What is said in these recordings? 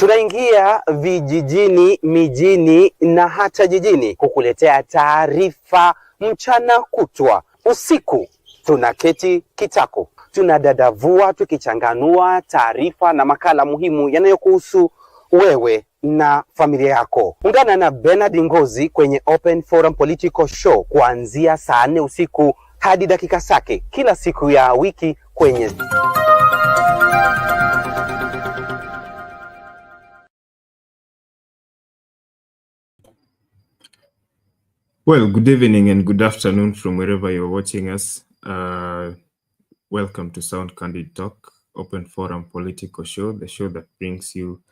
Tunaingia vijijini, mijini na hata jijini kukuletea taarifa mchana kutwa. Usiku tunaketi kitako, tunadadavua tukichanganua taarifa na makala muhimu yanayokuhusu wewe na familia yako. Ungana na Bernard Ngozi kwenye Open Forum Political Show kuanzia saa 4 usiku hadi dakika zake kila siku ya wiki kwenye Well, good evening and good afternoon from wherever you're watching us. Welcome to Sound Candid Talk, Open Forum Political Show, the show that brings you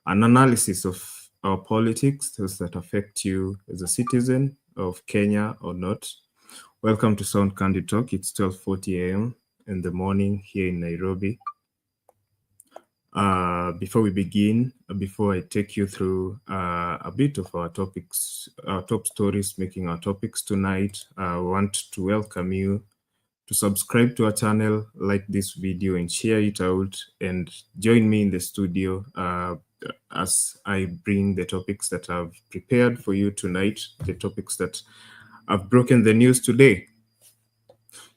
an analysis of our politics, those that affect you as a citizen of Kenya or not. Welcome to Sound Candid Talk. It's 12:40 a.m. in the morning here in Nairobi. Before we begin, before I take you through a bit of our topics, our top stories making our topics tonight, I want to welcome you to subscribe to our channel, like this video and share it out, and join me in the studio as I bring the topics that I've prepared for you tonight, the topics that have broken the news today.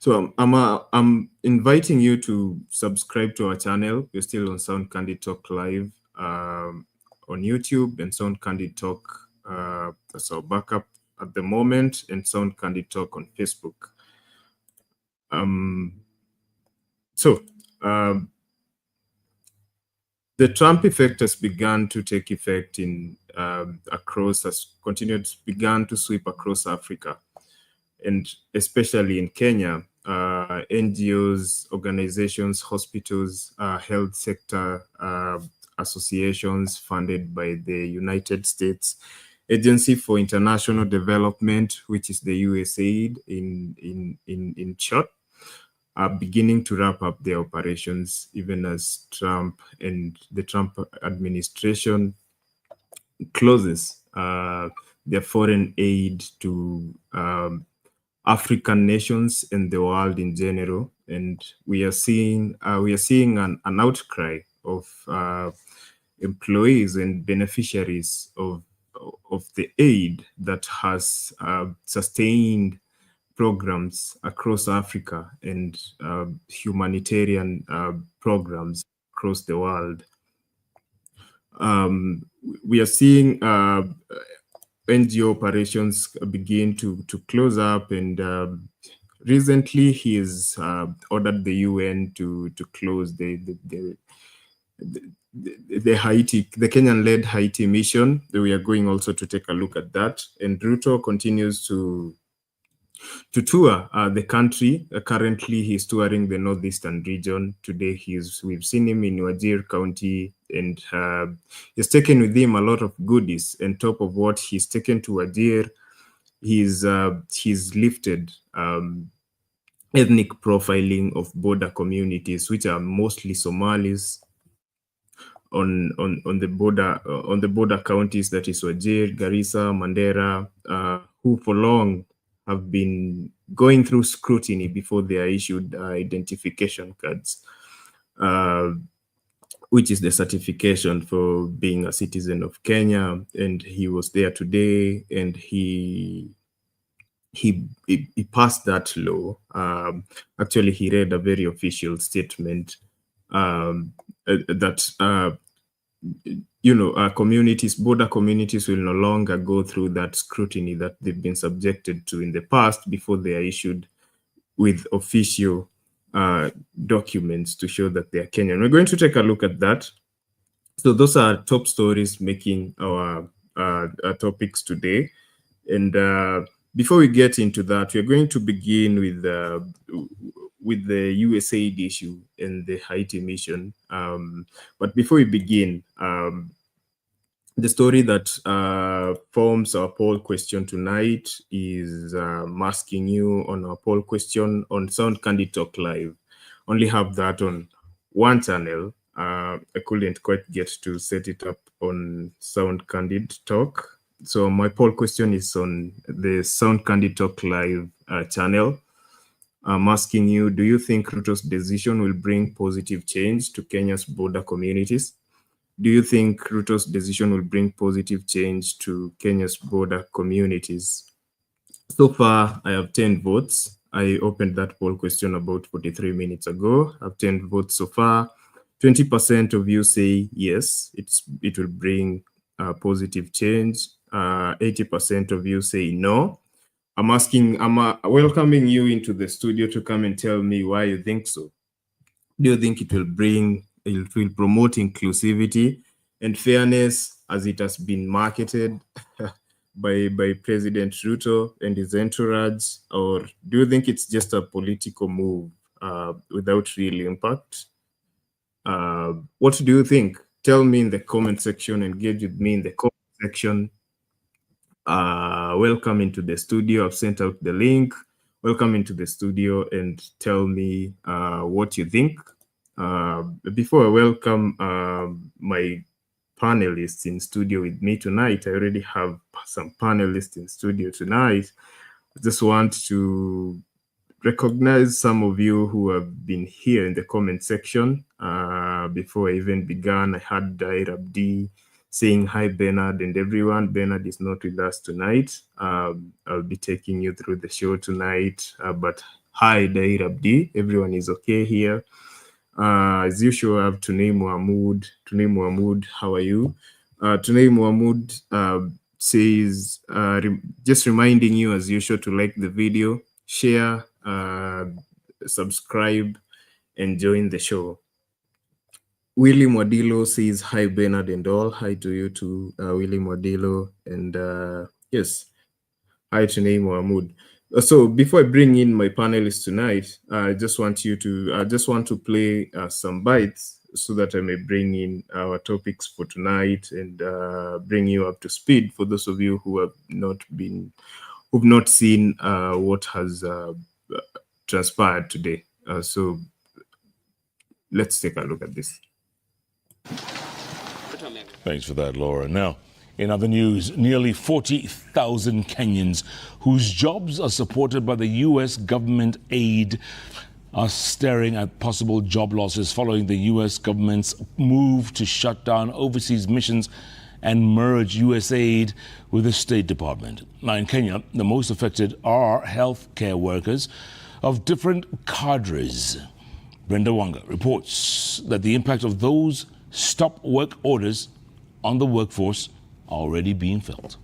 So I'm inviting you to subscribe to our channel. We're still on Sound Candid Talk Live on YouTube, and Sound Candid Talk as our backup at the moment, and Sound Candid Talk on Facebook. The Trump effect has begun to take effect in began to sweep across Africa, and especially in Kenya. NGOs, organizations, hospitals, health sector associations funded by the United States Agency for International Development, which is the USAID in short, are beginning to wrap up their operations, even as Trump and the Trump administration closes their foreign aid to African nations and the world in general. And we are seeing an outcry of employees and beneficiaries of the aid that has sustained programs across Africa and humanitarian programs across the world. We are seeing NGO operations begin to close up, and recently he has ordered the UN to close the Kenya-Led Haiti Mission. We are going also to take a look at that. And Ruto continues to tour the country. Currently, he's touring the northeastern region. Today, we've seen him in Wajir County, and he's taken with him a lot of goodies. On top of what he's taken to Wajir, he's lifted ethnic profiling of border communities, which are mostly Somalis on the border counties, that is Wajir, Garissa, Mandera, who for long have been going through scrutiny before they are issued identification cards, which is the certification for being a citizen of Kenya. And he was there today, and he passed that law. Actually, he read a very official statement that border communities will no longer go through that scrutiny that they've been subjected to in the past before they are issued with official documents to show that they are Kenyan. We're going to take a look at that. So those are top stories making our topics today. And before we get into that, we're going to begin with the USAID issue and the Haiti mission. But before we begin, the story that forms our poll question tonight is asking you on our poll question on Sound Candid Talk Live. Only have that on one channel. I couldn't quite get to set it up on Sound Candid Talk. So my poll question is on the Sound Candid Talk Live channel. I'm asking you, do you think Ruto's decision will bring positive change to Kenya's border communities? Do you think Ruto's decision will bring positive change to Kenya's border communities? So far, I have 10 votes. I opened that poll question about 43 minutes ago. I have 10 votes so far. 20% of you say yes, it will bring positive change. 80% of you say no. I'm welcoming you into the studio to come and tell me why you think so. Do you think it will promote inclusivity and fairness as it has been marketed by President Ruto and his entourage? Or do you think it's just a political move without real impact? What do you think? Tell me in the comment section, engage with me in the comment section. Welcome into the studio. I've sent out the link. Welcome into the studio and tell me what you think. Before I welcome my panelists in studio with me tonight, I already have some panelists in studio tonight. I just want to recognize some of you who have been here in the comment section. Before I even began, I had Dair Abdi saying hi, Bernard, and everyone. Bernard is not with us tonight. I'll be taking you through the show tonight. But hi, Dair Abdi. Everyone is okay here. As usual, I have Tunei Mohamud. Tunei Mohamud, how are you? Tunei Mohamud says, just reminding you as usual to like the video, share, subscribe, and join the show. William Wadilo says, hi, Bernard and all. Hi to you too, William Wadilo. And yes, hi to Tunei Mohamud. So before I bring in my panelists tonight, I just want to play some bites so that I may bring in our topics for tonight and bring you up to speed for those of you who have not seen what has transpired today. So let's take a look at this. Thanks for that, Laura. Now, in other news, nearly 40,000 Kenyans whose jobs are supported by the U.S. government aid are staring at possible job losses following the U.S. government's move to shut down overseas missions and merge USAID with the State Department. Now, in Kenya, the most affected are healthcare workers of different cadres. Brenda Wanga reports that the impact of those stop work orders on the workforce already being felt.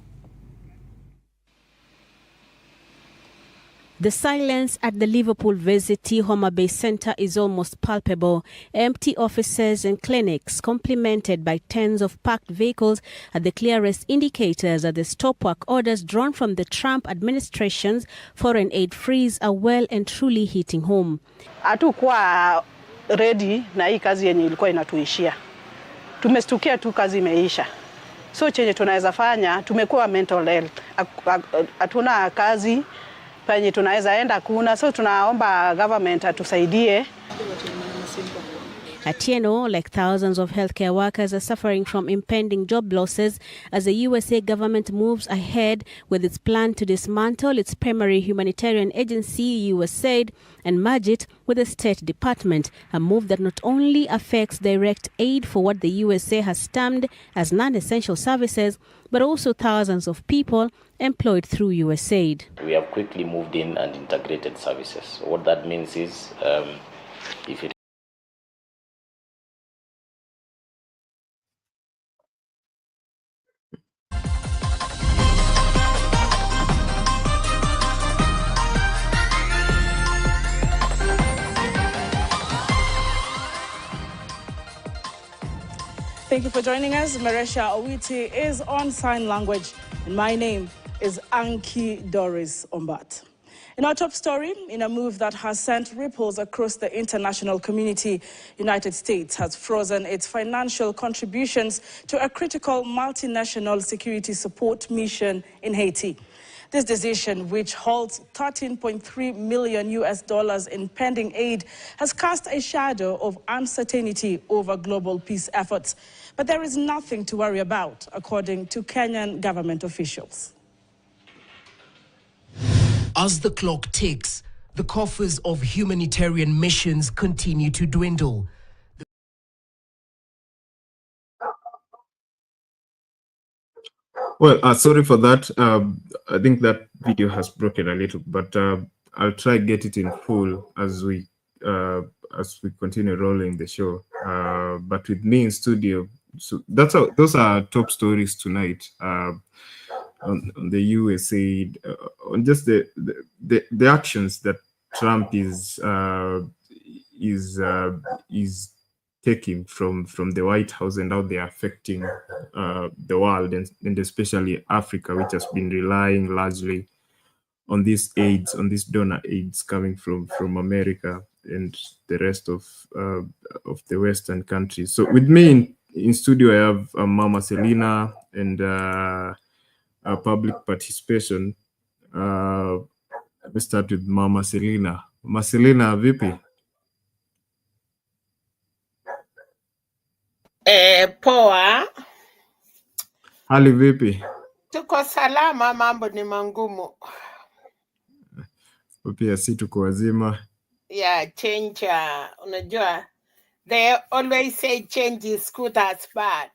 The silence at the Liverpool VCT Homa Bay Centre is almost palpable. Empty offices and clinics, complemented by tens of parked vehicles, are the clearest indicators that the stop work orders drawn from the Trump administration's foreign aid freeze are well and truly hitting home. Hatukuwa ready na hii kazi yenye ilikuwa inatuishia. Tumestukia tu kazi imeisha. So chenye tunaweza fanya, tumekuwa mental health. Hatuna kazi penye tunaweza enda kuna, so tunaomba government atusaidie. Atieno, like thousands of healthcare workers, are suffering from impending job losses as the USA government moves ahead with its plan to dismantle its primary humanitarian agency, USAID, and merge it with the State Department, a move that not only affects direct aid for what the USA has termed as non-essential services, but also thousands of people employed through USAID. We have quickly moved in and integrated services. What that means is, if it Thank you for joining us. Maresha Owiti is on sign language, and my name is Anki Doris Ombat. In our top story, in a move that has sent ripples across the international community, United States has frozen its financial contributions to a critical multinational security support mission in Haiti. This decision, which holds $13.3 million in pending aid, has cast a shadow of uncertainty over global peace efforts. But there is nothing to worry about, according to Kenyan government officials. As the clock ticks, the coffers of humanitarian missions continue to dwindle. Well, sorry for that. I think that video has broken a little, but I'll try get it in full as we continue rolling the show. But with me in studio, so those are top stories tonight. On the USAID, on just the actions that Trump is taking from the White House and how they are affecting the world and especially Africa, which has been relying largely on these aids, on these donor aids coming from America and the rest of the Western countries. So with me in studio, I have Mama Selina and public participation. Let's start with Mama Selina. Mama Selina, vipi? Poa. Hali vipi? Tuko salama, mambo ni mangumu. Pia si tuko wazima. Yeah, change, unajua, they always say change is good as bad.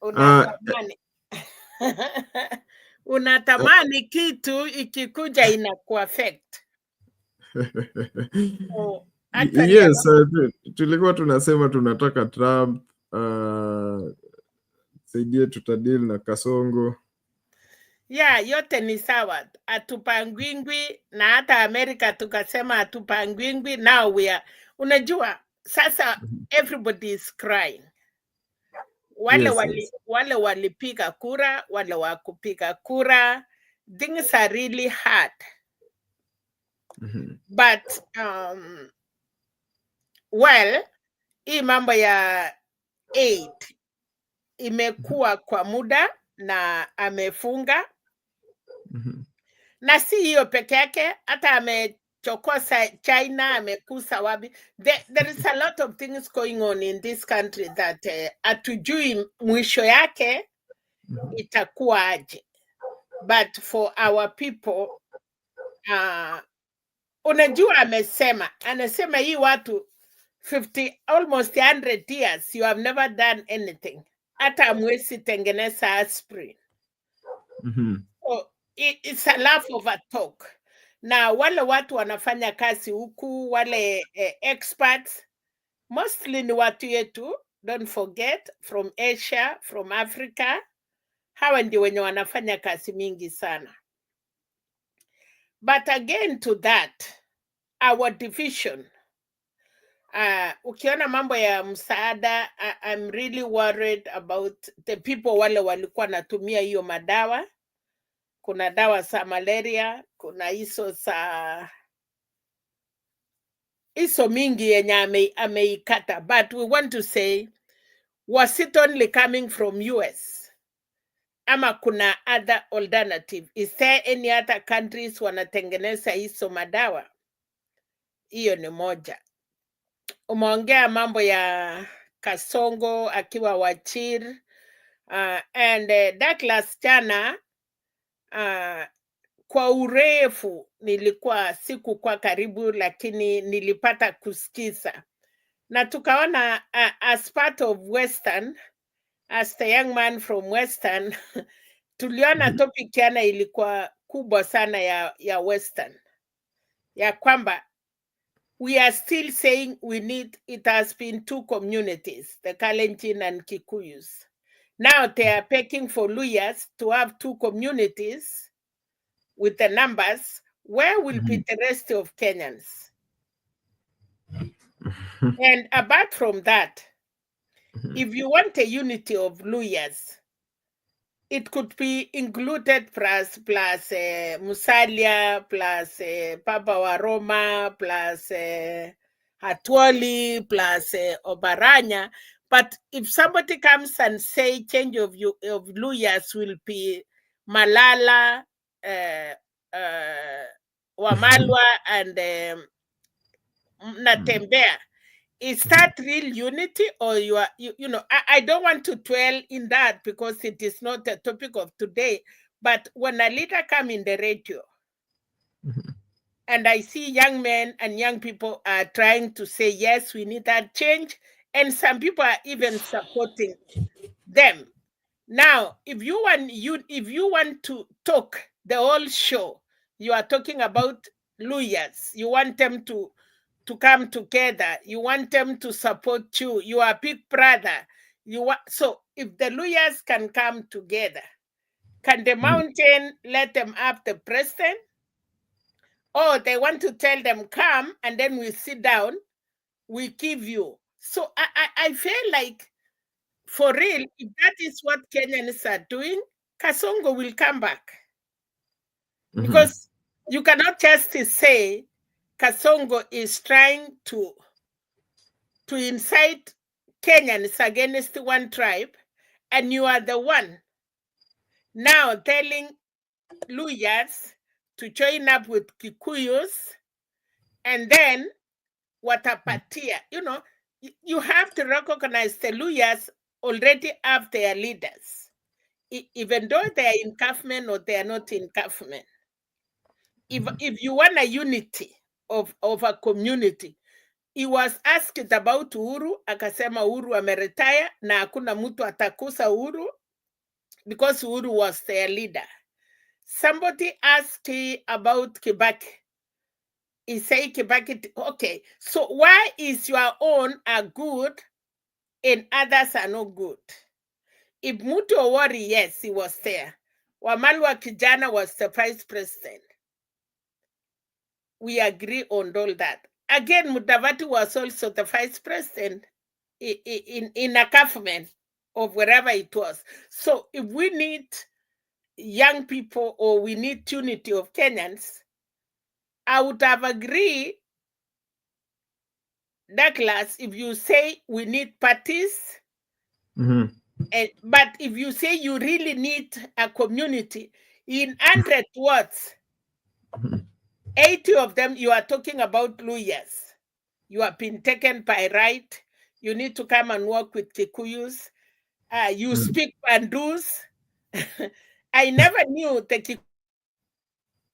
Unatamani. Unatamani kitu ikikuja inakuaffect. Yes, tulikuwa tunasema tunataka Trump saidie tutadili na Kasongo. Yeah, yote ni sawa. Atupangwingwi na hata Amerika tukasema atupangwingwi. Now we are, unajua, sasa everybody is crying. Wale walipiga kura, wale wakupiga kura, things are really hard. But well, hii mambo ya aid imekuwa kwa muda na amefunga. Na si hiyo peke yake, hata amechokosa China, amekusa wabi. There is a lot of things going on in this country that atujui mwisho yake itakuwa aje. But for our people, unajua anasema hii watu 50, almost 100 years, you have never done anything. Hata amwezi tengeneza aspirin. So, it's a laugh of a talk. Na wale watu wanafanya kazi huku, wale experts, mostly ni watu yetu, don't forget, from Asia, from Africa. Hawa ndio wenye wanafanya kazi mingi sana. But again to that, our division, ukiona mambo ya msaada, I'm really worried about the people wale walikuwa natumia hiyo madawa. Kuna dawa za malaria, kuna hizo mingi yenye ameikata. But we want to say, was it only coming from US? Ama kuna other alternative? Is there any other countries wanatengeneza hizo madawa? Hiyo ni moja. Umeongea mambo ya Kasongo akiwa Wachir, and Douglas jana, kwa urefu siku kwa karibu, lakini nilipata kusikiza. Na tukaona as part of Western, as the young man from Western, tuliona topic yana ilikuwa kubwa sana ya Western. Ya kwamba we are still saying it has been 2 communities, the Kalenjin and Kikuyus. Now they are begging for lawyers to have 2 communities with the numbers. Where will be the rest of Kenyans? And apart from that, if you want a unity of lawyers, it could be included plus Musalia, plus Papa Waroma, plus Hatwali, plus Obaranya. But if somebody comes and say change of lawyers will be Malala, Wamalwa, and Natembea, is that real unity, or you know, I don't want to dwell in that because it is not a topic of today. But when a leader come in the radio, and I see young men and young people are trying to say, yes, we need that change, and some people are even supporting them, Now, if you want to talk the whole show, you are talking about lawyers. You want them to come together. You want them to support you. You are big brother. So if the lawyers can come together, can the mountain let them up the president? Or they want to tell them come and then we sit down, we give you. So I feel like, for real, if that is what Kenyans are doing, Kasongo will come back. Because you cannot just say Kasongo is trying to incite Kenyans against one tribe, and you are the one now telling Luyas to join up with Kikuyus, and then Watapatia. You know, you have to recognize the Luyas already have their leaders, even though they are in government or they are not in government. If you want a unity of a community, he was asked about Uhuru, akasema Uhuru ameretire na hakuna mtu atakusa Uhuru because Uhuru was their leader. Somebody asked about Kibaki. He said Kibaki, okay, so why is your own are good and others are not good? If Mutu Owori, yes, he was there. Wamalwa Kijana was the vice president. We agree on all that. Again, Mudavadi was also the vice president in a government of wherever it was. So if we need young people or we need unity of Kenyans, I would have agreed, Douglas, if you say we need parties, but if you say you really need a community, in 100 words, 80 of them, you are talking about lawyers. You have been taken by right. You need to come and work with Kikuyus. You speak Pandus. I never knew the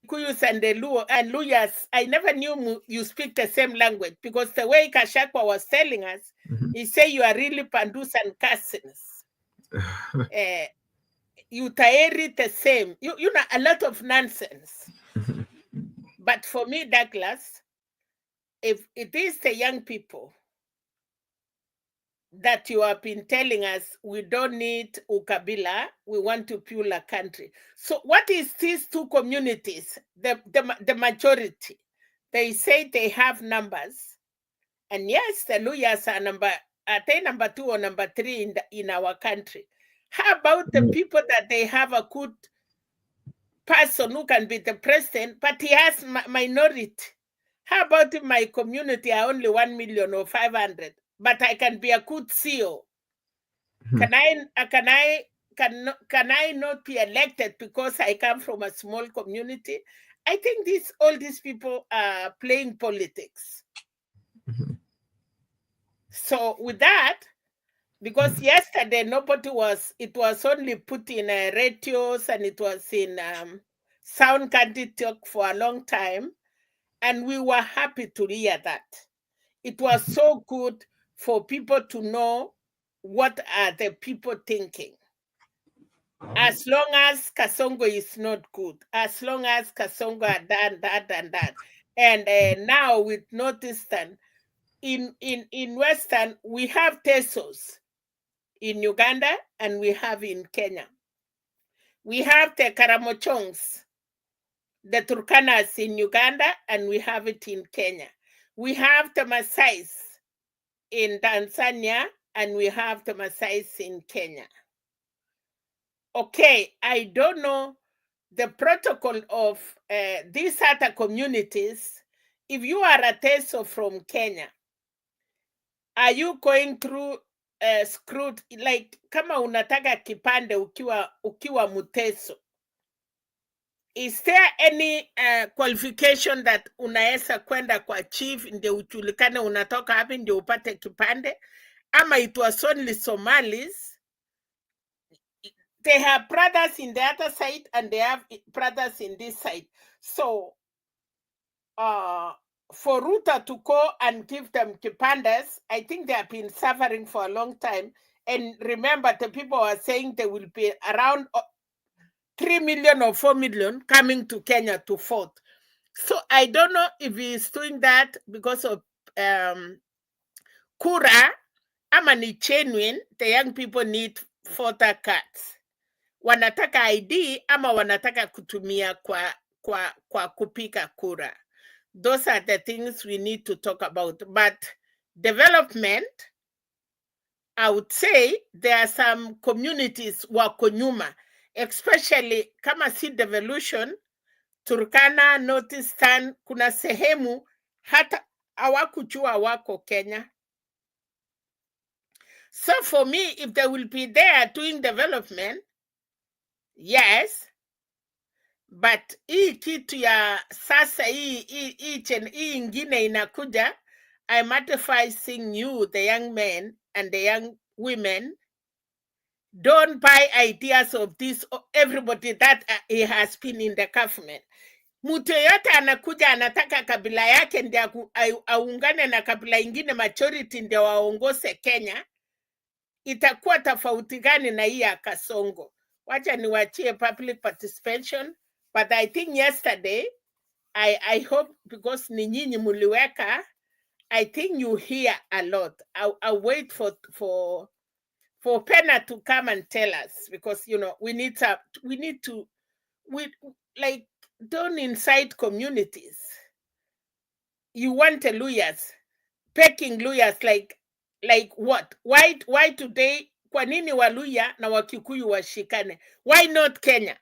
Kikuyus and the Luo and Luyas. I never knew you speak the same language, because the way Kashakwa was telling us, he said you are really Pandus and cousins. You taeri the same. You know, a lot of nonsense. But for me, Douglas, if it is the young people that you have been telling us, we don't need Ukabila, we want to fuel a country. So what is these two communities, the majority? They say they have numbers. And yes, the Luyas are number 2 or number 3 in our country. How about the people that they have a good person who can be the president, but he has minority? How about in my community, I only 1 million or 500, but I can be a good CEO? Can I not be elected because I come from a small community? I think all these people are playing politics. So with that, because yesterday it was only put in radios and it was in sound candy talk for a long time. And we were happy to hear that. It was so good for people to know what are the people thinking. As long as Kasongo is not good, as long as Kasongo had done that and that. And now with Northeastern, in Western, we have Tesos in Uganda and we have in Kenya. We have the Karamochongs, the Turkanas in Uganda, and we have it in Kenya. We have the Maasais in Tanzania, and we have the Maasais in Kenya. Okay, I don't know the protocol of these other communities. If you are a Teso from Kenya, are you going through screwed, like kama unataka kipande ukiwa Muteso? Is there any qualification that unaweza kwenda kwa chief ndio ujulikane unatoka hapi ndio upate kipande? Ama it was only Somalis? They have brothers in the other side and they have brothers in this side. So for Ruto to go and give them kipandes, I think they have been suffering for a long time. And remember, the people are saying there will be around 3 million or 4 million coming to Kenya to vote. So I don't know if he's doing that because of kura ama ni genuine, the young people need voter cards. Wanataka ID ama wanataka kutumia kwa kupiga kura. Those are the things we need to talk about. But development, I would say there are some communities wako nyuma, especially kama si devolution, Turkana, Northeastern, kuna sehemu hata hawakujua wako Kenya. So for me, if they will be there doing development, yes, but hii kitu ya sasa hii ingine inakuja, I'm advising you, the young men and the young women, don't buy ideas of this, everybody that has been in the government. Mtu yote anakuja anataka kabila yake ndio aungane na kabila ingine majority ndio waongoze Kenya. Itakuwa tofauti gani na hii ya Kasongo? Wacha niwachie public participation, but I think yesterday, I hope because ni nyinyi muliweka, I think you hear a lot. I'll wait for Pena to come and tell us, because we need to like, don't incite communities. You want the lawyers, pecking lawyers, like what? Why today? Kwa nini Waluya na Wakikuyu washikane? Why not Kenya?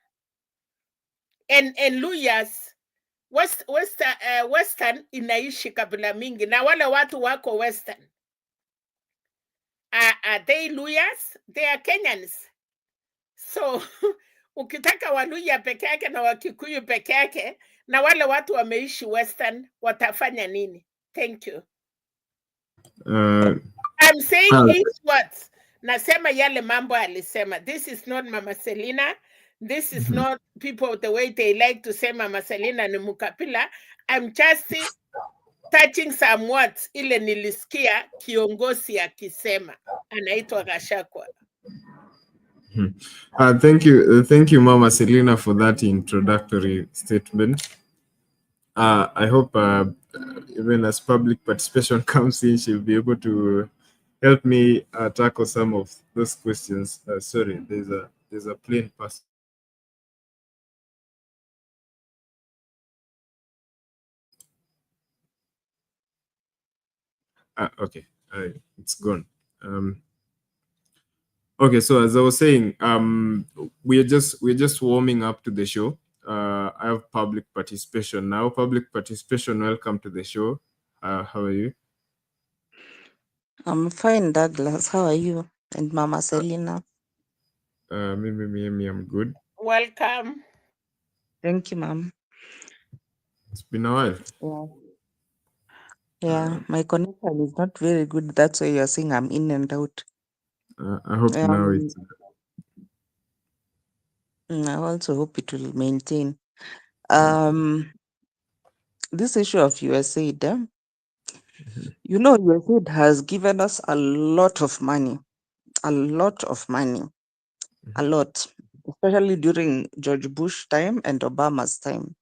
And lawyers, Western inaishi kabila mingi na wale watu wako Western. Are they Luyas? They are Kenyans. So ukitaka Waluya peke yake na Wakikuyu peke yake na wale watu wameishi Western, watafanya nini? Thank you. I'm saying these words. Nasema yale mambo alisema. This is not Mama Selina. This is not people the way they like to say Mama Selina ni mukapila. I'm just touching some words ile nilisikia kiongozi akisema. Anaitwa Gachagua. Thank you, Mama Selina, for that introductory statement. I hope even as public participation comes in, she'll be able to help me tackle some of those questions. Sorry, there's a plane passing. Okay, it's gone. Okay, so as I was saying, we're just warming up to the show. I have public participation now. Public participation, welcome to the show. How are you? I'm fine, Douglas. How are you? And Mama Selina? Me, I'm good. Welcome. Thank you, Mom. It's been a while. Yeah, my connection is not very good. That's why you're saying I'm in and out. I hope now it's... I also hope it will maintain. This issue of USAID, USAID has given us a lot of money, especially during George Bush time and Obama's time.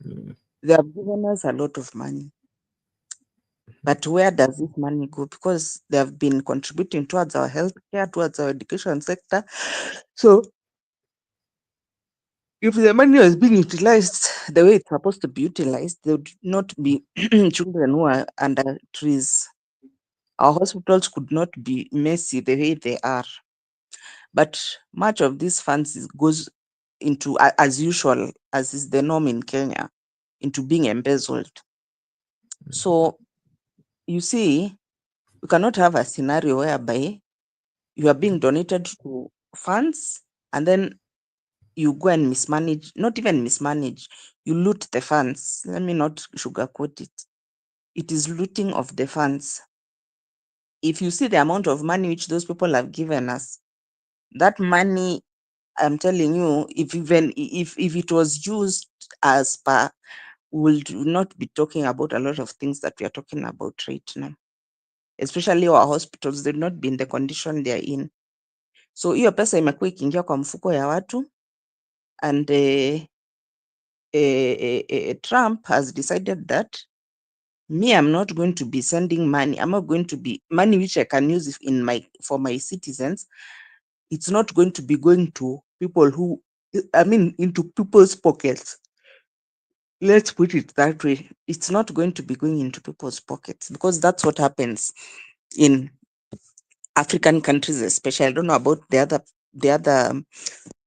They have given us a lot of money. But where does this money go? Because they have been contributing towards our healthcare, towards our education sector. So if the money was being utilized the way it's supposed to be utilized, there would not be children who are under trees. Our hospitals could not be messy the way they are. But much of these funds goes into, as usual, as is the norm in Kenya, into being embezzled. So you see, we cannot have a scenario whereby you are being donated to funds and then you go and mismanage, not even mismanage, you loot the funds. Let me not sugarcoat it. It is looting of the funds. If you see the amount of money which those people have given us, that money, I'm telling you, if it was used as per, we will not be talking about a lot of things that we are talking about right now. especially our hospitals, they've not been the condition they're in. So hiyo pesa imekuwa ikiingia kwa mfuko ya watu, and Trump has decided that me, I'm not going to be sending money. I'm not going to be money which I can use for my citizens. It's not going to be going to people who, into people's pockets. Let's put it that way. It's not going to be going into people's pockets, because that's what happens in African countries, especially. I don't know about the other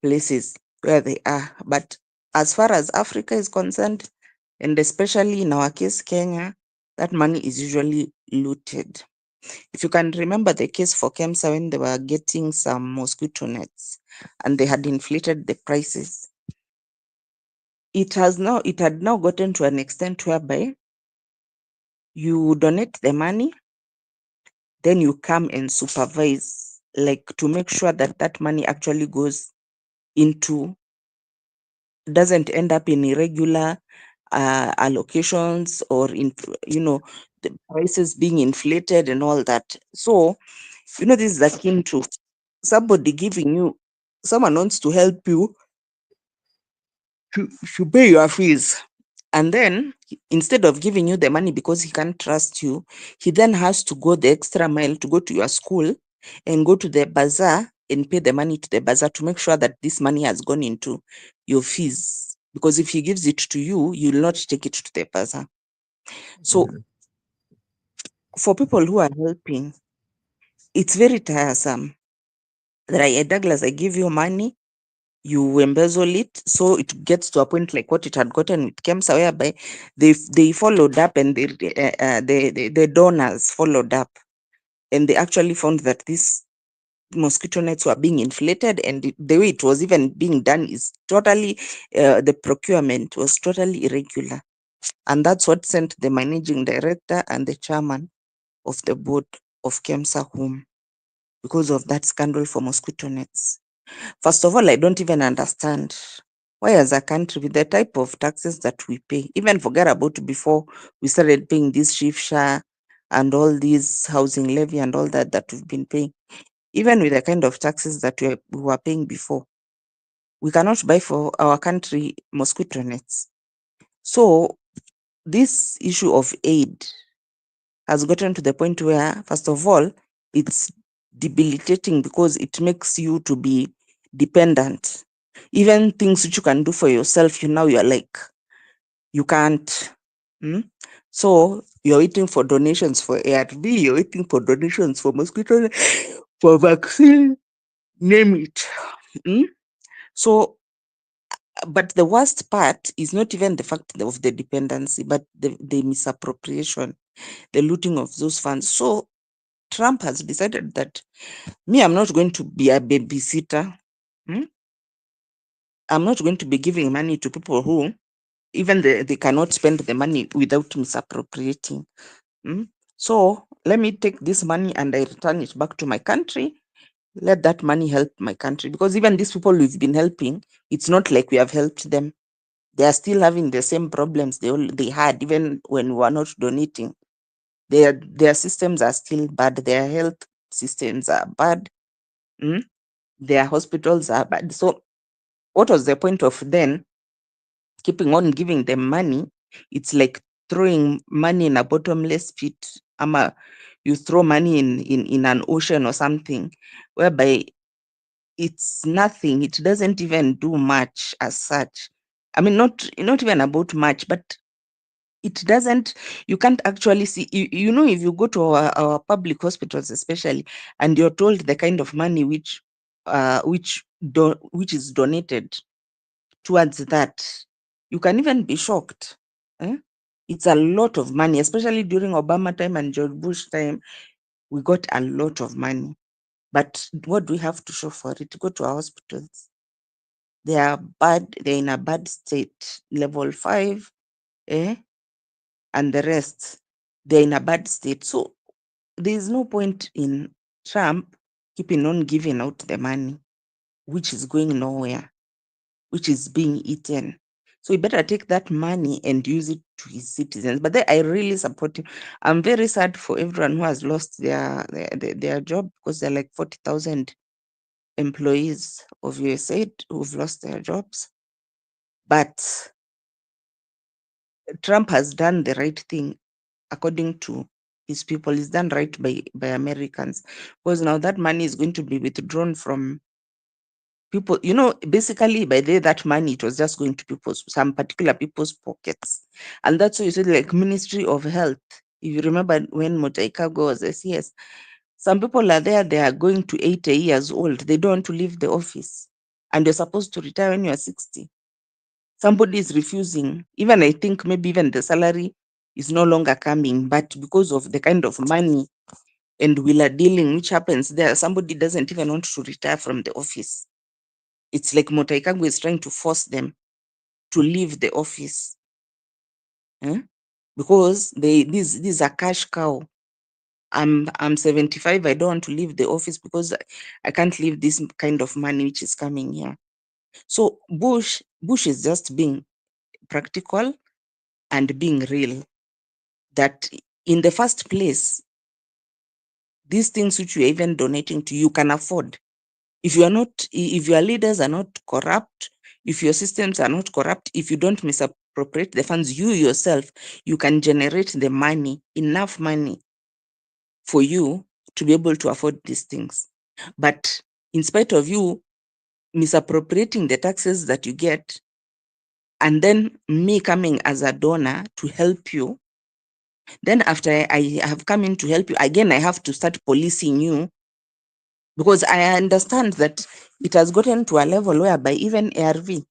places where they are, but as far as Africa is concerned, and especially in our case, Kenya, that money is usually looted. If you can remember the case for KEMSA, when they were getting some mosquito nets and they had inflated the prices, it had now gotten to an extent whereby you donate the money, then you come and supervise, like to make sure that that money actually doesn't end up in irregular allocations, or the prices being inflated and all that. So, this is akin to someone wants to help you to pay your fees. And then instead of giving you the money because he can't trust you, he then has to go the extra mile to go to your school and go to the bazaar and pay the money to the bazaar to make sure that this money has gone into your fees. Because if he gives it to you, you'll not take it to the bazaar. So for people who are helping, it's very tiresome. That Douglas, I give you money, you embezzle it, so it gets to a point like what it had gotten with KEMSA, whereby they followed up, and the donors followed up, and they actually found that these mosquito nets were being inflated, and the way it was even being done is totally, the procurement was totally irregular. And that's what sent the managing director and the chairman of the board of KEMSA home, because of that scandal for mosquito nets. First of all, I don't even understand why, as a country, with the type of taxes that we pay, even forget about before we started paying this shifsha and all these housing levy and all that we've been paying, even with the kind of taxes that we were paying before, we cannot buy for our country mosquito nets. So this issue of aid has gotten to the point where, first of all, it's debilitating because it makes you to be dependent. Even things which you can do for yourself, you're like, you can't. So you're waiting for donations for ARV, you're waiting for donations for mosquito, for vaccine, name it. So, but the worst part is not even the fact of the dependency, but the misappropriation, the looting of those funds. So Trump has decided that I'm not going to be a babysitter. I'm not going to be giving money to people who even they cannot spend the money without misappropriating. So let me take this money and I return it back to my country. Let that money help my country, because even these people we've been helping, it's not like we have helped them. They are still having the same problems they had even when we were not donating. Their systems are still bad. Their health systems are bad. Their hospitals are bad. So what was the point of then keeping on giving them money? It's like throwing money in a bottomless pit. You throw money in an ocean or something, whereby it's nothing. It doesn't even do much as such. I mean, not even about much, but it doesn't, you can't actually see, if you go to our public hospitals especially, and you're told the kind of money which is donated towards that, you can even be shocked. It's a lot of money, especially during Obama time and George Bush time. We got a lot of money, but what do we have to show for it? Go to our hospitals. They are bad. They're in a bad state. Level 5, and the rest, they're in a bad state. So there's no point in Trump keeping on giving out the money, which is going nowhere, which is being eaten. So he better take that money and use it to his citizens. But I really support him. I'm very sad for everyone who has lost their job, because there are like 40,000 employees of USAID who've lost their jobs. But Trump has done the right thing according to his people. He's done right by Americans, because now that money is going to be withdrawn from people. Basically by that money, it was just going to some particular people's pockets. And that's why you said, like, Ministry of Health. If you remember when Motaikago was SES, some people are there, they are going to 80 years old. They don't want to leave the office. And you're supposed to retire when you're 60. Somebody is refusing. Even I think maybe even the salary is no longer coming, but because of the kind of money and wheeler dealing which happens there, somebody doesn't even want to retire from the office. It's like Motaikago is trying to force them to leave the office. Because these are cash cow. I'm 75. I don't want to leave the office because I can't leave this kind of money which is coming here. So Bush is just being practical and being real. That in the first place, these things which you're even donating to, you can afford. If your leaders are not corrupt, if your systems are not corrupt, if you don't misappropriate the funds, you yourself, you can generate the money, enough money for you to be able to afford these things. But in spite of you misappropriating the taxes that you get, and then me coming as a donor to help you, then after I have come in to help you, again, I have to start policing you, because I understand that it has gotten to a level whereby even ARVs,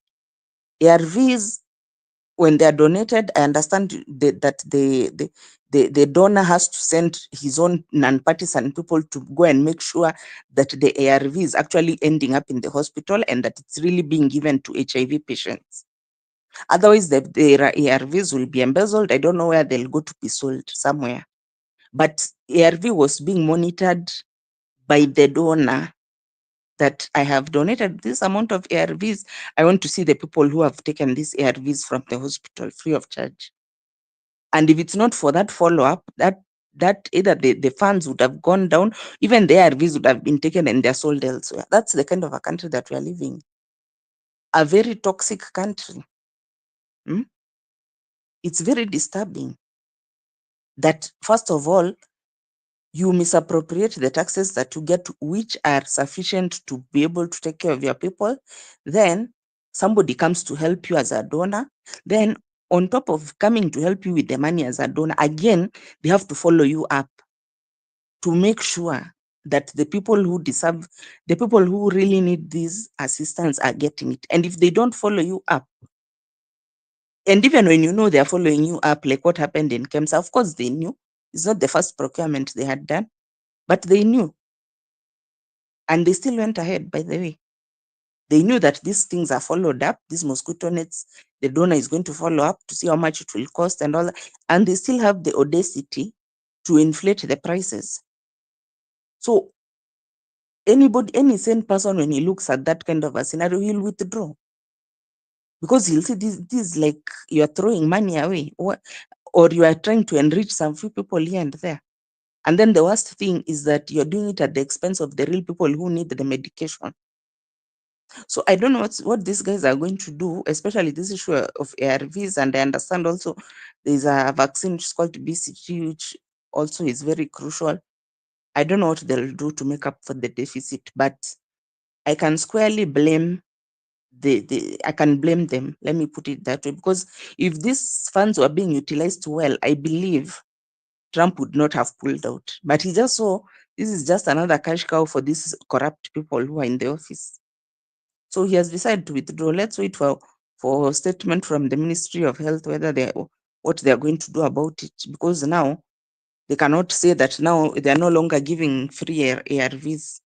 when they are donated, I understand that the donor has to send his own non-partisan people to go and make sure that the ARV is actually ending up in the hospital and that it's really being given to HIV patients. Otherwise, the ARVs will be embezzled. I don't know where they'll go to be sold, somewhere. But ARV was being monitored by the donor, that I have donated this amount of ARVs. I want to see the people who have taken these ARVs from the hospital free of charge. And if it's not for that follow-up, that either the funds would have gone down, even the ARVs would have been taken and they're sold elsewhere. That's the kind of a country that we are living. A very toxic country. It's very disturbing that, first of all, you misappropriate the taxes that you get, which are sufficient to be able to take care of your people. Then somebody comes to help you as a donor. Then on top of coming to help you with the money as a donor, again, they have to follow you up to make sure that the people who deserve, the people who really need this assistance are getting it. And if they don't follow you up, and even when you know they're following you up, like what happened in KEMSA, of course they knew. It's not the first procurement they had done, but they knew. And they still went ahead, by the way. They knew that these things are followed up, these mosquito nets, the donor is going to follow up to see how much it will cost and all that. And they still have the audacity to inflate the prices. So any sane person, when he looks at that kind of a scenario, he'll withdraw. Because he'll see this like you're throwing money away, or you are trying to enrich some few people here and there. And then the worst thing is that you're doing it at the expense of the real people who need the medication. So I don't know what these guys are going to do, especially this issue of ARVs. And I understand also there's a vaccine which is called BCG, which also is very crucial. I don't know what they'll do to make up for the deficit, but I can squarely blame I can blame them. Let me put it that way, because if these funds were being utilized well, I believe Trump would not have pulled out. But he just saw this is just another cash cow for these corrupt people who are in the office. So he has decided to withdraw. Let's wait for a statement from the Ministry of Health, whether what they are going to do about it, because now they cannot say that now they are no longer giving free ARVs.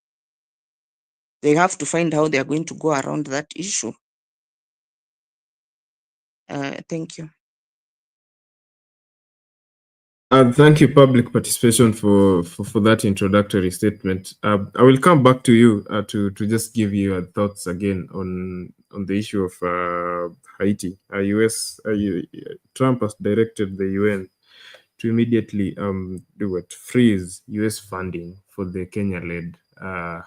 They have to find how they are going to go around that issue. Thank you. Thank you, public participation, for that introductory statement. I will come back to you to just give you your thoughts again on the issue of Haiti. Trump has directed the UN to immediately freeze US funding for the Kenya-led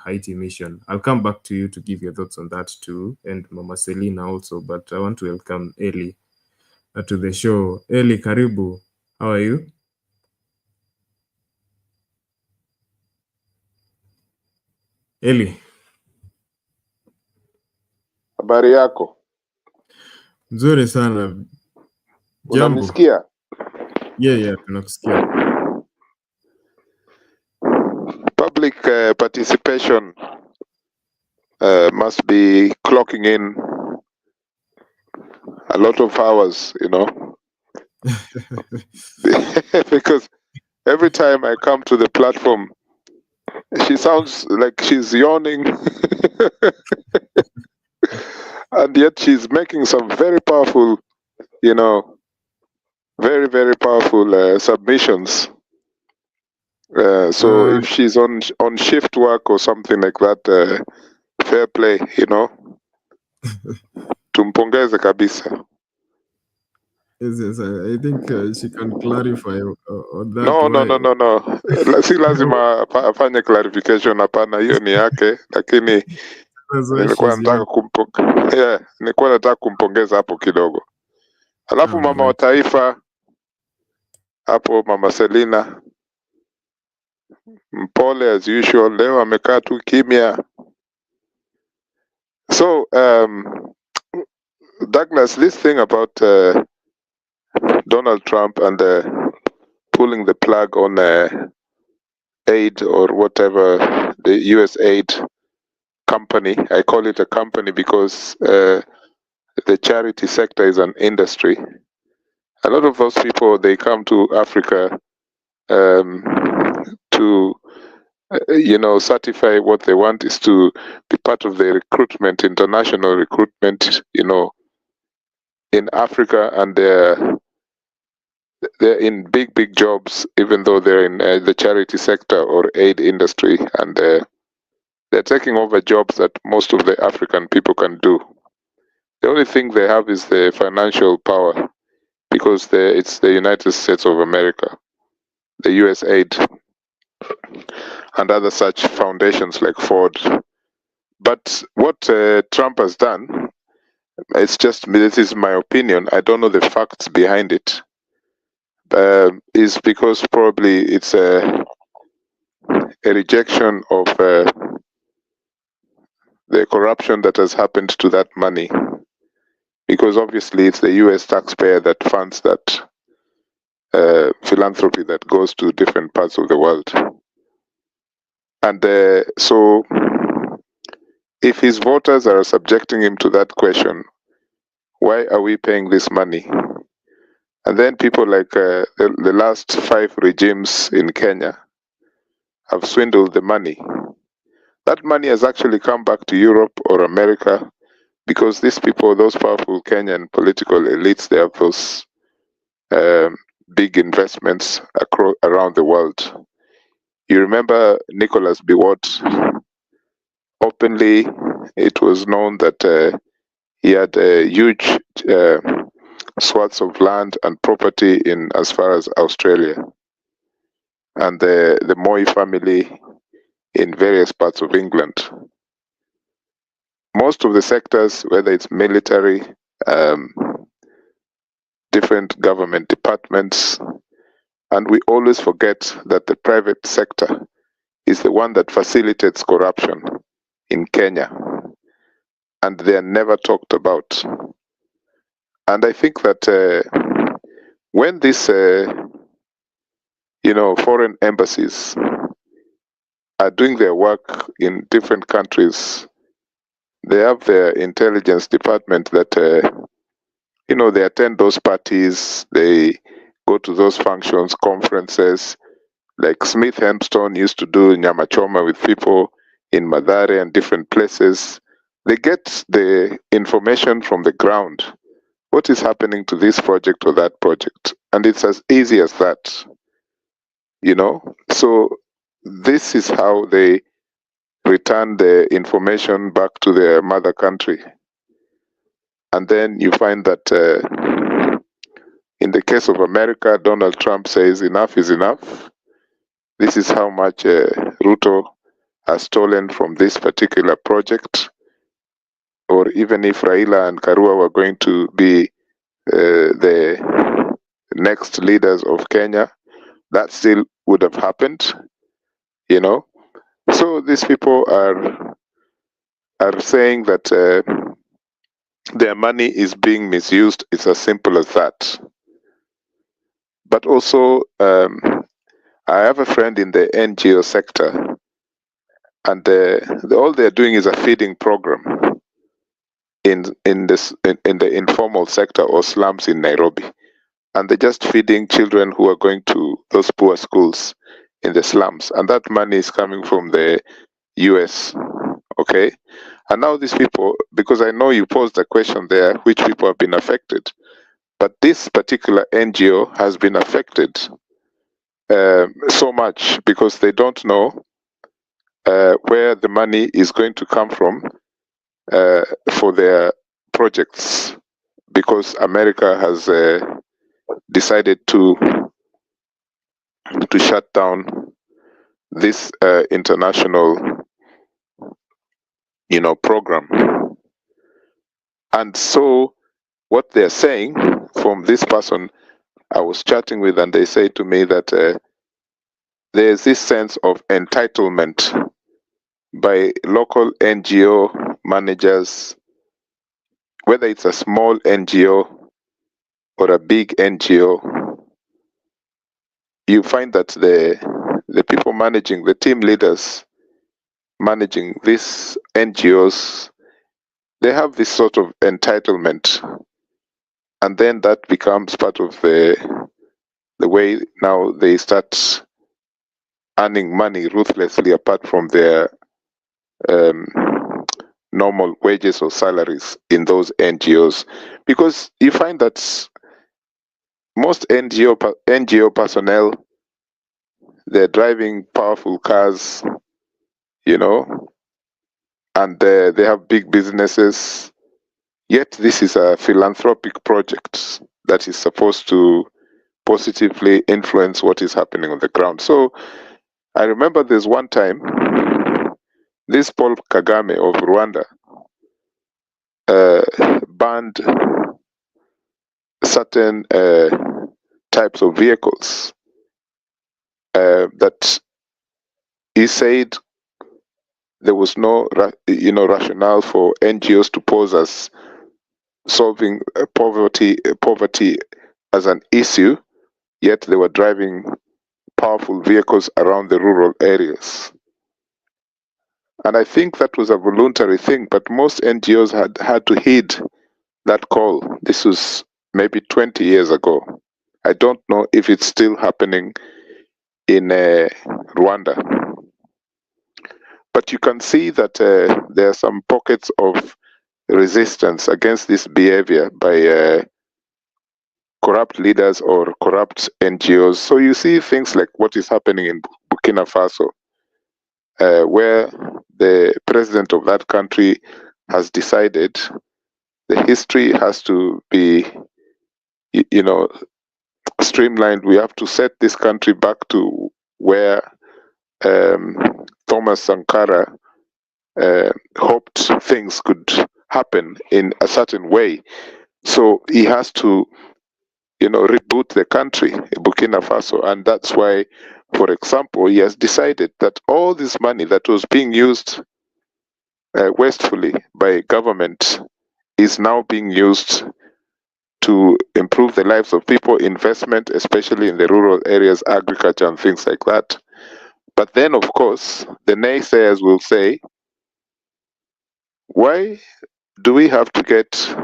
Haiti mission. I'll come back to you to give your thoughts on that too, and Mama Selina also, but I want to welcome Eli to the show. Eli, karibu. How are you? Eli. Habari yako? Nzuri sana. Jambo. Unanisikia? Yeah, tunakusikia. Public participation must be clocking in a lot of hours, you know. Because every time I come to the platform, she sounds like she's yawning. And yet she's making some very powerful, you know, very, very powerful submissions. So if she's on shift work or something like that, fair play, you know. Tumpongeze kabisa. Yes, I think she can clarify on that. No. Si lazima afanye clarification, hapana, hiyo ni yake, lakini nilikuwa nataka kumpongeza hapo kidogo. Alafu mama wa taifa hapo, Mama Selina, mpole as usual, leo amekaa tu kimya. So Douglas, this thing about Donald Trump and pulling the plug on aid or whatever, the USAID company, I call it a company because the charity sector is an industry. A lot of those people, they come to Africa to certify what they want is to be part of the recruitment, international recruitment, in Africa, and they're in big jobs, even though they're in the charity sector or aid industry, and they're taking over jobs that most of the African people can do. The only thing they have is the financial power, because it's the United States of America, the USAID, and other such foundations like Ford. But what Trump has done, this is my opinion, I don't know the facts behind it, is because probably it's a rejection of the corruption that has happened to that money, because obviously it's the US taxpayer that funds that philanthropy that goes to different parts of the world. And so if his voters are subjecting him to that question, why are we paying this money? And then people like the last 5 regimes in Kenya have swindled the money. That money has actually come back to Europe or America, because these people, those powerful Kenyan political elites, they have those big investments around the world. You remember Nicholas Biwott? Openly, it was known that he had huge swaths of land and property in as far as Australia, and the Moi family in various parts of England. Most of the sectors, whether it's military, different government departments, and we always forget that the private sector is the one that facilitates corruption in Kenya, and they are never talked about. And I think that when these foreign embassies are doing their work in different countries, they have their intelligence department that they attend those parties, they go to those functions, conferences, like Smith Hempstone used to do Nyama Choma with people in Mathare and different places. They get the information from the ground. What is happening to this project or that project? And it's as easy as that, So this is how they return the information back to their mother country. And then you find that in the case of America, Donald Trump says enough is enough. This is how much Ruto has stolen from this particular project. Or even if Raila and Karua were going to be the next leaders of Kenya, that still would have happened, you know. So these people are saying that their money is being misused. It's as simple as that. But also, I have a friend in the NGO sector, and all they're doing is a feeding program in the informal sector or slums in Nairobi, and they're just feeding children who are going to those poor schools in the slums, and that money is coming from the US. Okay, and now these people, because I know you posed the question there, which people have been affected, but this particular NGO has been affected so much because they don't know where the money is going to come from for their projects, because America has decided to shut down this international, program. And so what they're saying from this person I was chatting with, and they say to me that there's this sense of entitlement by local NGO managers, whether it's a small NGO or a big NGO. You find that the people managing, the team leaders managing these NGOs, they have this sort of entitlement, and then that becomes part of the way now they start earning money ruthlessly apart from their normal wages or salaries in those NGOs. Because you find that most NGO personnel, they're driving powerful cars, and they have big businesses. Yet this is a philanthropic project that is supposed to positively influence what is happening on the ground. So I remember there's one time this Paul Kagame of Rwanda banned certain types of vehicles that he said there was no rationale for NGOs to pose as solving poverty as an issue, yet they were driving powerful vehicles around the rural areas. And I think that was a voluntary thing, but most NGOs had to heed that call. This was maybe 20 years ago. I don't know if it's still happening in Rwanda. But you can see that there are some pockets of resistance against this behavior by corrupt leaders or corrupt NGOs. So you see things like what is happening in Burkina Faso, where the president of that country has decided the history has to be, streamlined. We have to set this country back to where Thomas Sankara hoped things could happen in a certain way. So he has to, reboot the country, Burkina Faso. And that's why, for example, he has decided that all this money that was being used wastefully by government is now being used to improve the lives of people, investment, especially in the rural areas, agriculture and things like that. But then, of course, the naysayers will say, why do we have to get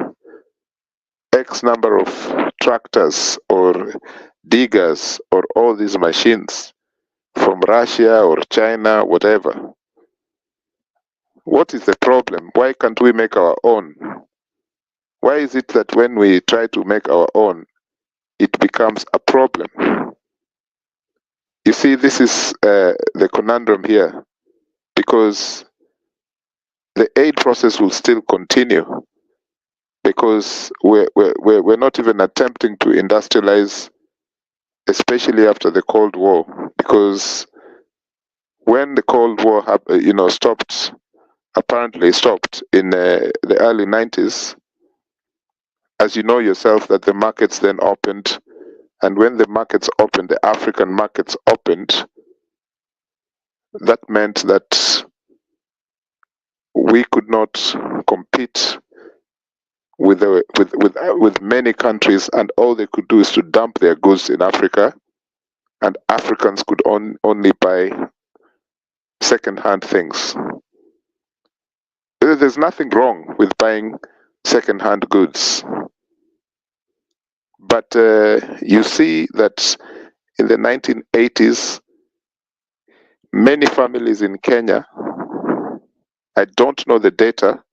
X number of tractors or diggers or all these machines from Russia or China, whatever? What is the problem? Why can't we make our own? Why is it that when we try to make our own, it becomes a problem? You see, this is the conundrum here, because the aid process will still continue because we're not even attempting to industrialize, especially after the Cold War, because when the Cold War apparently stopped in the early 90s, as you know yourself, that the markets then opened, and when the markets opened, the African markets opened, that meant that we could not compete with many countries, and all they could do is to dump their goods in Africa, and Africans could only buy second-hand things. There's nothing wrong with buying second-hand goods, but you see that in the 1980s, many families in Kenya, I don't know the data,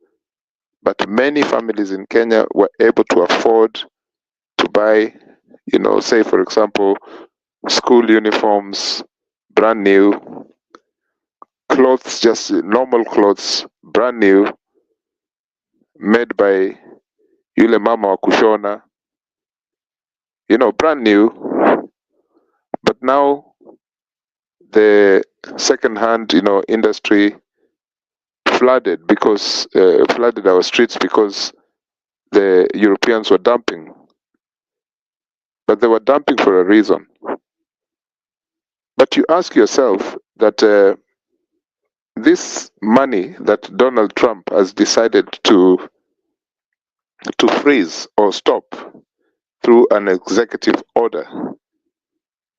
but many families in Kenya were able to afford to buy, say for example, school uniforms, brand new, clothes, just normal clothes, brand new, made by yule mama wa kushona, brand new. But now the second-hand, industry flooded our streets because the Europeans were dumping. But they were dumping for a reason. But you ask yourself that this money that Donald Trump has decided to freeze or stop through an executive order,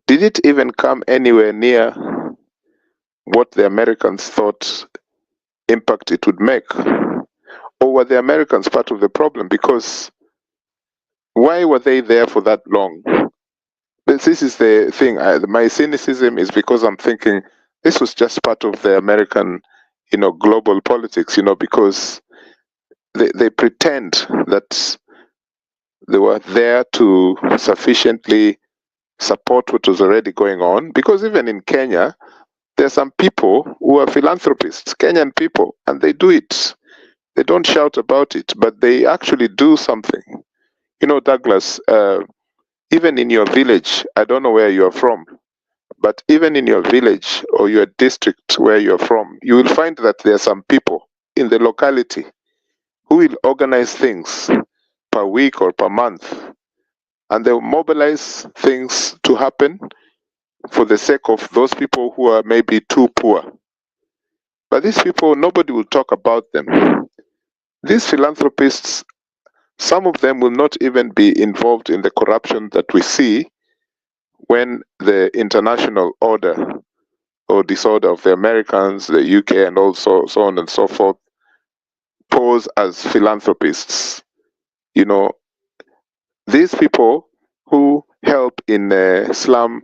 did it even come anywhere near what the Americans thought impact it would make? Or were the Americans part of the problem? Because why were they there for that long? This is the thing. My cynicism is because I'm thinking this was just part of the American, global politics, because they pretend that they were there to sufficiently support what was already going on. Because even in Kenya, there are some people who are philanthropists, Kenyan people, and they do it. They don't shout about it, but they actually do something. Douglas, even in your village, I don't know where you're from, but even in your village or your district where you're from, you will find that there are some people in the locality who will organize things per week or per month, and they'll mobilize things to happen for the sake of those people who are maybe too poor. But these people, nobody will talk about them. These philanthropists, some of them will not even be involved in the corruption that we see when the international order or disorder of the Americans, the UK, and also so on and so forth pose as philanthropists. These people who help in slum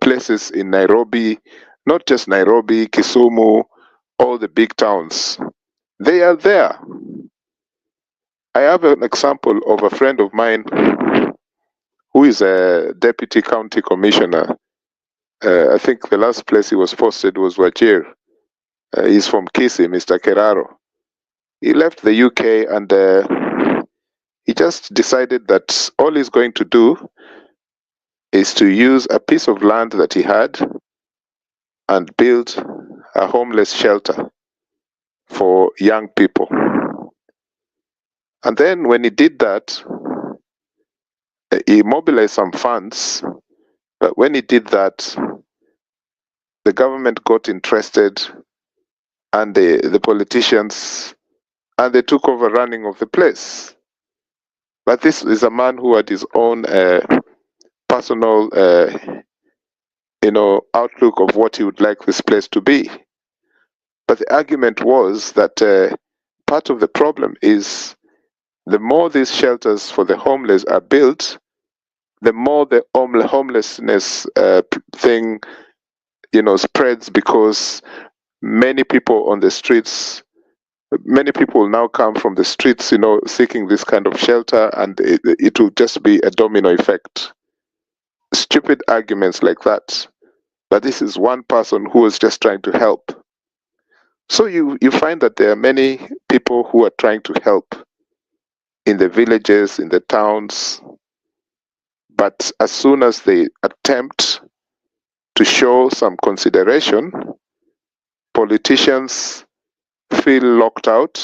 places in Nairobi, not just Nairobi, Kisumu, all the big towns, they are there. I have an example of a friend of mine who is a deputy county commissioner. I think the last place he was posted was Wajir. He's from Kisii, Mr. Keraro. He left the UK and he just decided that all he's going to do is to use a piece of land that he had and build a homeless shelter for young people. And then when he did that, he mobilized some funds, but when he did that, the government got interested, and the politicians, and they took over running of the place. But this is a man who had his own personal, outlook of what he would like this place to be. But the argument was that part of the problem is the more these shelters for the homeless are built, the more the homelessness thing, spreads, because many people on the streets, many people now come from the streets, seeking this kind of shelter, and it will just be a domino effect. Stupid arguments like that. But this is one person who was just trying to help. So you find that there are many people who are trying to help in the villages, in the towns, but as soon as they attempt to show some consideration, politicians feel locked out.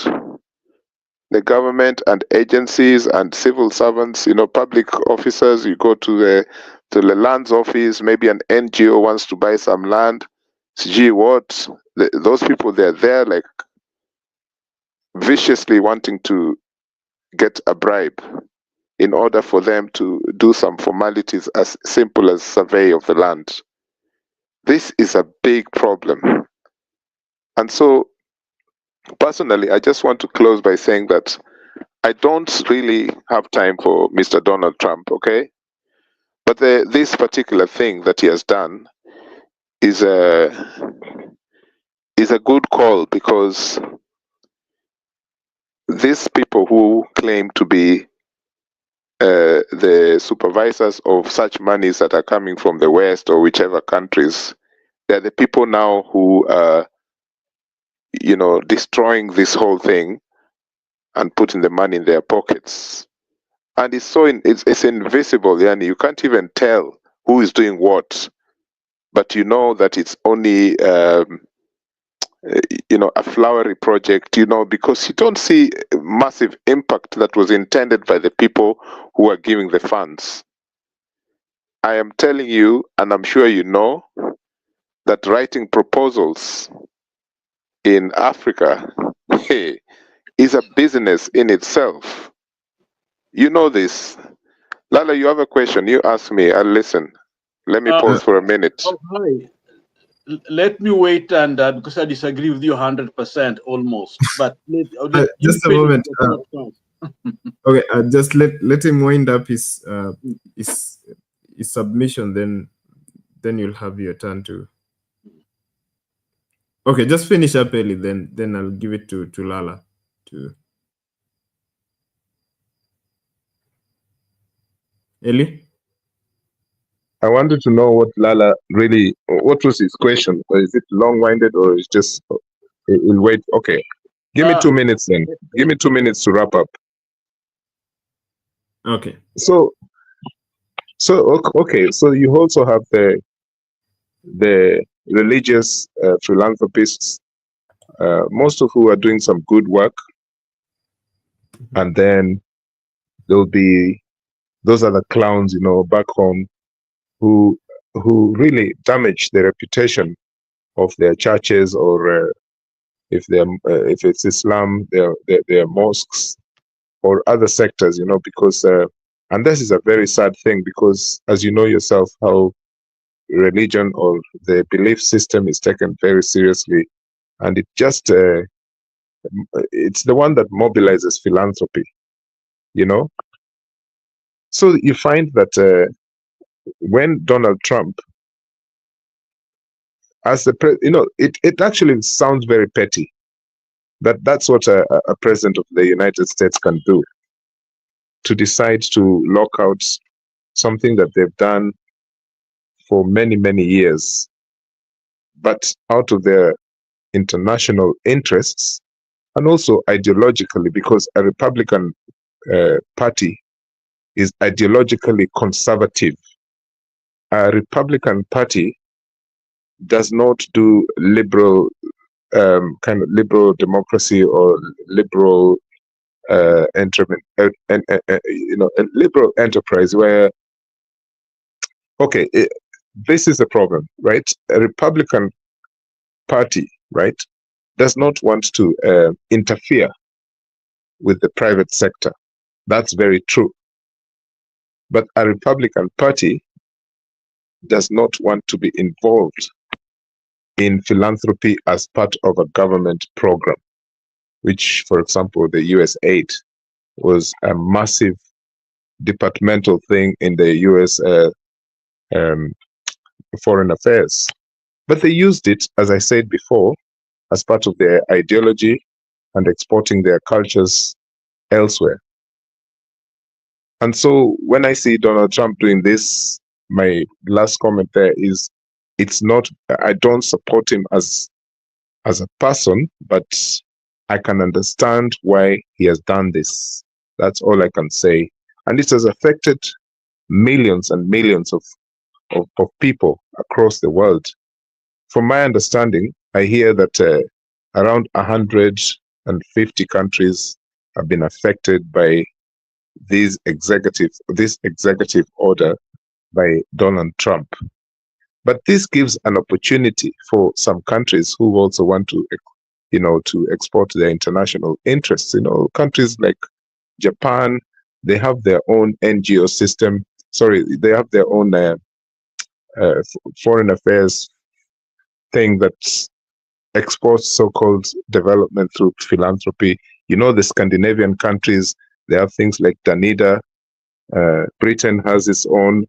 The government and agencies and civil servants, public officers, you go to the land's office, maybe an NGO wants to buy some land. Gee, what? Those people, they're there like viciously wanting to get a bribe in order for them to do some formalities as simple as survey of the land. This is a big problem. And so, personally, I just want to close by saying that I don't really have time for Mr. Donald Trump, okay? But this particular thing that he has done is a good call, because these people who claim to be the supervisors of such monies that are coming from the West or whichever countries, they're the people now who are, destroying this whole thing and putting the money in their pockets. And it's it's invisible, yani you can't even tell who is doing what, but you know that it's only a flowery project, because you don't see massive impact that was intended by the people who are giving the funds. I am telling you, and I'm sure you know, that writing proposals in Africa is a business in itself. You know this. Lala, you have a question. You ask me. I'll listen. Let me pause for a minute. Oh, hi. Let me wait, and because I disagree with you 100% almost. But just a moment. Okay, just let him wind up his submission. Then you'll have your turn to. Okay, just finish up early. Then I'll give it to Lala. Eli? I wanted to know what was his question? Is it long-winded or is just, he'll wait? Okay. Give me 2 minutes then. Give me 2 minutes to wrap up. Okay. So you also have the religious philanthropists, most of who are doing some good work. And then there'll be those are the clowns, back home who really damage the reputation of their churches, or if it's Islam, their mosques or other sectors, because and this is a very sad thing, because as you know yourself, how religion or the belief system is taken very seriously, and it just it's the one that mobilizes philanthropy, So you find that when Donald Trump, as the it actually sounds very petty, but that's what a president of the United States can do, to decide to lock out something that they've done for many, many years, but out of their international interests and also ideologically, because a Republican party is ideologically conservative. A Republican Party does not do liberal kind of liberal democracy or liberal a liberal enterprise where, okay, this is the problem, right? A Republican Party, right, does not want to interfere with the private sector. That's very true. But a Republican Party does not want to be involved in philanthropy as part of a government program, which, for example, the USAID was a massive departmental thing in the US foreign affairs. But they used it, as I said before, as part of their ideology and exporting their cultures elsewhere. And so when I see Donald Trump doing this, my last comment there is, it's not, I don't support him as as a person, but I can understand why he has done this. That's all I can say. And it has affected millions and millions of people across the world. From my understanding, I hear that around 150 countries have been affected by this executive order by Donald Trump. But this gives an opportunity for some countries who also want to, to export their international interests. Countries like Japan, they have their own NGO system. Sorry, they have their own foreign affairs thing that exports so-called development through philanthropy. The Scandinavian countries, they have things like Danida. Britain has its own.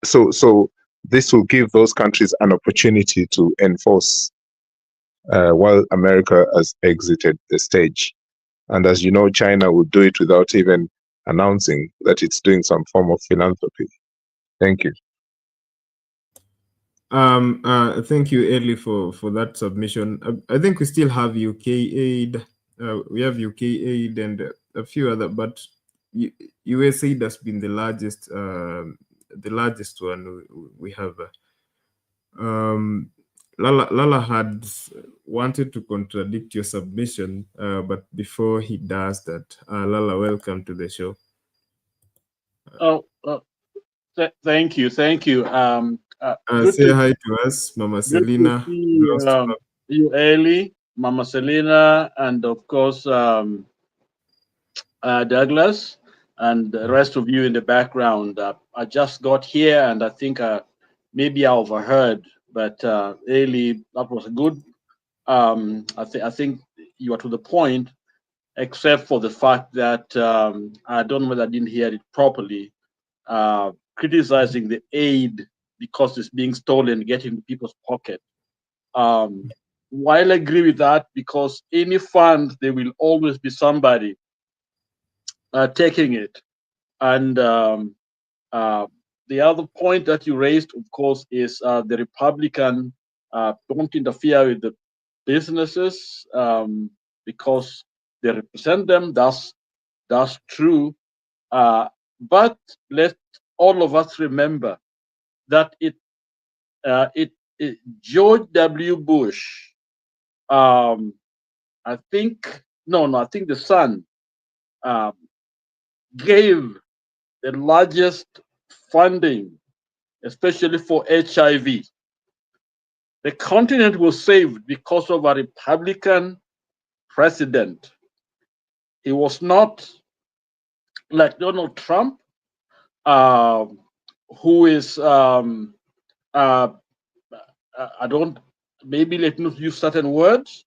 So this will give those countries an opportunity to enforce while America has exited the stage. And as you know, China will do it without even announcing that it's doing some form of philanthropy. Thank you. Thank you, Eli, for that submission. I think we still have UK aid. We have UK aid and a few other, but USAID has been the largest one we have. Lala had wanted to contradict your submission, but before he does that, Lala, welcome to the show. Thank you. Say hi to us, Mama Selina. You, Eli, Mama Selina, and of course Douglas, and the rest of you in the background. I just got here, and I think maybe I overheard, but Eli, that was good. I think you are to the point, except for the fact that I don't know whether I didn't hear it properly. Criticizing the aid because it's being stolen, getting into people's pocket. While I agree with that, because any fund, there will always be somebody taking it. And the other point that you raised, of course, is the Republican don't interfere with the businesses because they represent them. That's true. But let all of us remember that George W. Bush, I think the son gave the largest funding, especially for HIV. The continent was saved because of a Republican president. He was not like Donald Trump, who is I don't, maybe let me use certain words,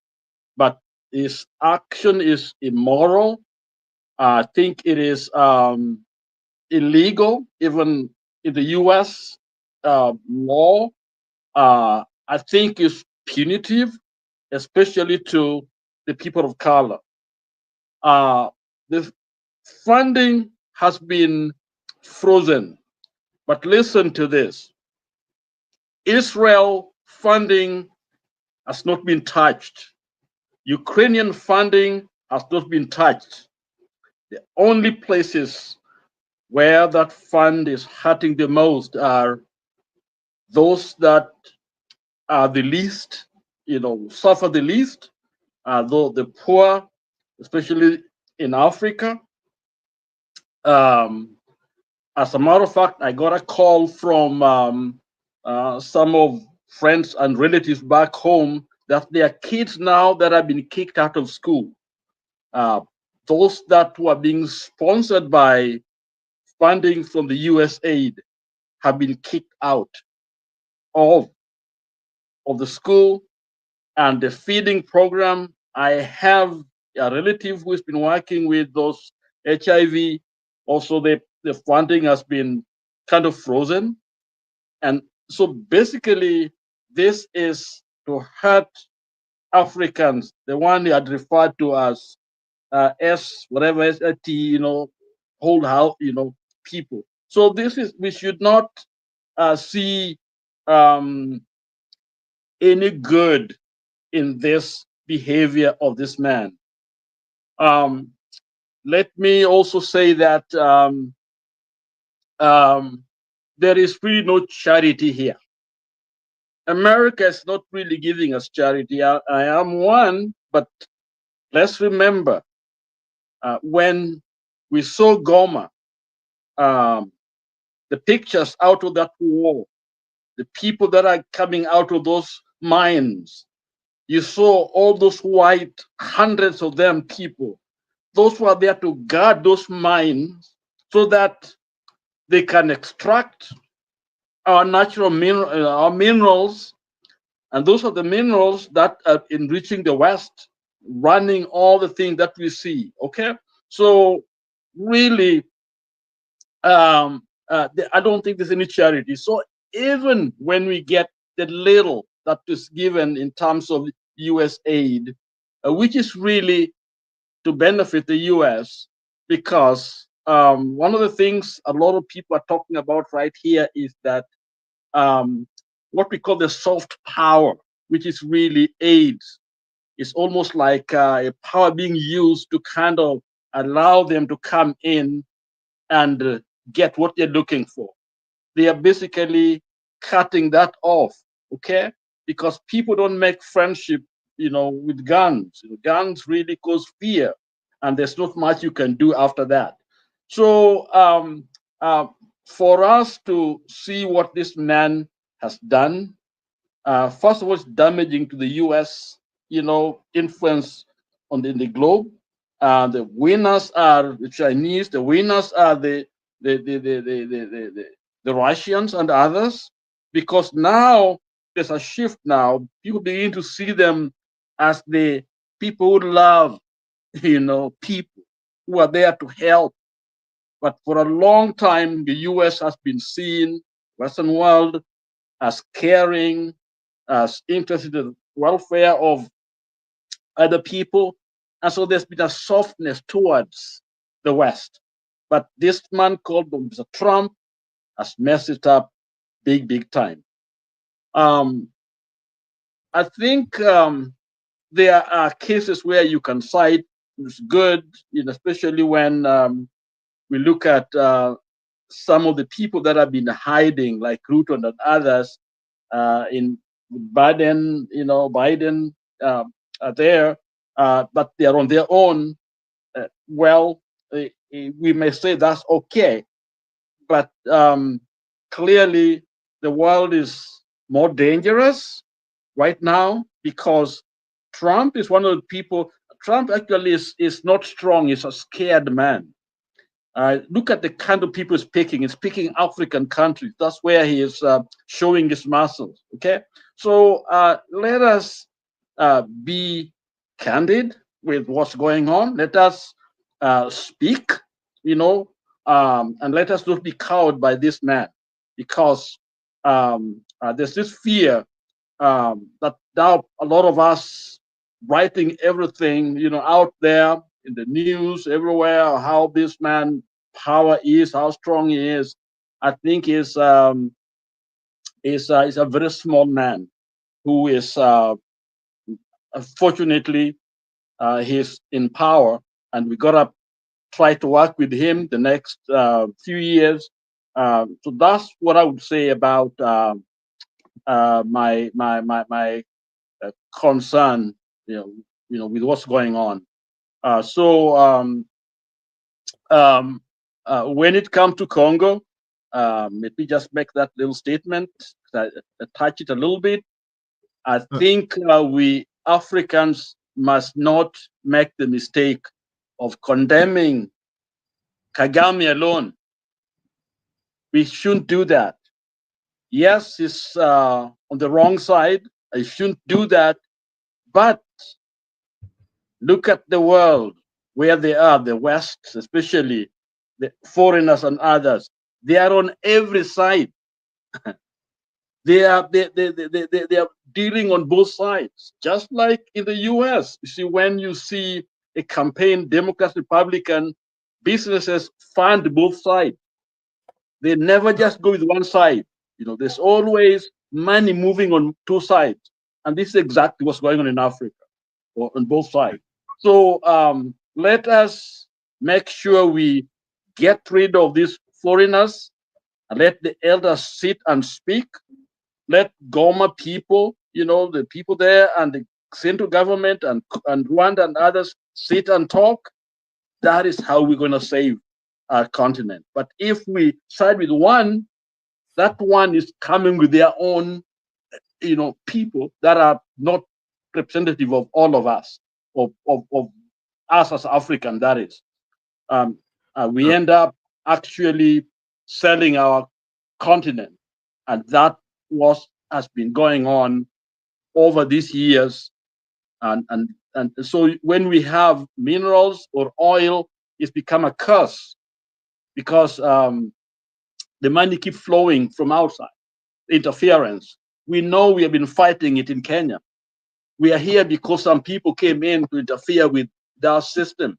but his action is immoral. I think it is illegal, even in the US law. I think it's punitive, especially to the people of color. The funding has been frozen, but listen to this. Israel funding has not been touched. Ukrainian funding has not been touched. The only places where that fund is hurting the most are those that are the least, suffer the least, though the poor, especially in Africa. As a matter of fact, I got a call from some of friends and relatives back home that there are kids now that have been kicked out of school. Those that were being sponsored by funding from the USAID have been kicked out of the school and the feeding program. I have a relative who's been working with those HIV. Also, the funding has been kind of frozen. And so basically, this is to hurt Africans, the one they had referred to as ST, whole house, people. So this is, we should not see any good in this behavior of this man. Let me also say that there is really no charity here. America is not really giving us charity. I am one, but let's remember when we saw Goma, the pictures out of that war, the people that are coming out of those mines, you saw all those white, hundreds of them people. Those who are there to guard those mines so that they can extract our natural minerals, and those are the minerals that are enriching the West, running all the things that we see. Okay, so really, I don't think there's any charity. So even when we get the little that is given in terms of U.S. aid, which is really to benefit the U.S., because one of the things a lot of people are talking about right here is that what we call the soft power, which is really aid, is almost like a power being used to kind of allow them to come in and get what they're looking for. They are basically cutting that off, okay? Because people don't make friendship, with guns. Guns really cause fear, and there's not much you can do after that. So for us to see what this man has done, first of all, it's damaging to the U.S., influence in the globe. The winners are the Chinese. The winners are the Russians and others, because now there's a shift. Now people begin to see them as the people who love, people who are there to help. But for a long time, the U.S. has been seen, Western world, as caring, as interested in the welfare of other people. And so there's been a softness towards the West. But this man called Mr. Trump has messed it up big time. I think there are cases where you can cite it's good, especially when we look at some of the people that have been hiding, like Ruto and others, in Biden, Biden are there, but they are on their own. We may say that's okay, but clearly the world is more dangerous right now because Trump is one of the people. Trump actually is not strong. He's a scared man. Look at the kind of people he's picking. He's picking African countries. That's where he is showing his muscles. Okay, so let us be candid with what's going on. Let us speak, and let us not be cowed by this man, because there's this fear that now a lot of us writing everything, out there in the news everywhere, how this man power is, how strong he is. I think is a very small man who is unfortunately he's in power, and we gotta try to work with him the next few years. So that's what I would say about my concern, with what's going on. When it comes to Congo, let me just make that little statement, touch it a little bit. I think we Africans must not make the mistake of condemning Kagame alone. We shouldn't do that. Yes, he's on the wrong side. I shouldn't do that. But look at the world where they are, the West, especially the foreigners and others. They are on every side. They are dealing on both sides, just like in the US. You see, when you see a campaign, Democrat, Republican, businesses fund both sides. They never just go with one side. There's always money moving on two sides. And this is exactly what's going on in Africa, or on both sides. So let us make sure we get rid of these foreigners and let the elders sit and speak. Let Goma people, the people there and the central government and Rwanda and others sit and talk. That is how we're going to save our continent. But if we side with one, that one is coming with their own, people that are not representative of all of us, of us as African, that is. We end up actually selling our continent. And that has been going on over these years. And so when we have minerals or oil, it's become a curse because the money keeps flowing from outside, interference. We know we have been fighting it in Kenya. We are here because some people came in to interfere with our system.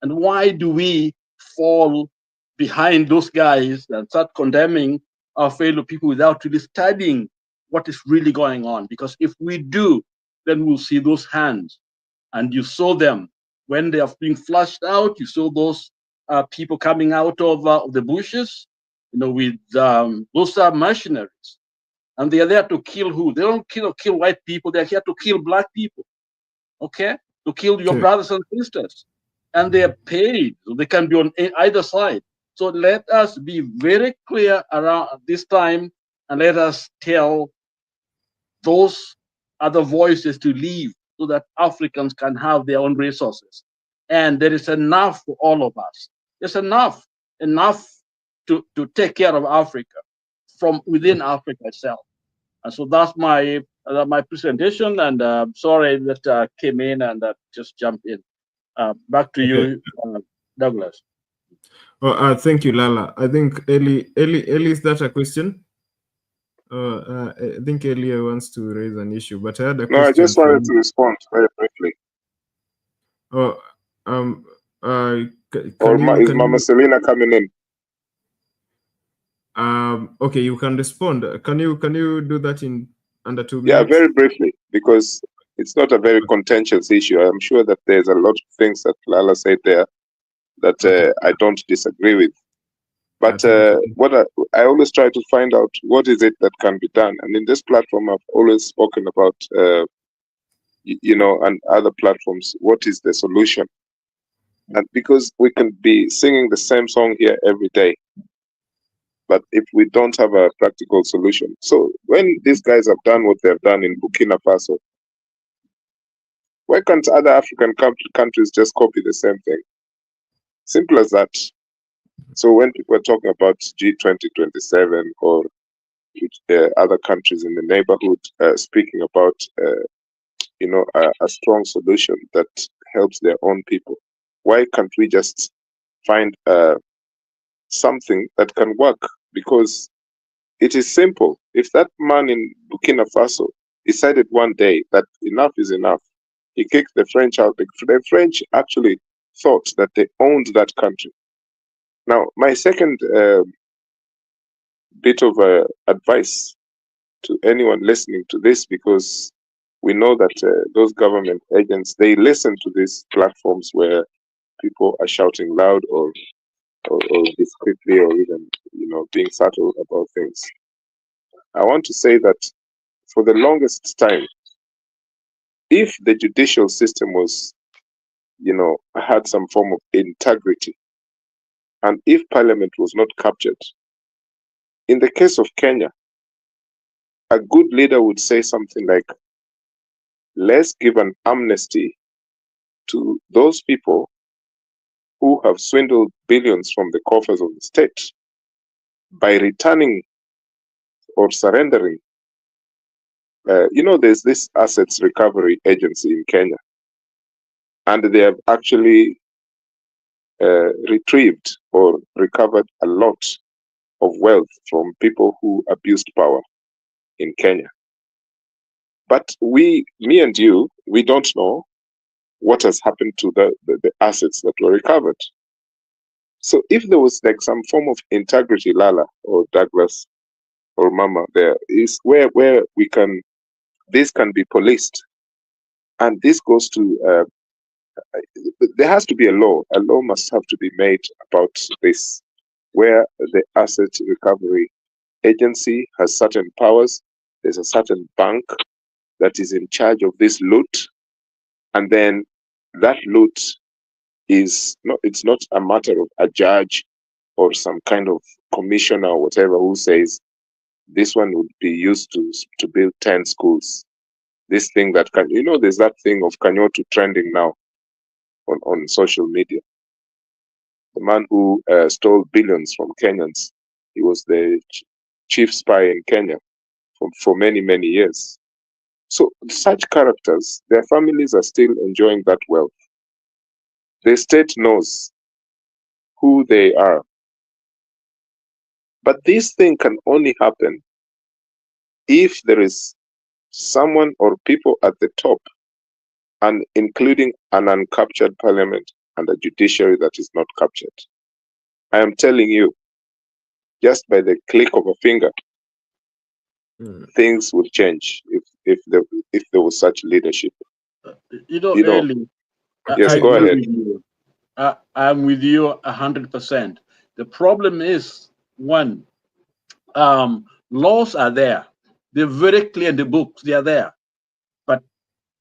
And why do we fall behind those guys and start condemning our fellow people without really studying what is really going on? Because if we do, then we'll see those hands. And you saw them when they are being flushed out. You saw those people coming out of the bushes, with those are mercenaries. And they are there to kill who? They don't kill white people. They're here to kill black people, okay? To kill your brothers and sisters. And they are paid. So they can be on either side. So let us be very clear around this time and let us tell those other voices to leave so that Africans can have their own resources. And there is enough for all of us. There's enough to take care of Africa from within Africa itself. And so that's my presentation. And sorry that came in and just jumped in. Back to you, Douglas. Oh, thank you, Lala. I think Eli, is that a question? I think Eli wants to raise an issue, but I had a question. No, I just wanted to respond very briefly. Is Mama Selena coming in? Okay, you can respond. Can you do that in under 2 minutes? Yeah, very briefly, because it's not a very contentious issue. I'm sure that there's a lot of things that Lala said there that I don't disagree with. But what I always try to find out, what is it that can be done? And in this platform, I've always spoken about, and other platforms, what is the solution? And because we can be singing the same song here every day, but if we don't have a practical solution. So when these guys have done what they've done in Burkina Faso, why can't other African countries just copy the same thing? Simple as that. So when people are talking about G2027 or other countries in the neighborhood speaking about, a strong solution that helps their own people, why can't we just find something that can work? Because it is simple. If that man in Burkina Faso decided one day that enough is enough, he kicked the French out. The French actually thought that they owned that country. Now, my second bit of advice to anyone listening to this, because we know that those government agents, they listen to these platforms where people are shouting loud or discreetly or even, being subtle about things. I want to say that for the longest time, if the judicial system was, had some form of integrity, and if parliament was not captured, in the case of Kenya, a good leader would say something like, let's give an amnesty to those people who have swindled billions from the coffers of the state by returning or surrendering. There's this assets recovery agency in Kenya, and they have actually retrieved or recovered a lot of wealth from people who abused power in Kenya. But me and you, we don't know what has happened to the assets that were recovered. So if there was like some form of integrity, Lala or Douglas or Mama, there is where we can this can be policed. And this goes to, there has to be a law. A law must have to be made about this, where the asset recovery agency has certain powers. There's a certain bank that is in charge of this loot. And then that loot is not, it's not a matter of a judge or some kind of commissioner or whatever who says this one would be used to build 10 schools. This thing that can, you know, there's that thing of Kanyotu trending now on social media. The man who stole billions from Kenyans, he was the chief spy in Kenya for many, many years. So such characters, their families are still enjoying that wealth. The state knows who they are. But this thing can only happen if there is someone or people at the top, and including an uncaptured parliament and a judiciary that is not captured. I am telling you, just by the click of a finger, things will change if there was such leadership. Eli, yes, go ahead. I'm with you 100%. The problem is, one, laws are there. They're very clear in the books. They are there. But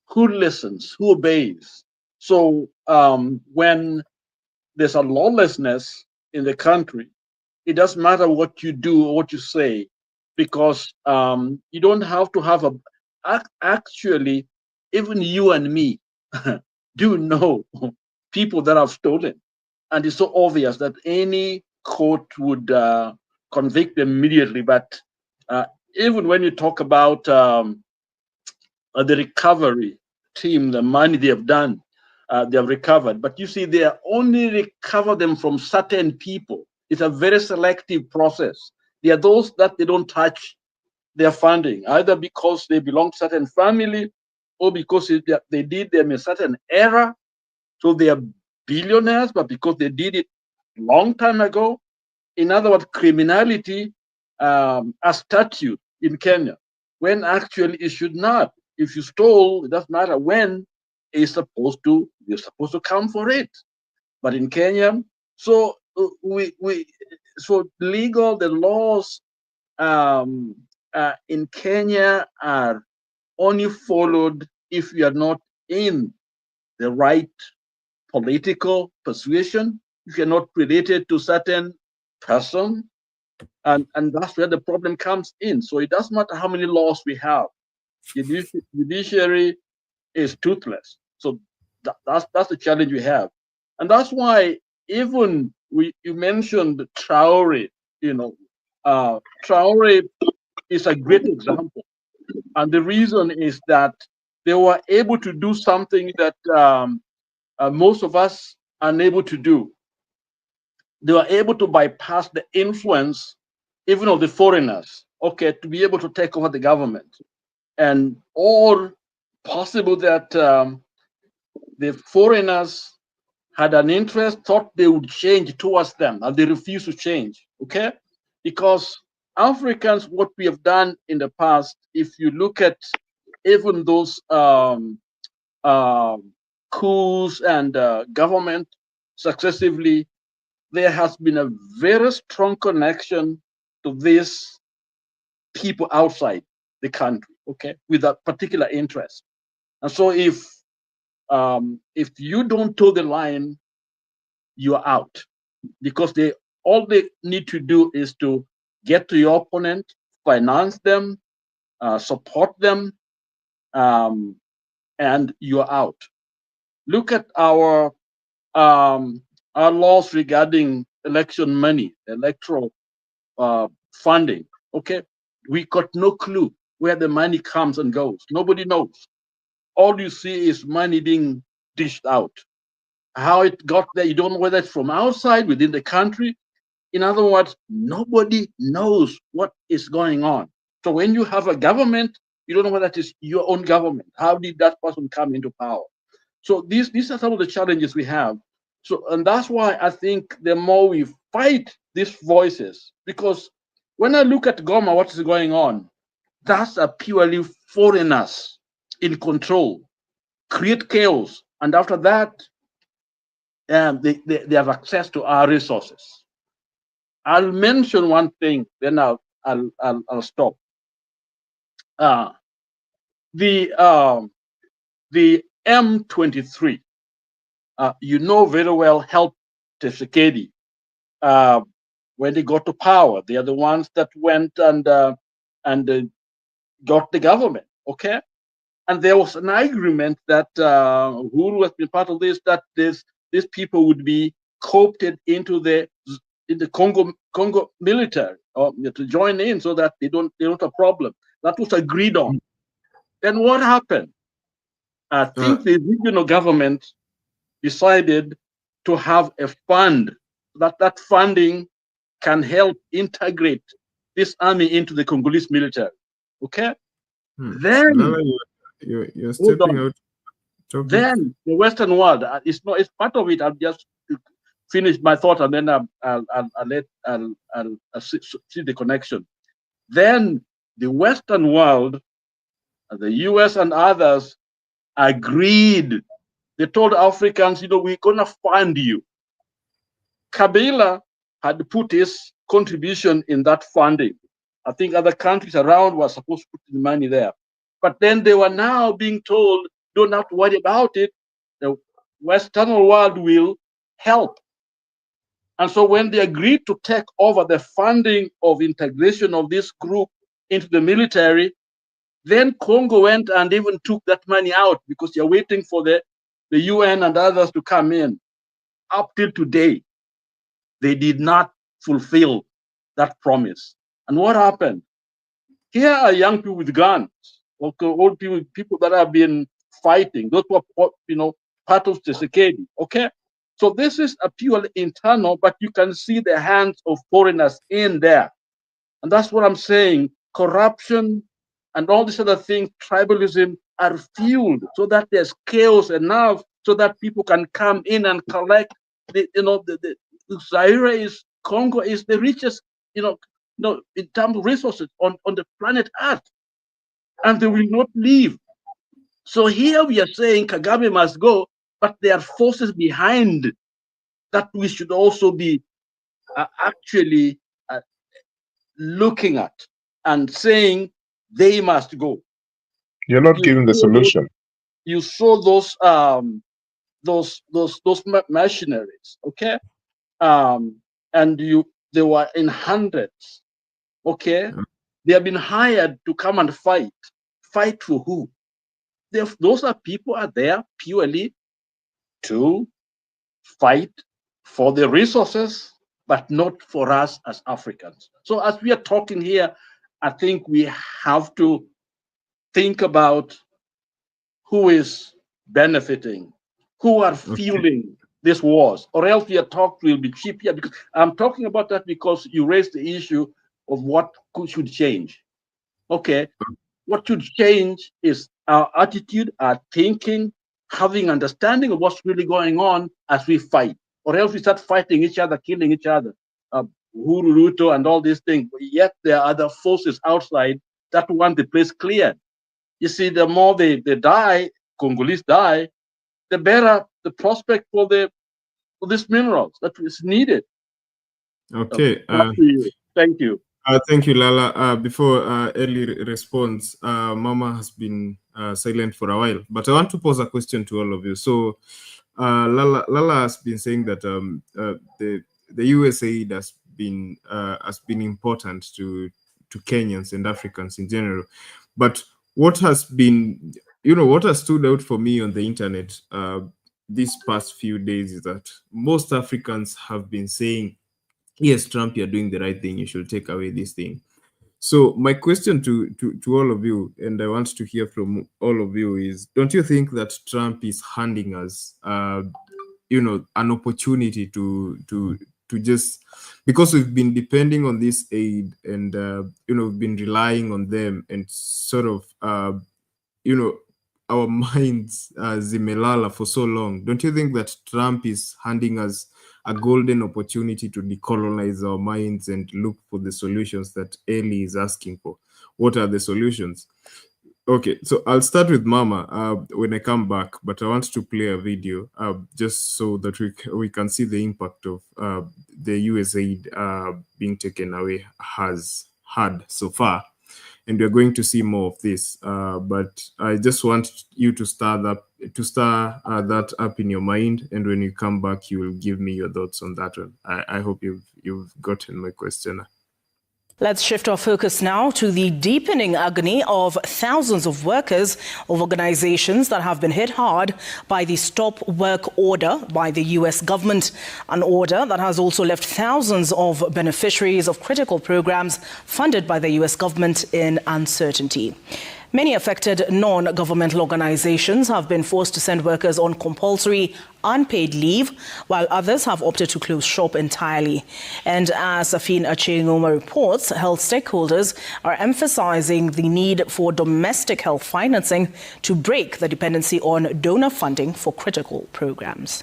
who listens? Who obeys? So when there's a lawlessness in the country, it doesn't matter what you do or what you say, because you don't have to have actually, even you and me do know people that have stolen. And it's so obvious that any court would convict them immediately. But even when you talk about the recovery team, the money they have done, they have recovered. But you see, they only recover them from certain people. It's a very selective process. There are those that they don't touch their funding, either because they belong to a certain family or because they did them in a certain era. So they are billionaires, but because they did it a long time ago. In other words, criminality a statute in Kenya, when actually it should not. If you stole, it doesn't matter when, you're supposed to come for it. But in Kenya, so the laws in Kenya are only followed if you are not in the right political persuasion, if you're not related to certain person, and that's where the problem comes in. So it doesn't matter how many laws we have. Judiciary is toothless. So that's the challenge we have. And that's why even you mentioned Traore, Traore is a great example. And the reason is that they were able to do something that most of us are unable to do. They were able to bypass the influence even of the foreigners, to be able to take over the government. And all possible that the foreigners had an interest, thought they would change towards them, and they refused to change, Because Africans, what we have done in the past, if you look at even those coups and government successively, there has been a very strong connection to these people outside the country, with a particular interest. And so if you don't toe the line, you are out, because all they need to do is to get to your opponent, finance them, support them, and you are out. Look at our laws regarding election money, electoral funding. We got no clue where the money comes and goes. Nobody knows. All you see is money being dished out. How it got there, you don't know whether it's from outside, within the country. In other words, nobody knows what is going on. So when you have a government, you don't know whether it is your own government. How did that person come into power? So these are some of the challenges we have. So, and that's why I think the more we fight these voices, because when I look at Goma, what is going on, that's a purely foreigners in control, create chaos, and after that, they have access to our resources. I'll mention one thing, then I'll stop. The M23, you know very well, helped Tshisekedi when they got to power. They are the ones that went and got the government. Okay, and there was an agreement that Uhuru has been part of this, that these people would be co-opted into the Congo military, or to join in, so that they don't have a problem. That was agreed on. Then what happened? I think the regional government decided to have a fund, that funding can help integrate this army into the Congolese military. Okay? Then you're stepping out. Then the Western world, it's part of it. I'll just finish my thought, and then I'll see the connection. Then the Western world, the US and others, agreed. They told Africans, we're gonna fund you. Kabila had put his contribution in that funding. I think other countries around were supposed to put the money there. But then they were now being told, don't have to worry about it. The Western world will help. And so when they agreed to take over the funding of integration of this group into the military, then Congo went and even took that money out, because you're waiting for the UN and others to come in. Up till today, they did not fulfill that promise. And what happened? Here are young people with guns, old people that have been fighting. Those were, part of Tshisekedi. Okay, so this is a purely internal, but you can see the hands of foreigners in there, and that's what I'm saying. Corruption and all these other things, tribalism, are fueled so that there's chaos enough so that people can come in and collect. Congo is the richest, in terms of resources on the planet Earth, and they will not leave. So here we are saying Kagame must go, but there are forces behind that we should also be actually looking at and saying they must go. You're not giving the solution. You saw those mercenaries, okay? And they were in hundreds, okay? They have been hired to come and fight. Fight for who? Those people are there purely to fight for the resources, but not for us as Africans. So as we are talking here, I think we have to think about who is benefiting, who are fueling these wars, or else your talk will be cheap here. Because I'm talking about that because you raised the issue of what should change. Okay, what should change is our attitude, our thinking, having understanding of what's really going on as we fight, or else we start fighting each other, killing each other. Uhuru, Ruto, and all these things. But yet there are other forces outside that want the place cleared. You see, the more they die, Congolese die, the better the prospect for these minerals that is needed. Okay. Thank you. Thank you, Lala. Before early response, Mama has been silent for a while, but I want to pose a question to all of you. So, Lala has been saying that the USAID has been important to Kenyans and Africans in general. But what has been, what has stood out for me on the internet these past few days is that most Africans have been saying, yes, Trump, you're doing the right thing. You should take away this thing. So my question to all of you, and I want to hear from all of you, is: don't you think that Trump is handing us, an opportunity to just, because we've been depending on this aid and we've been relying on them, and sort of our minds zimelala for so long? Don't you think that Trump is handing us a golden opportunity to decolonize our minds and look for the solutions that Eli is asking for? What are the solutions? Okay, so I'll start with Mama when I come back, but I want to play a video just so that we can see the impact of the USAID being taken away has had so far. And we're going to see more of this, but I just want you to stir that up in your mind, and when you come back, you will give me your thoughts on that one. I hope you've gotten my question. Let's shift our focus now to the deepening agony of thousands of workers of organizations that have been hit hard by the stop work order by the US government, an order that has also left thousands of beneficiaries of critical programs funded by the US government in uncertainty. Many affected non-governmental organizations have been forced to send workers on compulsory unpaid leave, while others have opted to close shop entirely. And as Afin Achengoma reports, health stakeholders are emphasizing the need for domestic health financing to break the dependency on donor funding for critical programs.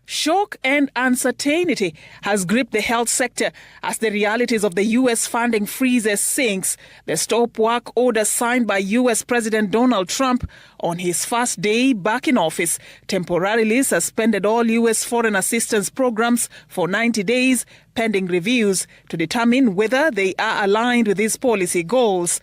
Shock and uncertainty has gripped the health sector as the realities of the U.S. funding freeze sinks. The stop work order signed by U.S. President Donald Trump on his first day back in office temporarily suspended all U.S. foreign assistance programs for 90 days, pending reviews to determine whether they are aligned with his policy goals.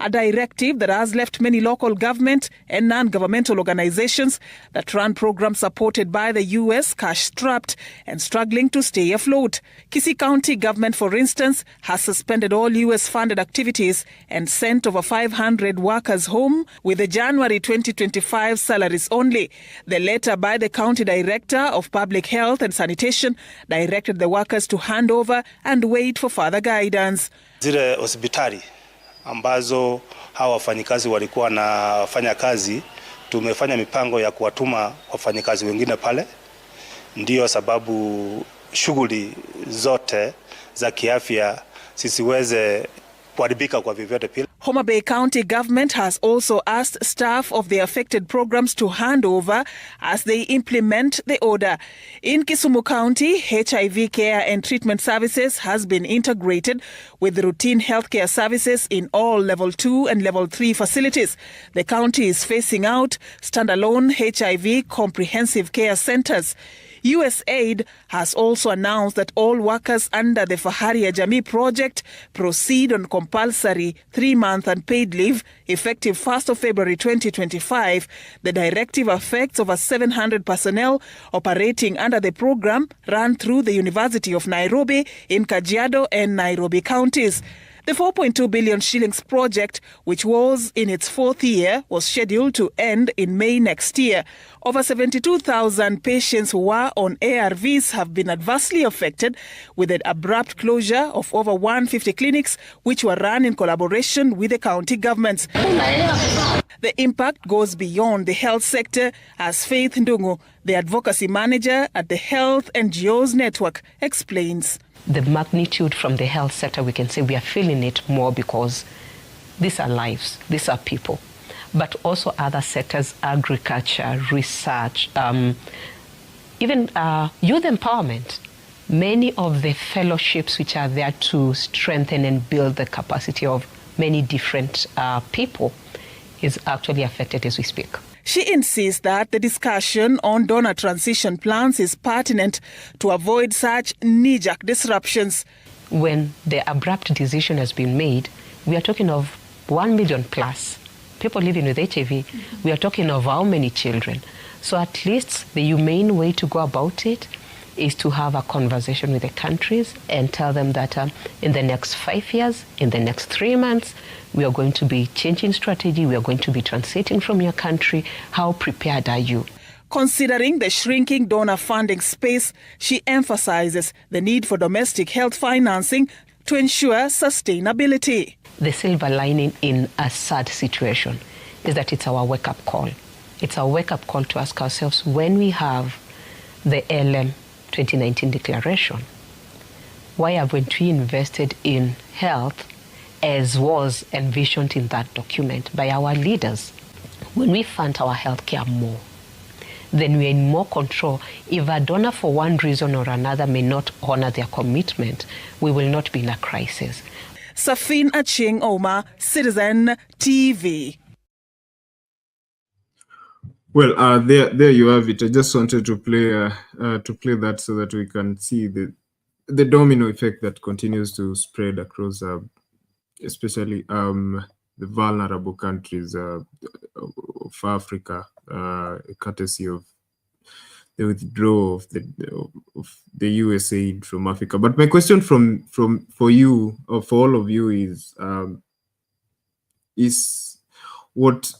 A directive that has left many local government and non-governmental organizations that run programs supported by the U.S. cash-strapped and struggling to stay afloat. Kisii County government, for instance, has suspended all U.S.-funded activities and sent over 500 workers home with the January 2025 salaries only. The letter by the county director of public health and sanitation directed the workers to hand over and wait for further guidance. Zile hospitali ambazo hawa wafanyikazi walikuwa wanafanya kazi, tumefanya mipango ya kuwatuma wafanyikazi wengine pale. Ndiyo sababu shughuli zote za kiafya sisiweze kuharibika kwa vyovyote pile. Homa Bay County government has also asked staff of the affected programs to hand over as they implement the order. In Kisumu County, HIV care and treatment services has been integrated with routine healthcare services in all level 2 and level 3 facilities. The county is phasing out standalone HIV comprehensive care centers. USAID has also announced that all workers under the Fahari ya Jamii project proceed on compulsory 3-month unpaid leave effective 1st of February 2025. The directive affects over 700 personnel operating under the program run through the University of Nairobi in Kajiado and Nairobi counties. The 4.2 billion shillings project, which was in its 4th year, was scheduled to end in May next year. Over 72,000 patients who were on ARVs have been adversely affected with an abrupt closure of over 150 clinics, which were run in collaboration with the county governments. The impact goes beyond the health sector, as Faith Ndungu, the advocacy manager at the Health NGOs Network, explains. The magnitude from the health sector, we can say we are feeling it more because these are lives, these are people. But also other sectors, agriculture, research, even youth empowerment. Many of the fellowships which are there to strengthen and build the capacity of many different people is actually affected as we speak. She insists that the discussion on donor transition plans is pertinent to avoid such knee-jerk disruptions. When the abrupt decision has been made, we are talking of 1 million plus people living with HIV. We are talking of how many children. So at least the humane way to go about it is to have a conversation with the countries and tell them that in the next 5 years, in the next 3 months, we are going to be changing strategy, we are going to be transiting from your country. How prepared are you? Considering the shrinking donor funding space, she emphasizes the need for domestic health financing to ensure sustainability. The silver lining in a sad situation is that it's our wake-up call. It's our wake-up call to ask ourselves, when we have the LM 2019 declaration, why haven't we invested in health as was envisioned in that document by our leaders? When we fund our healthcare more, then we're in more control. If a donor for one reason or another may not honor their commitment, we will not be in a crisis. Safin Achieng Oma, Citizen TV. Well, there you have it. I just wanted to play that so that we can see the domino effect that continues to spread across, especially the vulnerable countries of Africa, courtesy of the withdrawal of the USAID from Africa. But my question for you, or for all of you, is what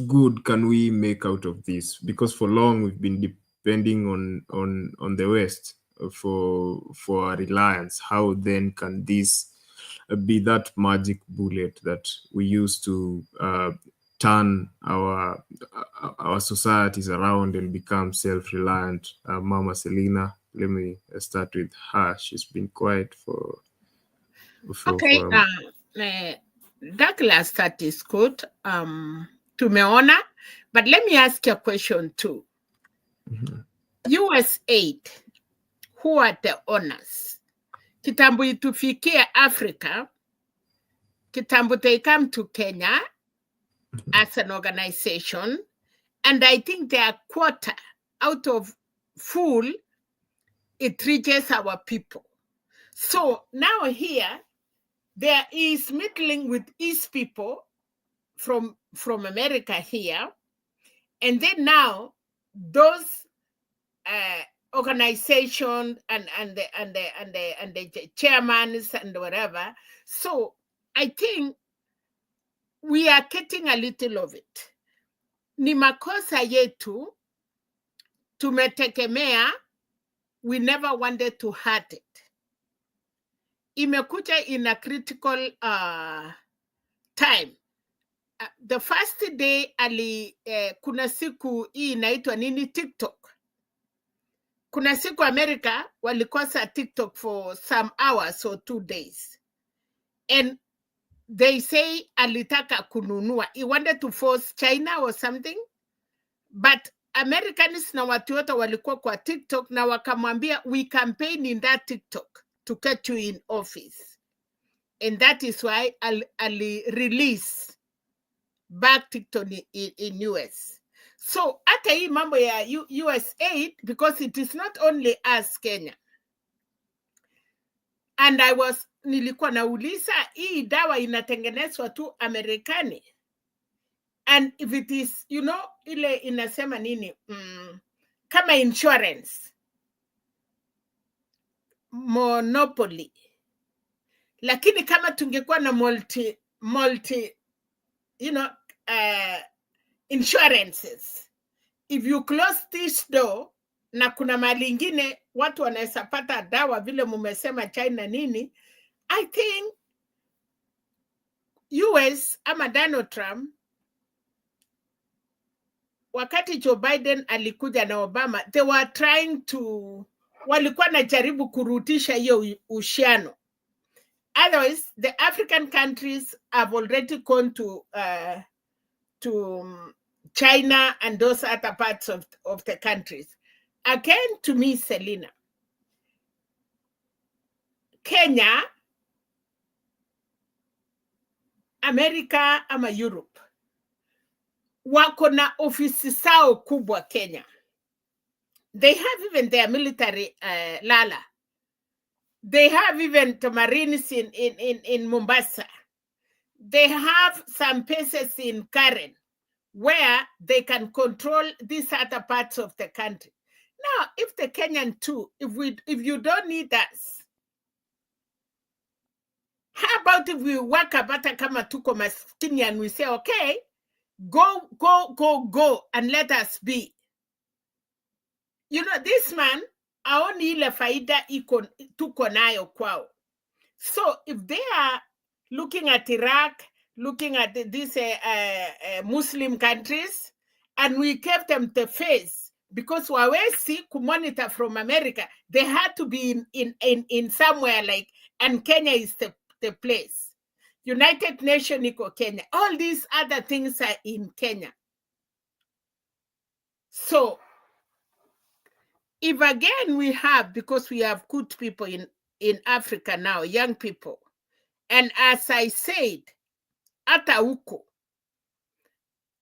good can we make out of this? Because for long we've been depending on the West for our reliance. How then can this be that magic bullet that we use to turn our societies around and become self-reliant? Mama Selina, let me start with her. She's been quiet for Okay, Douglas, that is good. Tumeona, but let me ask you a question too. USAID, who are the owners? Kitambo itufikie Africa, kitambo they come to Kenya as an organization, and I think their quota out of full, it reaches our people. So now here, there is middling with East people from America here, and then now those organizations and the chairmen and whatever. So I think we are getting a little of it. Ni makosa yetu, tumetekemea, we never wanted to hurt it. Imekuja in a critical time. The first day kuna siku hii inaitwa nini, TikTok. Kuna siku America walikosa TikTok for some hours or 2 days. And they say alitaka kununua. He wanted to force China or something. But Americans na watu wote walikuwa kwa TikTok na wakamwambia, we campaign in that TikTok to get you in office. And that is why Ali release back TikTok in US. So hata hii mambo ya USAID, because it is not only us Kenya. And nilikuwa nauliza, hii dawa inatengenezwa tu Amerikani. And if it is, ile inasema nini, kama insurance, monopoly. Lakini kama tungekuwa na multi insurances, if you close this door, na kuna mali ingine watu wanaweza pata dawa vile mumesema China nini, I think US ama Donald Trump, wakati Joe Biden alikuja na Obama, they were trying to, walikuwa na jaribu kurutisha hiyo uhusiano. Otherwise, the African countries have already gone to China and those other parts of the countries. Again, to me, Selina, Kenya, America ama Europe, wako na ofisi zao kubwa Kenya. They have even their military lala. They have even the Marines in Mombasa. They have some places in Karen where they can control these other parts of the country. Now, if the Kenyan too, if you don't need us, how about if we work abata kama tuko maskini and we say, okay, go, and let us be. This man, aoni ile faida tuko nayo kwao. So if they are looking at Iraq, looking at these Muslim countries, and we kept them the face, because wawezi kumonitor from America, they had to be in somewhere like, and Kenya is the place. United Nations iko Kenya. All these other things are in Kenya. So, if again we have, because we have good people in Africa now, young people. And as I said, hata huko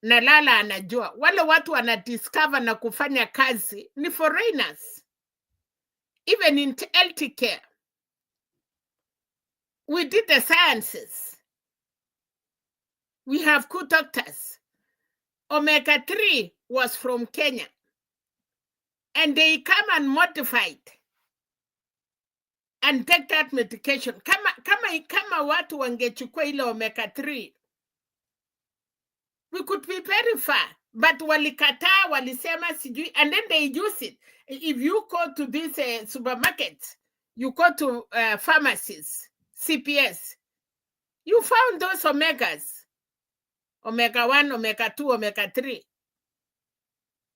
na Lala anajua wale watu wanadiscover na kufanya kazi ni foreigners. Even in healthcare, we did the sciences. We have good doctors. Omega-3 was from Kenya. And they come and modify it and take that medication. Kama watu wangechukua ile omega-3, we could be very far. But walikataa, walisema sijui, and then they use it. If you go to these supermarkets, you go to pharmacies, CPS, you found those omegas. Omega-1, omega-2, omega-3.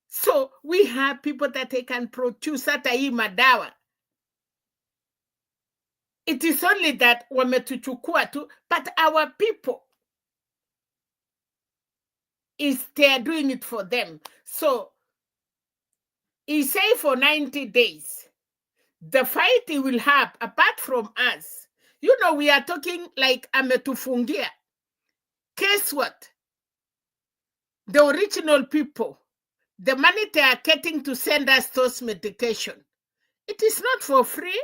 So we have people that they can produce hata hii madawa. It is only that wametuchukua tu, but our people, they are doing it for them. So he say for 90 days, the fight he will have, apart from us, you know, we are talking like ametufungia. Guess what? The original people, the money they are getting to send us those medication, it is not for free.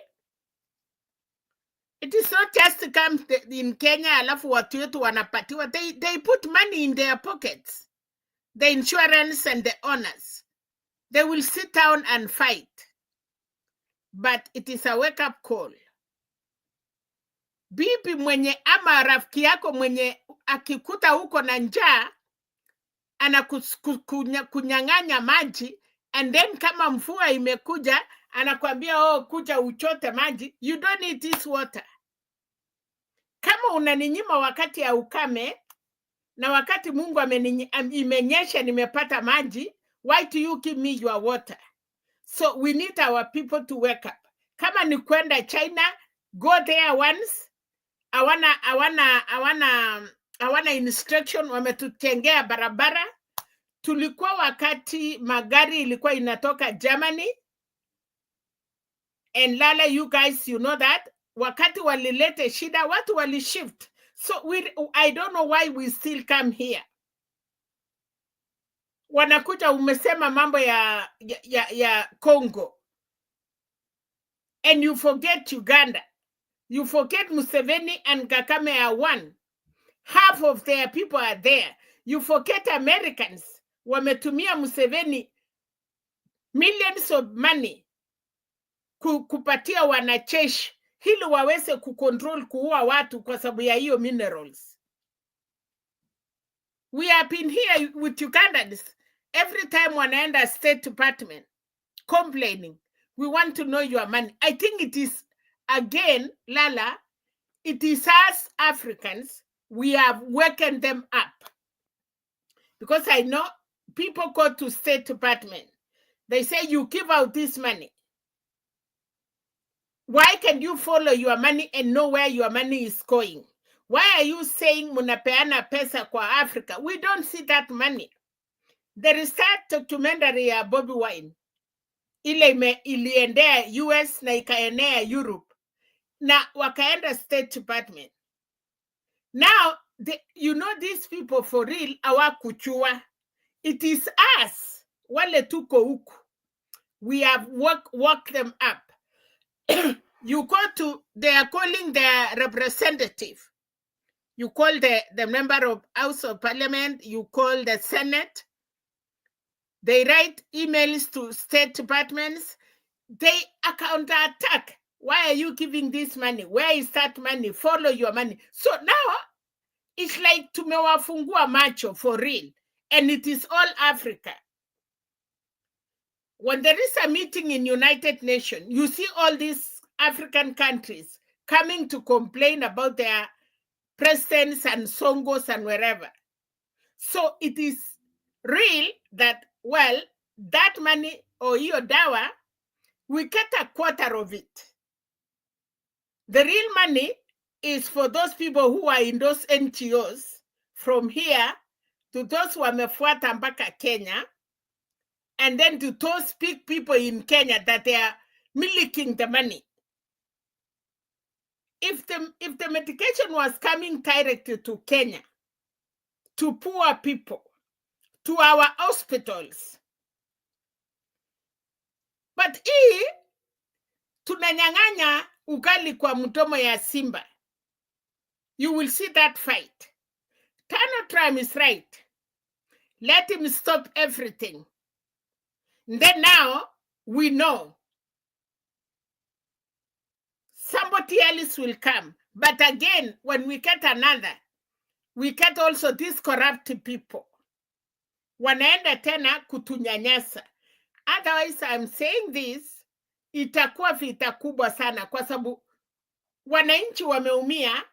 It is not just to come in Kenya, alafu watu wetu wanapatiwa. They put money in their pockets. The insurance and the owners. They will sit down and fight. But it is a wake-up call. Bibi mwenye ama rafiki yako mwenye akikuta huko na njaa, kunyang'anya maji, and then kama mvua imekuja, anakuambia oh, kuja uchote maji. You don't need this water. Kama unaninyima wakati ya ukame, na wakati Mungu imenyesha nimepata maji, why do you give me your water? So we need our people to wake up. Kama ni kwenda China, go there once. Hawana instruction, wametutengea barabara. Tulikuwa wakati magari ilikuwa inatoka Germany. And Lala, you guys, you know that. Wakati walilete shida, watu walishift. So I don't know why we still come here. Wanakuja umesema mambo ya Congo. And you forget Uganda. You forget Museveni and Kagame are one. Half of their people are there. You forget Americans. Wametumia Museveni millions of money kupatia wanajeshi hili waweze kucontrol kuua watu kwa sababu ya hiyo minerals. We have been here with Ugandans every time wanaenda State Department complaining, we want to know your money. I think it is, again, Lala, it is us Africans, we have woken them up. Because I know people go to State Department. They say, you give out this money. Why can you follow your money and know where your money is going? Why are you saying munapeana pesa kwa Africa? We don't see that money. There is that documentary ya Bobby Wine. Iliendea US na ikaenea Europe. Na wakaenda State Department. Now, you know these people for real, hawakuchua. It is us, wale tuko huku. We have worked them up. You go to, they are calling their representative. You call the member of House of Parliament, you call the Senate. They write emails to State Departments. They counterattack. Why are you giving this money? Where is that money? Follow your money. So now, it's like tumewafungua macho for real. And it is all Africa. When there is a meeting in United Nations, you see all these African countries coming to complain about their presidents and Songos and wherever. So it is real that, well, that money or your dawa, we get a quarter of it. The real money is for those people who are in those NGOs from here to those who are wamefuata mpaka Kenya, and then to those big people in Kenya that they are milking the money. if the medication was coming directly to Kenya, to poor people, to our hospitals, but hii tunanyang'anya ugali kwa mdomo ya simba. You will see that fight. Tano Tram is right. Let him stop everything. And then now we know somebody else will come. But again, when we get another, we get also these corrupt people. Wanaenda tena kutunyanyasa. Otherwise, I'm saying this, itakuwa vita kubwa sana kwa sababu wananchi wameumia.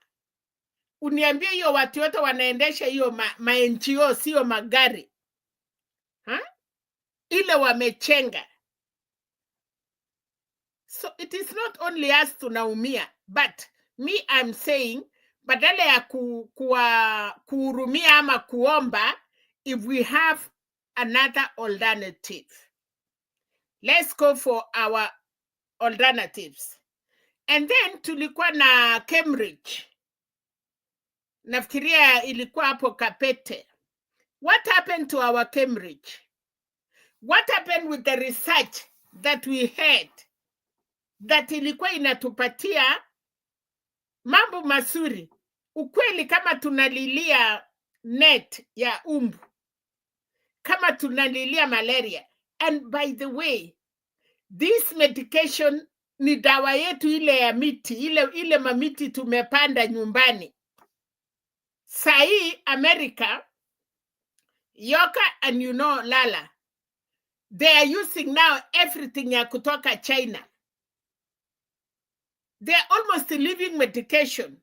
Uniambie hiyo watu wote wanaendesha hiyo ma NGO sio magari. Ile wamechenga. So it is not only us tunaumia, but me I'm saying badala ya kuhurumia ama kuomba, if we have another alternative, let's go for our alternatives. And then tulikuwa na Cambridge. Nafikiria ilikuwa hapo Kapete. What happened to our Cambridge? What happened with the research that we had that ilikuwa inatupatia mambo mazuri? Ukweli kama tunalilia net ya umbu, kama tunalilia malaria. And by the way, this medication ni dawa yetu ile ya miti, ile mamiti tumepanda nyumbani. Sahi America, Yoka and Lala, they are using now everything ya kutoka China. They are almost living medication.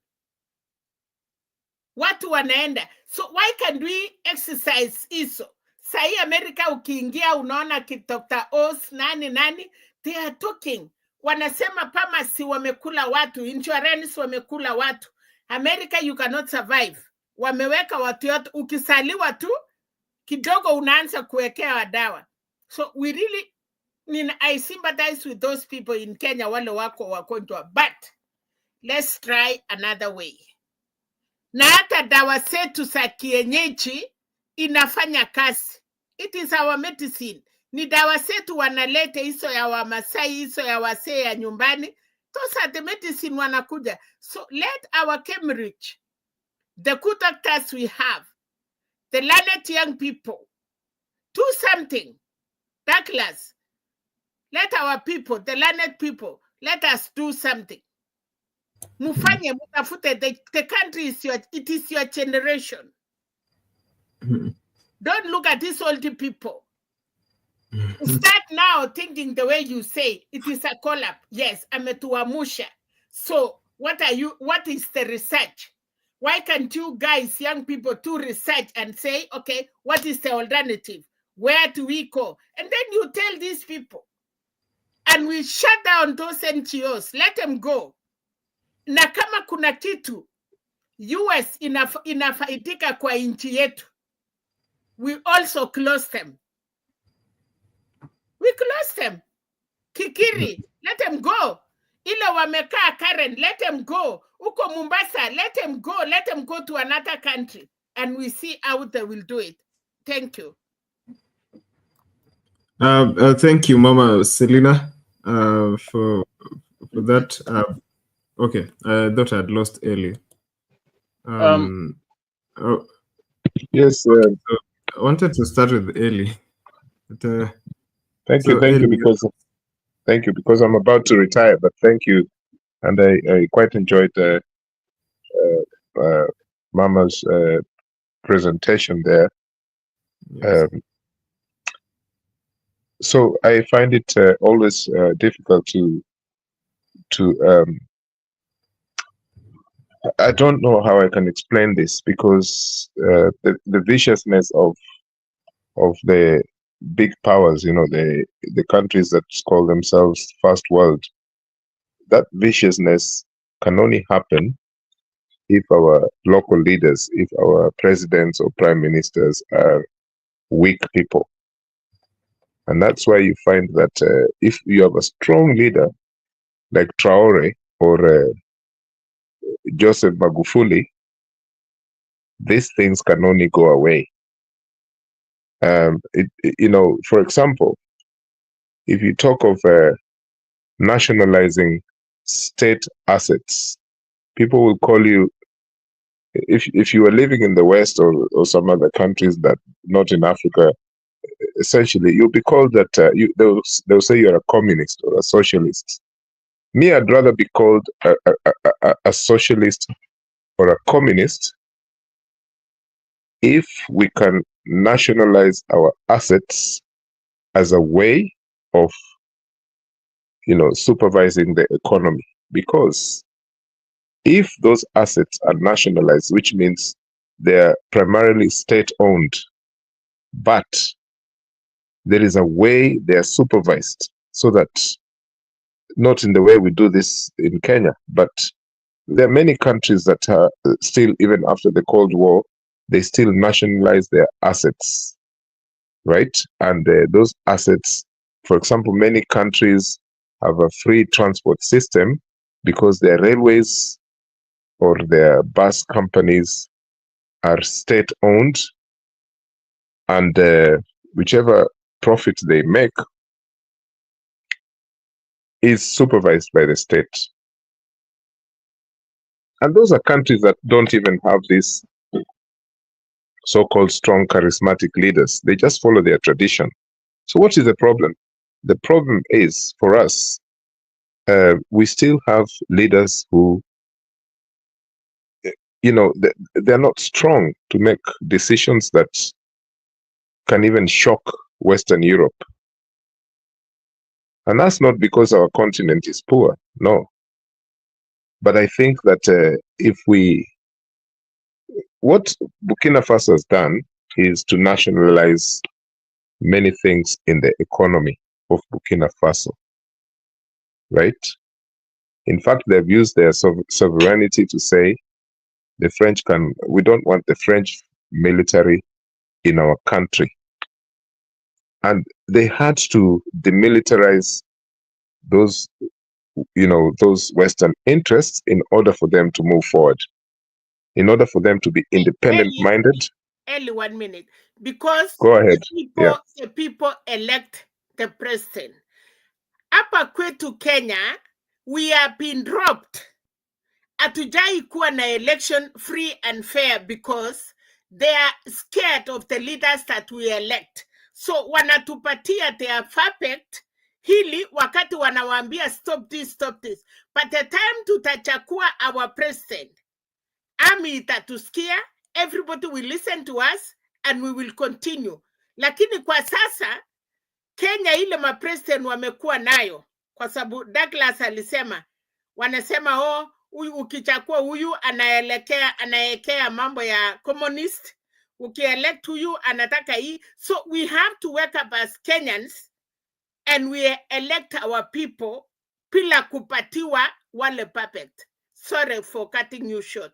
Watu wanaenda. So why can't we exercise iso? Sahi America ukiingia unaona Dr. Oz, nani, they are talking. Wanasema pharmacy wamekula watu, insurance wamekula watu. America you cannot survive. Wameweka watu yote, ukisaliwa tu kidogo unaanza kuwekea dawa. So we really, I sympathize with those people in Kenya wale wako wagonjwa, but let's try another way. Na hata dawa zetu za kienyeji inafanya kazi. It is our medicine. Ni dawa zetu wanalete, hizo ya Wamasai, hizo ya wasee ya nyumbani. Those are the medicine wanakuja. So let our Cambridge, the good doctors we have, the learned young people, do something. Douglas, let our people, the learned people, let us do something. Mufanye, mutafute, the country is it is your generation. Don't look at these old people. Start now thinking the way you say, it is a call-up. Yes, ametuamusha. So what is the research? Why can't you guys, young people, do research and say, okay, what is the alternative? Where do we go? And then you tell these people. And we shut down those NGOs. Let them go. Na kama kuna kitu, US inafaitika kwa inchi yetu. We also close them. We close them. Kikiri, let them go. Ile wamekaa Karen, let them go. Uko Mombasa, let them go. Let them go to another country. And we see how they will do it. Thank you. Thank you, Mama Selina, for that. Okay, I thought I'd lost Ellie. Yes, so I wanted to start with Ellie. But, thank you, because I'm about to retire. But thank you, and I quite enjoyed Mama's presentation there. Yes. So I find it always difficult to I don't know how I can explain this, because the viciousness of the big powers, the countries that call themselves first world, that viciousness can only happen if our local leaders, if our presidents or prime ministers are weak people. And that's why you find that if you have a strong leader like Traore or Joseph Magufuli, these things can only go away. For example, if you talk of nationalizing state assets, people will call you, if you are living in the West or some other countries that not in Africa, essentially you'll be called that. They'll say you're a communist or a socialist. Me, I'd rather be called a socialist or a communist if we can nationalize our assets as a way of, supervising the economy. Because if those assets are nationalized, which means they're primarily state-owned, but there is a way they are supervised, so that, not in the way we do this in Kenya, but there are many countries that are still, even after the Cold War, they still nationalize their assets, right? And those assets, for example, many countries have a free transport system because their railways or their bus companies are state-owned, and whichever profit they make is supervised by the state. And those are countries that don't even have these so-called strong, charismatic leaders. They just follow their tradition. So what is the problem? The problem is, for us, we still have leaders who, they're not strong to make decisions that can even shock Western Europe. And that's not because our continent is poor, no. But I think that what Burkina Faso has done is to nationalize many things in the economy of Burkina Faso, right? In fact, they've used their sovereignty to say we don't want the French military in our country. And they had to demilitarize those Western interests in order for them to move forward, in order for them to be independent-minded. Only 1 minute. Because Go ahead. The people elect the president. Hapa kwetu Kenya, we have been dropped. Hatujai kuwa na election free and fair because they are scared of the leaders that we elect. So wanatupatia they are perfect hili wakati wanawaambia stop this. But the time tutachakua our president, army itatusikia, everybody will listen to us and we will continue. Lakini kwa sasa Kenya ile mapresident wamekuwa nayo, kwa sababu Douglas alisema, wanasema ukichakua huyu anaelekea mambo ya communist, ukielect huyu anataka hii. So we have to wake up as Kenyans and we elect our people pila kupatiwa wale perfect. Sorry for cutting you short,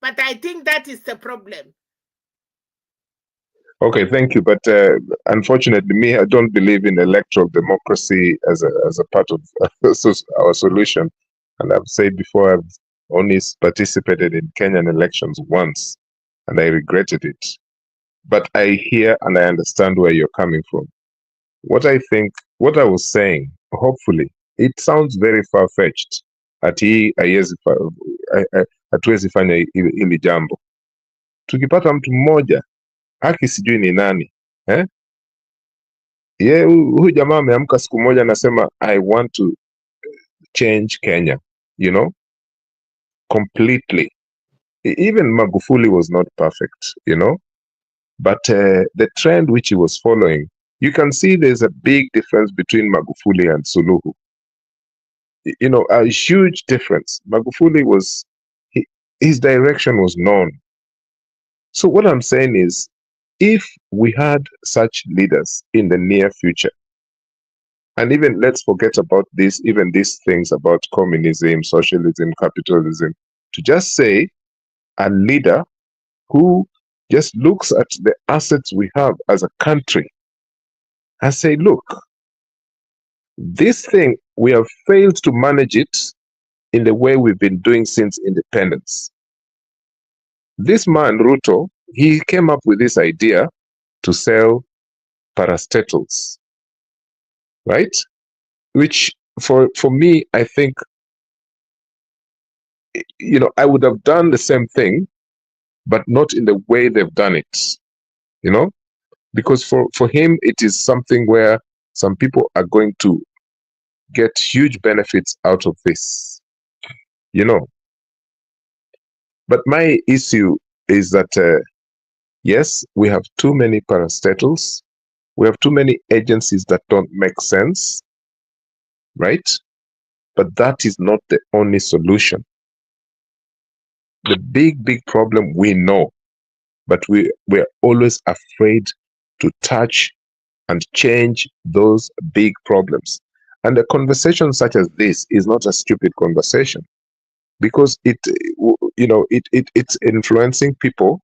but I think that is the problem. Okay, thank you. But unfortunately, me, I don't believe in electoral democracy as a part of our solution. And I've said before, I've only participated in Kenyan elections once, and I regretted it. But I hear and I understand where you're coming from. What I was saying, hopefully, it sounds very far-fetched. Hatuwezi fanya hili jambo. Tukipata mtu mmoja, haki sijui ni nani, huyu jamaa ameamka siku moja anasema I want to change Kenya, completely. Even Magufuli was not perfect, but the trend which he was following, you can see there's a big difference between Magufuli and Suluhu. A huge difference. Magufuli his direction was known. So what I'm saying is, if we had such leaders in the near future, and even let's forget about these things about communism, socialism, capitalism, to just say a leader who just looks at the assets we have as a country and say, look, this thing, we have failed to manage it in the way we've been doing since independence. This man, Ruto, he came up with this idea to sell parastatals, right? Which for me, I think, I would have done the same thing, but not in the way they've done it, because for him, it is something where some people are going to get huge benefits out of this, But my issue is that, yes, we have too many parastatals. We have too many agencies that don't make sense, right? But that is not the only solution. The big problem we know, but we're always afraid to touch and change those big problems. And a conversation such as this is not a stupid conversation, because it's influencing people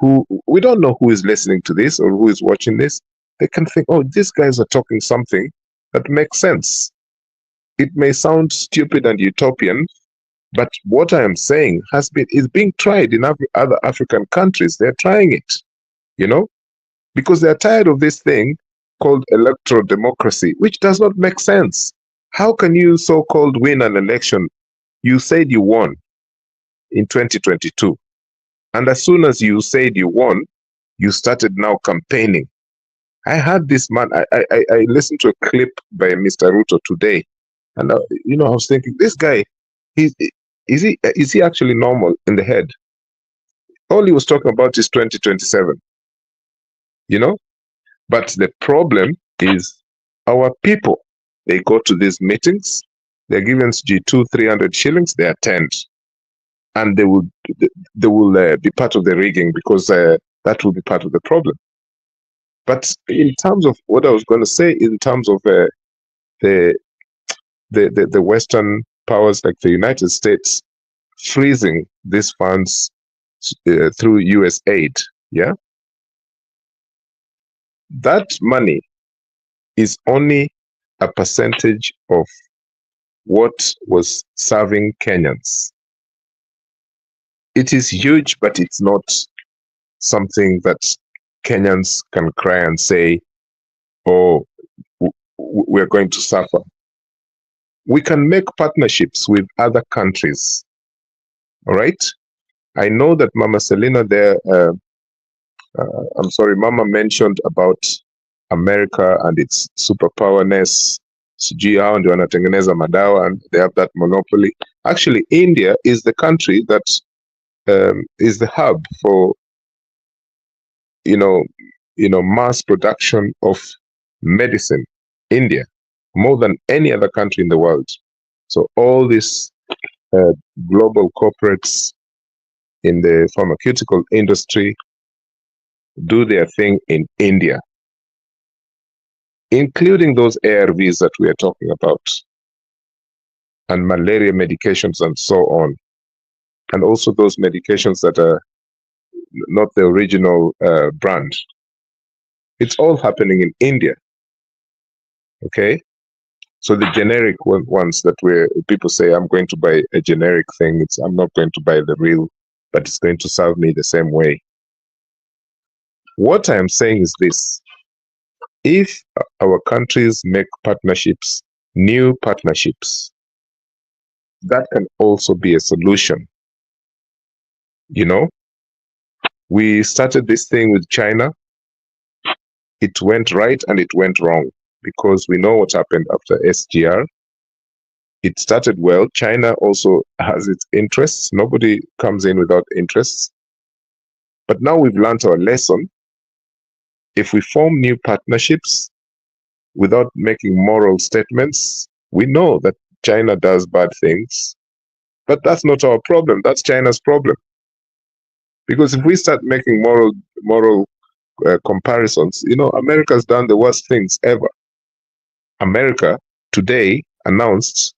who, we don't know who is listening to this or who is watching this. They can think, oh, these guys are talking something that makes sense. It may sound stupid and utopian, but what I am saying is being tried in other African countries. They're trying it, because they're tired of this thing called electoral democracy, which does not make sense. How can you so-called win an election? You said you won in 2022. And as soon as you said you won, you started now campaigning. I had this man, I listened to a clip by Mr. Ruto today. And, I was thinking, this guy, is he actually normal in the head? All he was talking about is 2027, But the problem is our people. They go to these meetings, they're given G2, 300 shillings, they attend. And they will be part of the rigging, because that will be part of the problem. But in terms of what I was going to say, in terms of the Western powers like the United States freezing these funds through USAID, that money is only a percentage of what was serving Kenyans. It is huge, but it's not something that Kenyans can cry and say, oh, we're going to suffer. We can make partnerships with other countries, all right? I know that Mama Selina there, Mama mentioned about America and its superpowerness, sijui hao ndio wanatengeneza madawa and they have that monopoly. Actually, India is the country that is the hub for, mass production of medicine. India, more than any other country in the world. So all these global corporates in the pharmaceutical industry do their thing in India, including those ARVs that we are talking about, and malaria medications and so on, and also those medications that are not the original brand. It's all happening in India, okay? So the generic ones that people say, I'm going to buy a generic thing, I'm not going to buy the real, but it's going to serve me the same way. What I'm saying is this: if our countries make partnerships, new partnerships, that can also be a solution. We started this thing with China. It went right and it went wrong, because we know what happened after SGR. It started well. China also has its interests. Nobody comes in without interests. But now we've learned our lesson. If we form new partnerships without making moral statements, we know that China does bad things, but that's not our problem. That's China's problem. Because if we start making moral comparisons, America's done the worst things ever. America today announced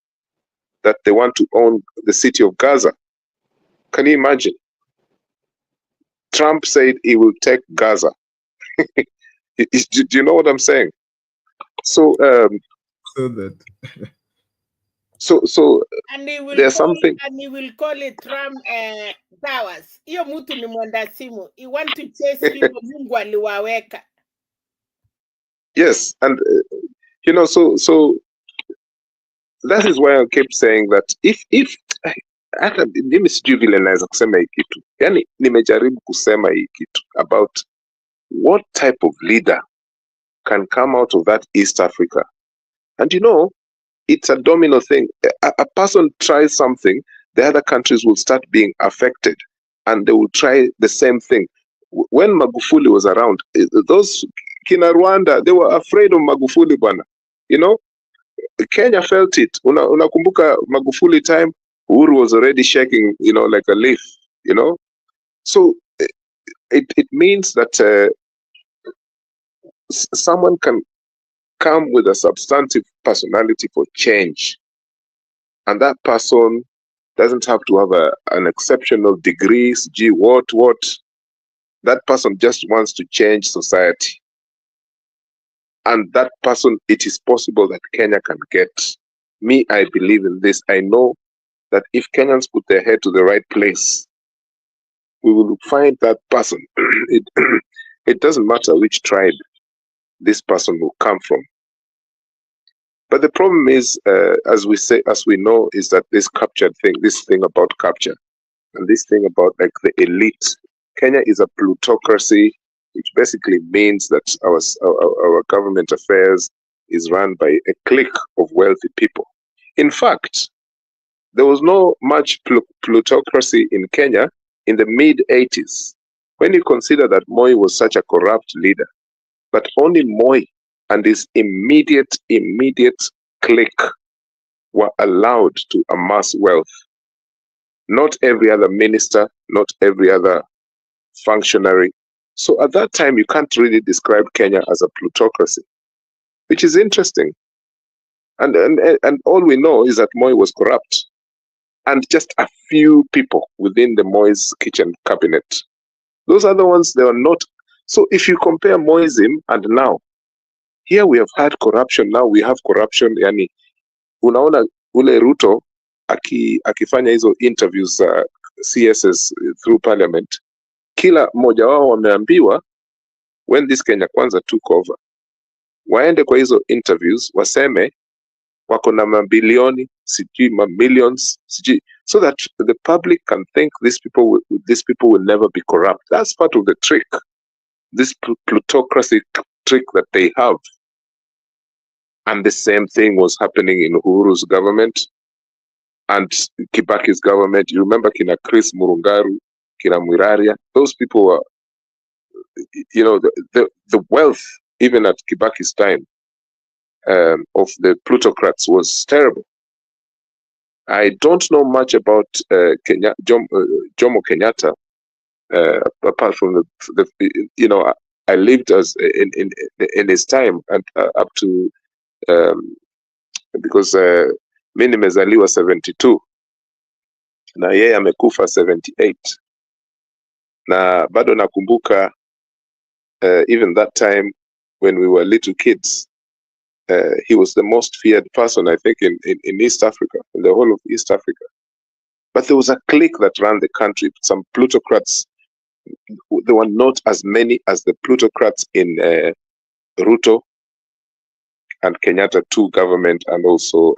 that they want to own the city of Gaza. Can you imagine? Trump said he will take Gaza. Do you know what I'm saying? So So And he will there's call something. it Trump towers. Hiyo mtu ni mwenda simu. He want to chase people Mungu aliwaweka. Yes, and so that is why I kept saying that if hata mimi sijui vile naweza kusema hii kitu, yani nimejaribu kusema hii kitu about what type of leader can come out of that East Africa, and it's a domino thing. A person tries something, the other countries will start being affected, and they will try the same thing. When Magufuli was around, those kina Rwanda, they were afraid of Magufuli bwana. Kenya felt it. Unakumbuka Magufuli time, Uhuru was already shaking, like a leaf, So it means that someone can come with a substantive personality for change. And that person doesn't have to have an exceptional degrees, what. That person just wants to change society. And that person, it is possible that Kenya can get. Me, I believe in this. I know that if Kenyans put their head to the right place, we will find that person. It doesn't matter which tribe this person will come from. But the problem is, as we know, is that this thing about capture, and this thing about like the elite. Kenya is a plutocracy, which basically means that our government affairs is run by a clique of wealthy people. In fact, there was no much plutocracy in Kenya in the mid-80s, when you consider that Moi was such a corrupt leader, but only Moi and his immediate clique were allowed to amass wealth. Not every other minister, not every other functionary. So at that time, you can't really describe Kenya as a plutocracy, which is interesting. And all we know is that Moi was corrupt, and just a few people within the Moi's kitchen cabinet. Those other ones, they are not. So if you compare Moism and now, here we have had corruption, now we have corruption. Yani, unaona ule Ruto akifanya hizo interviews CSs through parliament, kila mmoja wao wameambiwa when this Kenya Kwanza took over, waende kwa hizo interviews waseme wako na mabilioni, sijui millions, sijui, so that the public can think these people will never be corrupt. That's part of the trick, this plutocracy trick that they have. And the same thing was happening in Uhuru's government and Kibaki's government. You remember Kina Chris Murungaru, Kina Mwiraria, those people were, the wealth, even at Kibaki's time, of the plutocrats was terrible. I don't know much about Jomo Kenyatta, apart from the I lived in his time and up to because mi nimezaliwa 72 na yeye amekufa 78, na bado nakumbuka even that time when we were little kids, he was the most feared person, I think, in East Africa, in the whole of East Africa. But there was a clique that ran the country, some plutocrats. There were not as many as the plutocrats in Ruto and Kenyatta II government, and also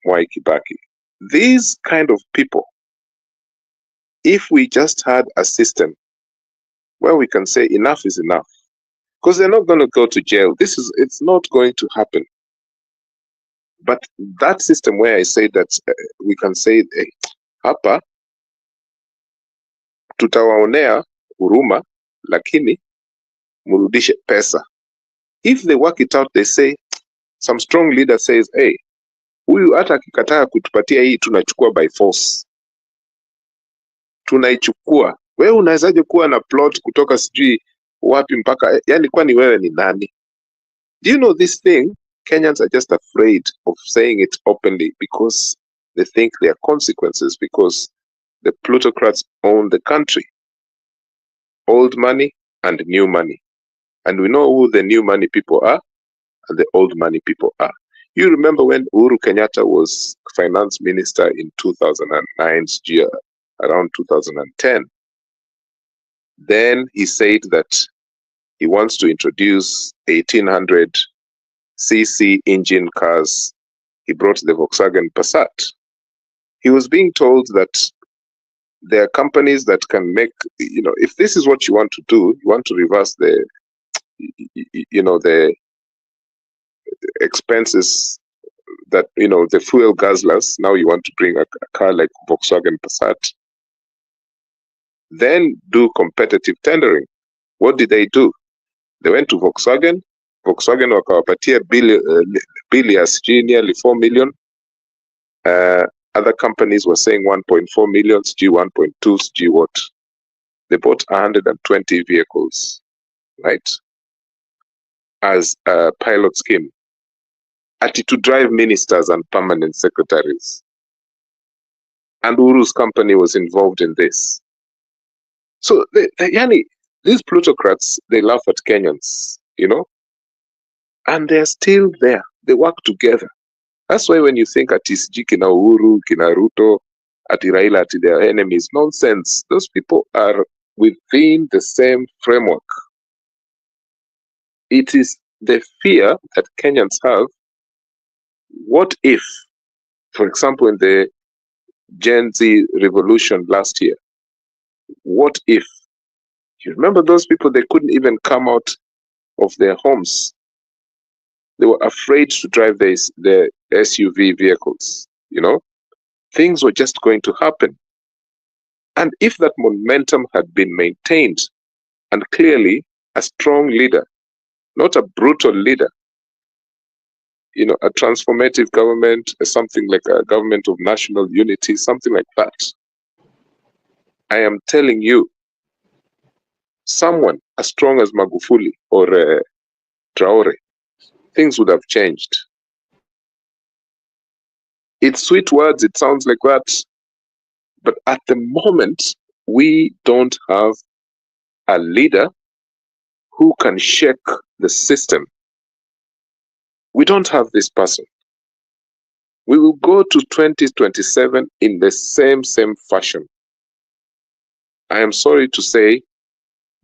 Mwai Kibaki. These kind of people, if we just had a system where we can say enough is enough, because they're not going to go to jail. It's not going to happen. But that system where I say that we can say, hapa tutawaonea huruma, lakini murudishe pesa. If they work it out, they say, some strong leader says, hey, huyu hata akikataa kutupatia hii tunachukua by force. Tunaichukua. Wewe unawezaje kuwa na plot kutoka sijui wapi mpaka, yani kwani wewe ni nani? Do you know this thing? Kenyans are just afraid of saying it openly because they think there are consequences, because the plutocrats own the country. Old money and new money. And we know who the new money people are and the old money people are. You remember when Uhuru Kenyatta was finance minister in 2009, around 2010, then he said that he wants to introduce 1800 cc engine cars. He brought the Volkswagen Passat. He was being told that there are companies that can make, if this is what you want to do, you want to reverse the expenses that, the fuel guzzlers, now you want to bring a car like Volkswagen Passat, then do competitive tendering. What did they do? They went to Volkswagen wakawapatia billions, nearly 4 million. Other companies were saying 1.4 million, 1.2, what? They bought 120 vehicles, right? As a pilot scheme. To drive ministers and permanent secretaries. And Uru's company was involved in this. So, these plutocrats, they laugh at Kenyans, and they're still there. They work together. That's why when you think Sijiki kina Uhuru, kina Ruto, Raila, their enemies, nonsense. Those people are within the same framework. It is the fear that Kenyans have. What if, for example, in the Gen Z revolution last year, what if, you remember those people, they couldn't even come out of their homes. They were afraid to drive their SUV vehicles, Things were just going to happen. And if that momentum had been maintained, and clearly a strong leader, not a brutal leader, a transformative government, something like a government of national unity, something like that. I am telling you, someone as strong as Magufuli or Traore, things would have changed. It's sweet words, it sounds like that, but at the moment, we don't have a leader who can shake the system. We don't have this person. We will go to 2027 in the same fashion. I am sorry to say,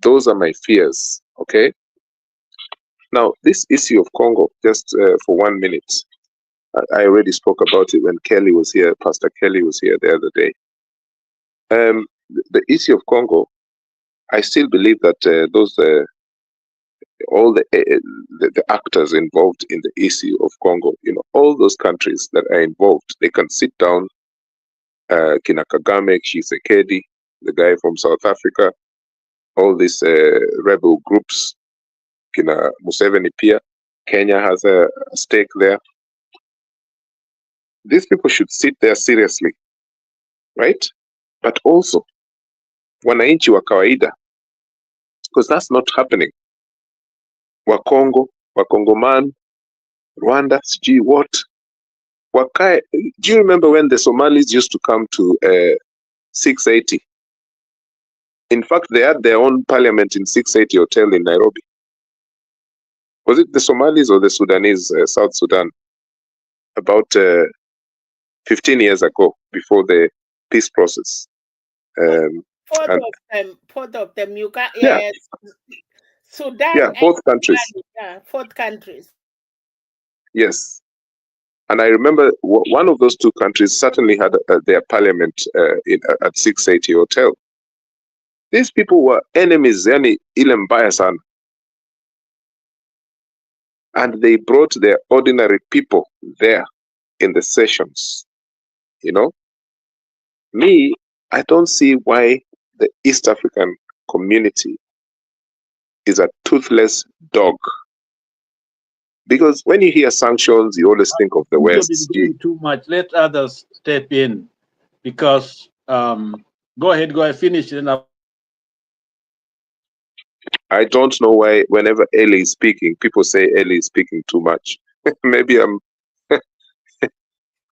those are my fears, okay? Now, this issue of Congo, just for 1 minute, I already spoke about it when Kelly was here, Pastor Kelly was here the other day. The issue of Congo, I still believe that all the actors involved in the issue of Congo, all those countries that are involved, they can sit down, Kina Kagame, Tshisekedi, the guy from South Africa, all these rebel groups, Kina Museveni pia, Kenya has a stake there. These people should sit there seriously, right? But also, wananchi wa kawaida, because that's not happening. Wakongo, Wakongoman, Rwanda, sijui what? Wakae. Do you remember when the Somalis used to come to 680? In fact, they had their own parliament in 680 Hotel in Nairobi. Was it the Somalis or the Sudanese, South Sudan? About 15 years ago, before the peace process. Both of them, you got, yes. Sudan. Yeah, both countries. Yeah, both countries. Yes. And I remember one of those two countries certainly had their parliament at 680 Hotel. These people were enemies, yani ile mbaya sana. And they brought their ordinary people there in the sessions. Me, I don't see why the East African community is a toothless dog. Because when you hear sanctions, you always think of the West. Too much. Let others step in, because go ahead, finish. I don't know why whenever Eli is speaking, people say Eli is speaking too much. Maybe I'm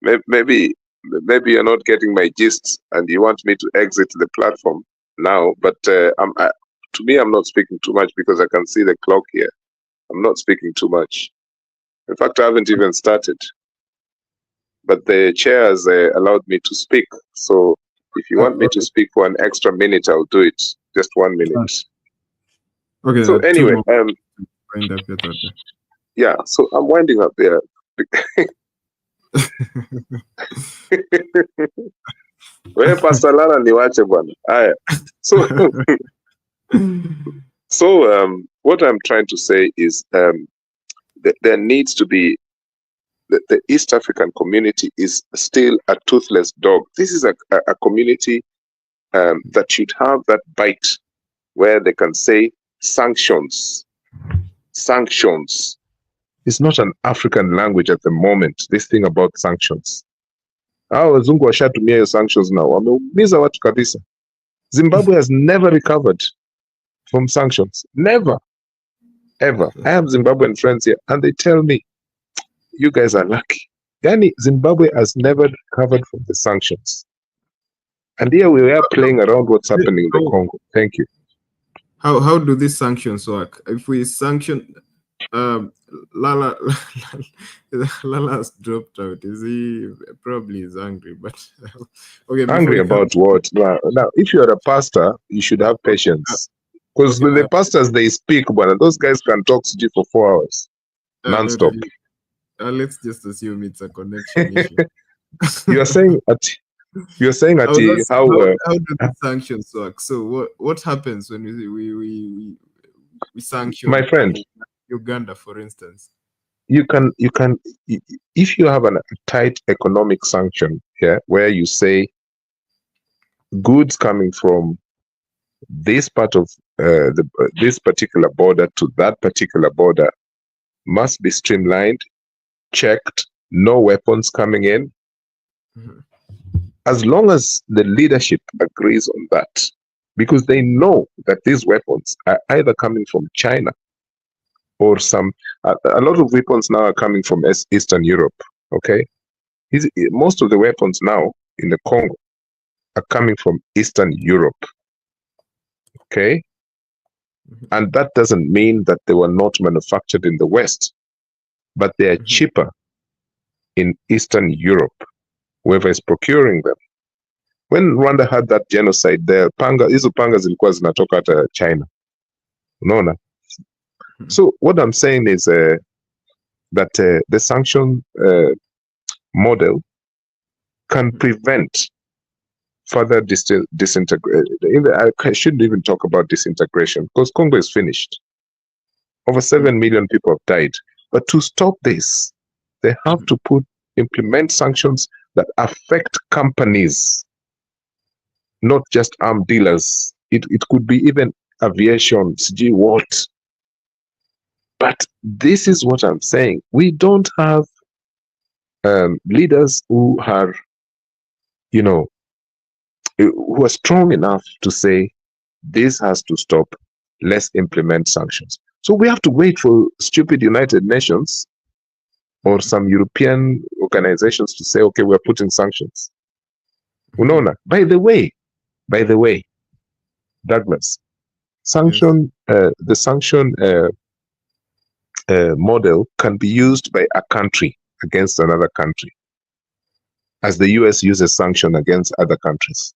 maybe you're not getting my gist and you want me to exit the platform now. But to me, I'm not speaking too much because I can see the clock here. I'm not speaking too much. In fact, I haven't even started. But the chair has allowed me to speak. So if you want me to speak for an extra minute, I'll do it. Just 1 minute. Okay. So anyway, wind up your thought. yeah. So I'm winding up there. Wewe Pastor Lala niwache bwana. Haya. So what I'm trying to say is there needs to be the East African community is still a toothless dog. This is a community that should have that bite where they can say sanctions. Sanctions. It's not an African language at the moment, this thing about sanctions. Wazungu washatumia hiyo sanctions now. Wameumiza watu kabisa. Zimbabwe has never recovered from sanctions. Never. Ever. I have Zimbabwean friends here and they tell me, you guys are lucky. Yani, Zimbabwe has never recovered from the sanctions. And here we are playing around what's happening in the Congo. Thank you. How do these sanctions work? If we sanction Lala has dropped out. Is he probably is angry? But okay. Angry about what? Now, if you're a pastor, you should have patience. Because with the pastors they speak, but those guys can talk to you for 4 hours non-stop. Let's just assume it's a connection issue. You're saying how do the sanctions work? So what happens when we sanction my friend Uganda, for instance? You can if you have a tight economic sanction here where you say goods coming from this part of this particular border to that particular border must be streamlined, checked, no weapons coming in. Mm-hmm. As long as the leadership agrees on that, because they know that these weapons are either coming from China or a lot of weapons now are coming from Eastern Europe, okay? Most of the weapons now in the Congo are coming from Eastern Europe, okay? Mm-hmm. And that doesn't mean that they were not manufactured in the West, but they are cheaper in Eastern Europe, whoever is procuring them. When Rwanda had that genocide there, hizo panga zilikuwa zinatoka hata China. Unaona? So what I'm saying is that the sanction model can prevent further disintegration. I shouldn't even talk about disintegration because Congo is finished. Over 7 million people have died. But to stop this, they have to implement sanctions that affect companies, not just armed dealers. It could be even aviation, what. But this is what I'm saying. We don't have leaders who are, who are strong enough to say, this has to stop. Let's implement sanctions. So we have to wait for stupid United Nations or some European organizations to say, okay, we're putting sanctions. Unaona? By the way, Douglas, the sanction model can be used by a country against another country, as the US uses sanction against other countries.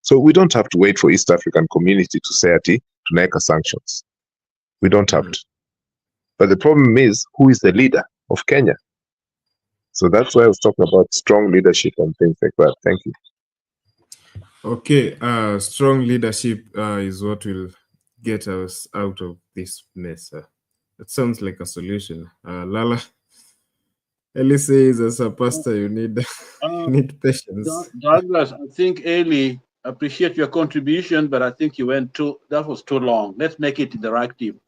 So we don't have to wait for East African community to say ati tunaweka sanctions. We don't have to. But the problem is, who is the leader of Kenya? So that's why I was talking about strong leadership and things like that. Thank you. Okay, strong leadership is what will get us out of this mess. That sounds like a solution. Lala, Eli says, as a pastor, you need patience. Douglas, I think Eli, appreciate your contribution, but I think that was too long. Let's make it interactive.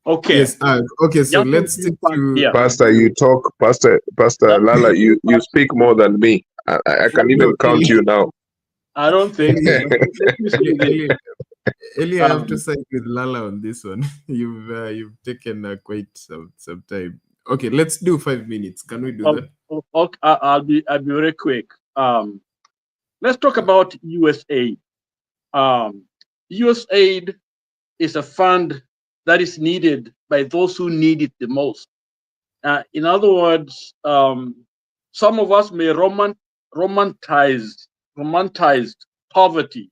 Okay. Yes. Okay. So let's stick to Pastor. You talk, Pastor Lala. You speak more than me. I can even count you now. I don't think. Eli, I have to side with Lala on this one. You've taken quite some time. Okay, let's do 5 minutes. Can we do that? Okay, I'll be very quick. Let's talk about USAID. USAID is a fund that is needed by those who need it the most. In other words, some of us may romanticize poverty.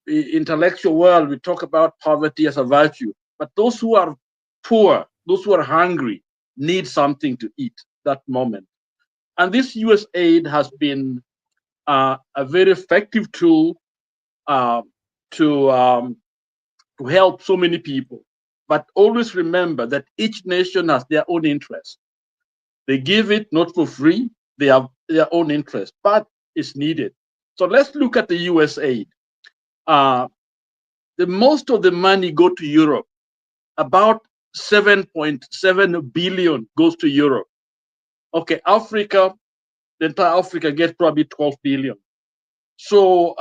Intellectual world, we talk about poverty as a virtue, but those who are poor, those who are hungry, need something to eat that moment. And this USAID has been a very effective tool to help so many people. But always remember that each nation has their own interest. They give it not for free, they have their own interest, but it's needed. So let's look at the USAID. The most of the money go to Europe. About 7.7 billion goes to Europe. Okay, Africa, the entire Africa gets probably 12 billion. So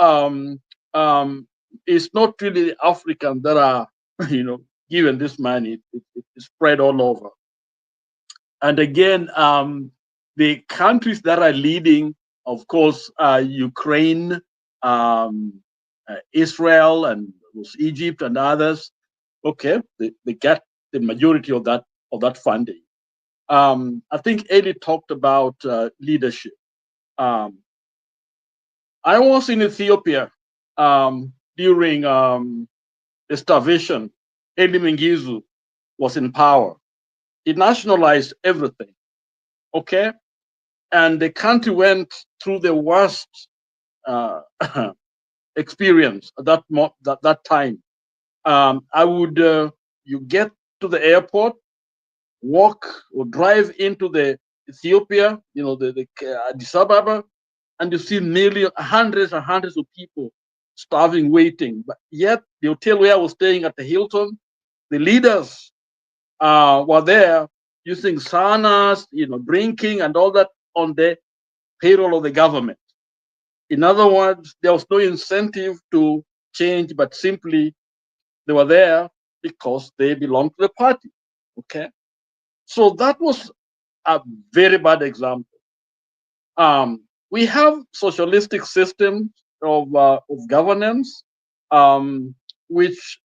it's not really the Africans that are, given this money. It's spread all over. And again, the countries that are leading, of course, Ukraine, Israel, and Egypt and others. Okay, they get the majority of that funding. I think Eli talked about leadership. I was in Ethiopia during the starvation. Eli Mengistu was in power. He nationalized everything. Okay, and the country went through the worst experience at that time. I would you get to the airport, walk or drive into the Ethiopia, the Addis Ababa, and you see nearly hundreds and hundreds of people starving, waiting. But yet the hotel where I was staying at the Hilton, the leaders were there using saunas, drinking and all that on the payroll of the government. In other words, there was no incentive to change, but simply they were there because they belonged to the party. Okay, so that was a very bad example. We have socialistic systems of governance, which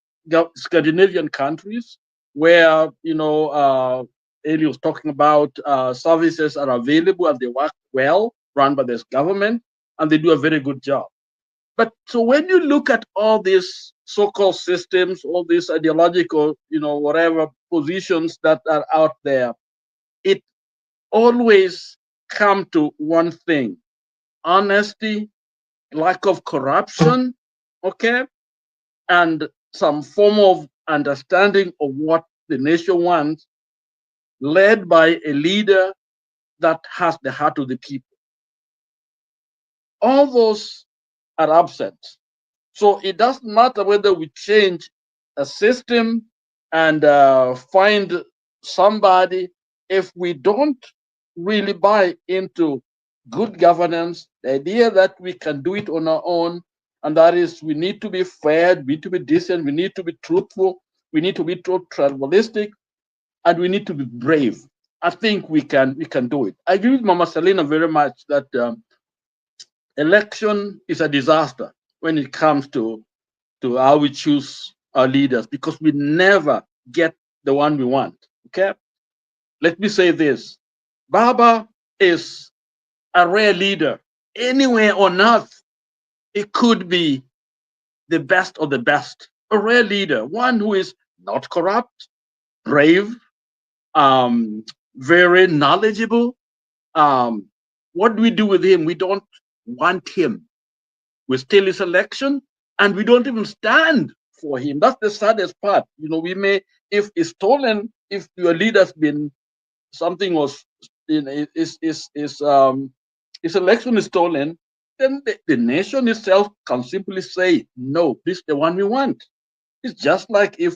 Scandinavian countries, where Eli was talking about services are available and they work well, run by this government, and they do a very good job. But so when you look at all these so-called systems, all these ideological, whatever positions that are out there, it always come to one thing: honesty, lack of corruption, okay, and some form of understanding of what the nation wants, led by a leader that has the heart of the people. All those are absent. So it doesn't matter whether we change a system and find somebody, if we don't really buy into good governance, the idea that we can do it on our own, and that is we need to be fair, we need to be decent, we need to be truthful, we need to be tribalistic, and we need to be brave. I think we can do it. I agree with Mama Selina very much that election is a disaster when it comes to how we choose our leaders, because we never get the one we want. Okay, let me say this: Baba is a rare leader. Anywhere on earth, it could be the best of the best. A rare leader, one who is not corrupt, brave, very knowledgeable. What do we do with him? We don't want him. We steal his election, and we don't even stand for him. That's the saddest part. We may, if it's stolen, if your leader's been, something was, his election is stolen, then the nation itself can simply say, no, this is the one we want. It's just like if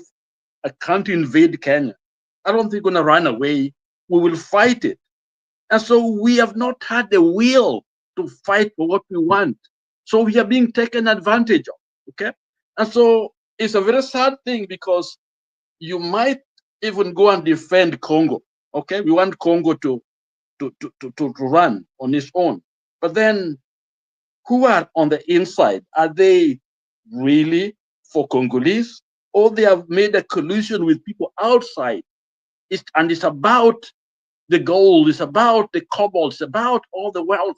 a country invade Kenya. I don't think we're going to run away. We will fight it. And so we have not had the will to fight for what we want. So we are being taken advantage of. Okay, and so it's a very sad thing, because you might even go and defend Congo. Okay, we want Congo to run on its own, but then who are on the inside? Are they really for Congolese, or they have made a collusion with people outside? It's about the gold, it's about the cobalt, it's about all the wealth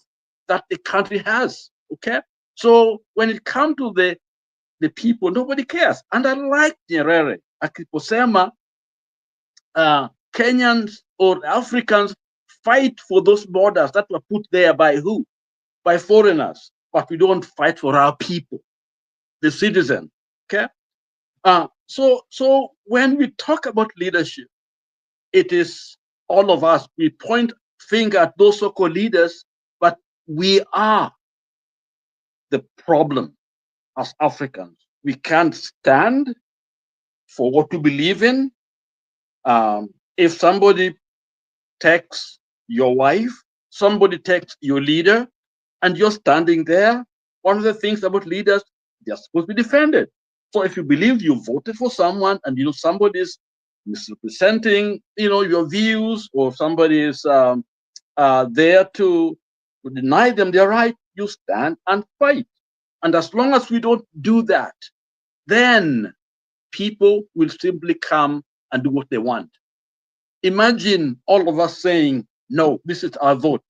that the country has. Okay, so when it comes to the people, nobody cares. And I like Nyerere akiposema Kenyans or Africans fight for those borders that were put there by who? By foreigners, but we don't fight for our people, the citizen. Okay, so when we talk about leadership, it is all of us. We point finger at those so-called leaders, but we are the problem as Africans. We can't stand for what we believe in. If somebody takes your wife, somebody takes your leader, and you're standing there, one of the things about leaders, they're supposed to be defended. So if you believe you voted for someone and you know somebody is misrepresenting, your views, or somebody is there to deny them their right, you stand and fight. And as long as we don't do that, then people will simply come and do what they want. Imagine all of us saying, no, this is our vote.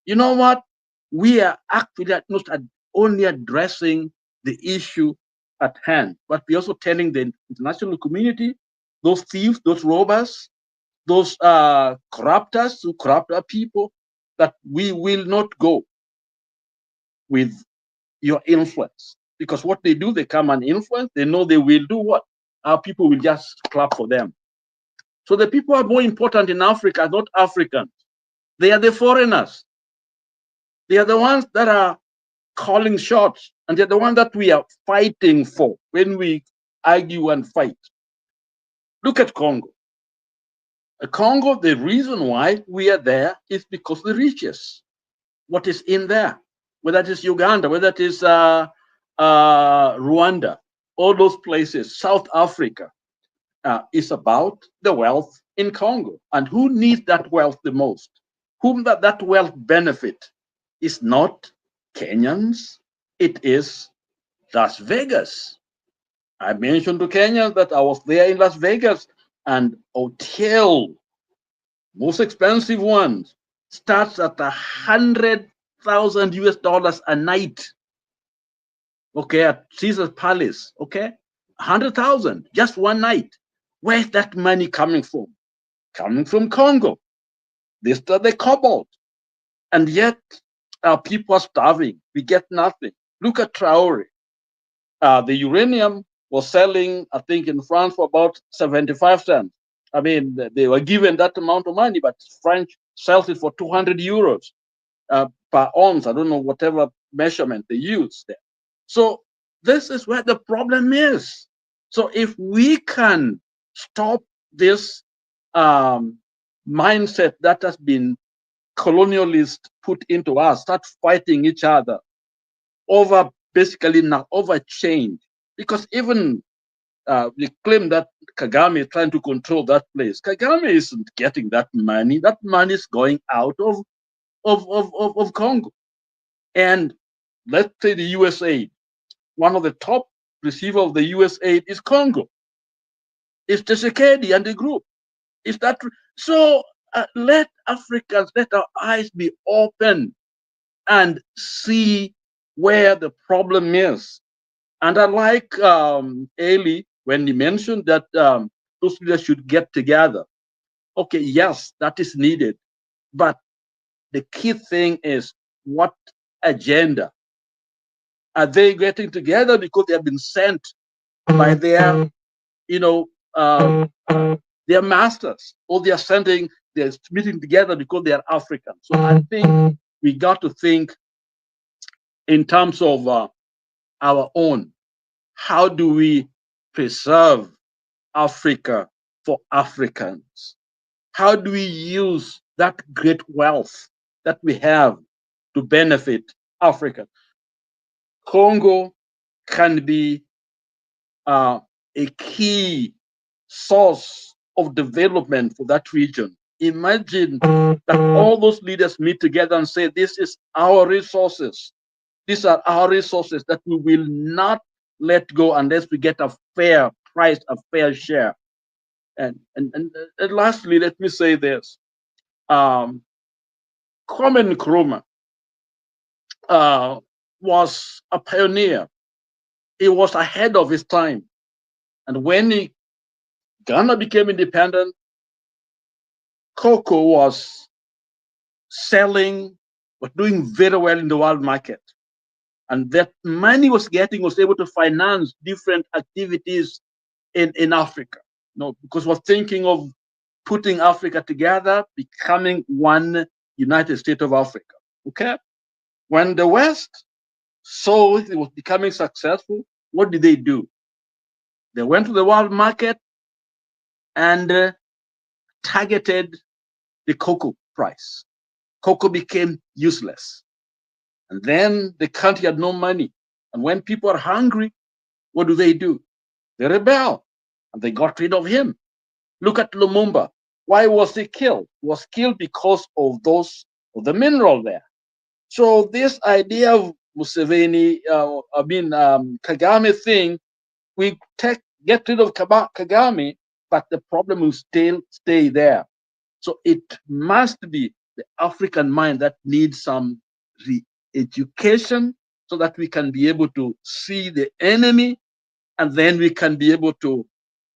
You know what? We are actually not only addressing the issue at hand, but we're also telling the international community, those thieves, those robbers, those corruptors who corrupt our people, that we will not go with your influence. Because what they do, they come and influence, they know they will do what? Our people will just clap for them. So the people are more important in Africa, not Africans. They are the foreigners. They are the ones that are calling shots, and they're the ones that we are fighting for when we argue and fight. Look at Congo. Congo, the reason why we are there is because the riches, what is in there, whether it is Uganda, whether it is Rwanda, all those places, South Africa, is about the wealth in Congo. And who needs that wealth the most? Whom that wealth benefit is not Kenyans, it is Las Vegas. I mentioned to Kenyans that I was there in Las Vegas, and hotel, most expensive ones, starts at $100,000 a night. Okay, at Caesar's Palace. Okay, 100,000 just one night. Where's that money coming from? Coming from Congo. This is the cobalt, and yet our people are starving. We get nothing. Look at Traore. The uranium was selling, I think, in France for about 75 cents. I mean, they were given that amount of money, but French sells it for 200 euros per ounce. I don't know whatever measurement they use there. So this is where the problem is. So if we can stop this mindset that has been colonialist put into us, start fighting each other over basically now over change, because even they claim that Kagame is trying to control that place. Kagame isn't getting that money. That money is going out of Congo. And let's say the USAID, one of the top receivers of the USAID is Congo. It's Tshisekedi and the group. Is that so? Let Africans, let our eyes be open and see where the problem is. And I like Eli when he mentioned that those leaders should get together. Okay, yes, that is needed. But the key thing is, what agenda? Are they getting together because they have been sent by their, their masters, or they're meeting together because they are African? So I think we got to think in terms of our own. How do we preserve Africa for Africans? How do we use that great wealth that we have to benefit Africa? Congo can be a key source of development for that region. Imagine that all those leaders meet together and say, this is our resources. These are our resources that we will not let go unless we get a fair price, a fair share. And lastly, let me say this. Kwame Nkrumah was a pioneer. He was ahead of his time. And when Ghana became independent, cocoa was selling, was doing very well in the world market. And that money was able to finance different activities in Africa. Because we're thinking of putting Africa together, becoming one United States of Africa. Okay? When the West saw it was becoming successful, what did they do? They went to the world market and targeted the cocoa price. Cocoa became useless. And then the country had no money. And when people are hungry, what do? They rebel. And they got rid of him. Look at Lumumba. Why was he killed? He was killed because of the mineral there. So this idea of Museveni, Kagame thing, we get rid of Kagame, but the problem will still stay there. So it must be the African mind that needs some re-education so that we can be able to see the enemy, and then we can be able to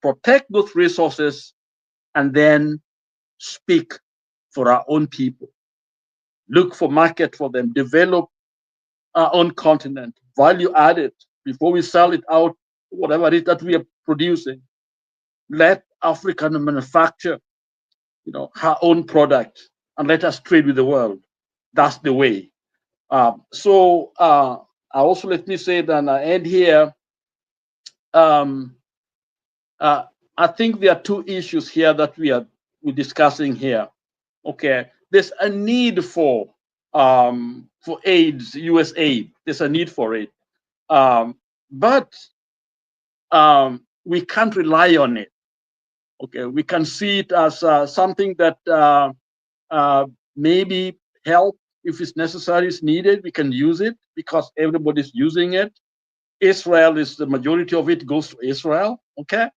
protect those resources and then speak for our own people. Look for market for them, develop our own continent, value added before we sell it out, whatever it is that we are producing. Let Africa manufacture, her own product, and let us trade with the world. That's the way. I also let me say that I end here. I think there are two issues here that we're discussing here. Okay, there's a need for AIDS, USAID. There's a need for it, but we can't rely on it. Okay, we can see it as something that maybe help if it's necessary, it's needed. We can use it because everybody's using it. Israel is the majority of it goes to Israel. Okay.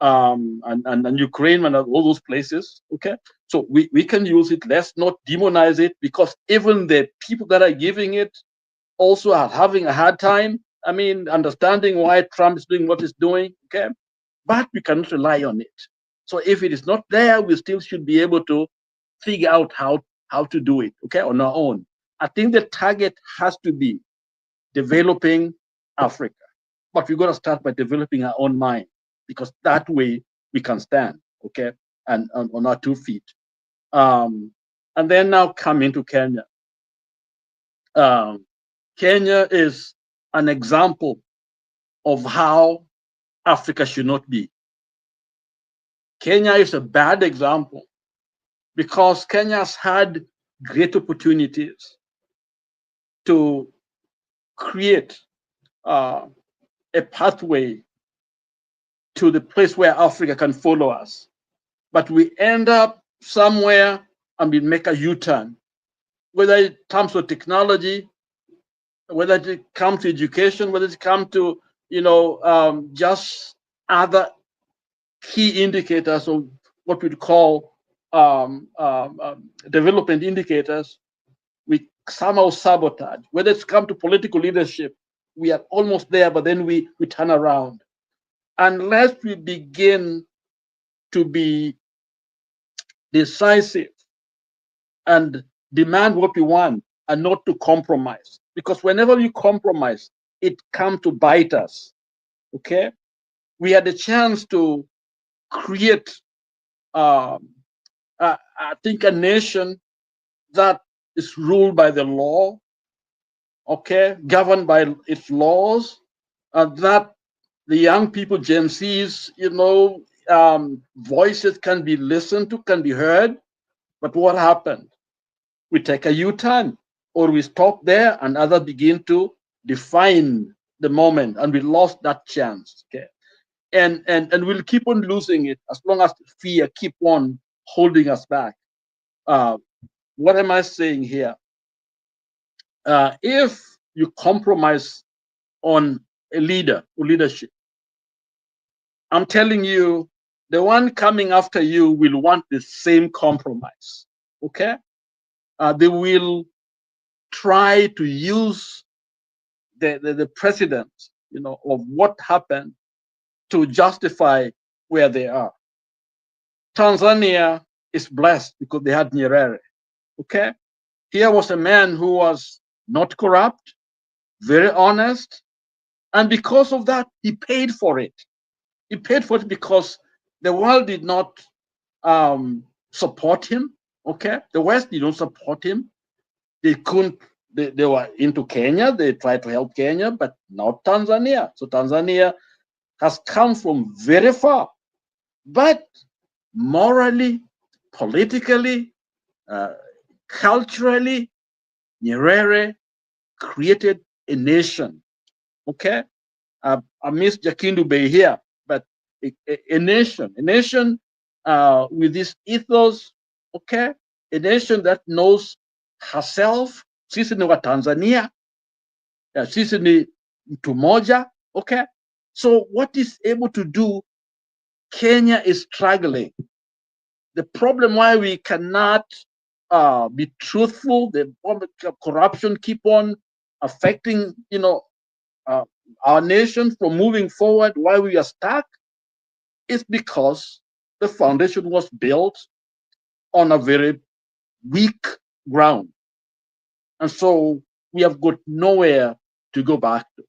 And Ukraine and all those places. Okay, so we can use it. Let's not demonize it, because even the people that are giving it also are having a hard time. I mean, understanding why Trump is doing what he's doing. Okay, but we cannot rely on it. So if it is not there, we still should be able to figure out how to do it. Okay, on our own. I think the target has to be developing Africa, but we've got to start by developing our own mind, because that way we can stand, okay, and on our 2 feet. And then now come into Kenya. Kenya is an example of how Africa should not be. Kenya is a bad example because Kenya has had great opportunities to create a pathway to the place where Africa can follow us. But we end up somewhere and we make a U-turn, whether it comes to technology, whether it comes to education, whether it comes to, just other key indicators of what we'd call development indicators. We somehow sabotage. Whether it's come to political leadership, we are almost there, but then we turn around. Unless we begin to be decisive and demand what we want and not to compromise, because whenever we compromise, it comes to bite us. Okay, we had a chance to create, I think, a nation that is ruled by the law, okay, governed by its laws, and that the young people, Gen Zs, voices can be listened to, can be heard. But what happened? We take a U-turn, or we stop there and others begin to define the moment, and we lost that chance. Okay, and we'll keep on losing it as long as fear keep on holding us back. What am I saying here? If you compromise on a leader or leadership, I'm telling you, the one coming after you will want the same compromise. Okay? They will try to use the precedent, of what happened to justify where they are. Tanzania is blessed because they had Nyerere. Okay? Here was a man who was not corrupt, very honest, and because of that, he paid for it. He paid for it because the world did not support him. Okay? The West did not support him. They couldn't, they were into Kenya, they tried to help Kenya, but not Tanzania. So Tanzania has come from very far. But morally, politically, culturally, Nyerere created a nation. Okay? I miss Jakindu Bey here, but a nation with this ethos, okay? A nation that knows herself. Sisi ni wa Tanzania, sisi ni mtu moja, okay? So what is able to do, Kenya is struggling. The problem why we cannot be truthful, the corruption keep on affecting, our nation from moving forward, why we are stuck, is because the foundation was built on a very weak ground. And so we have got nowhere to go back to.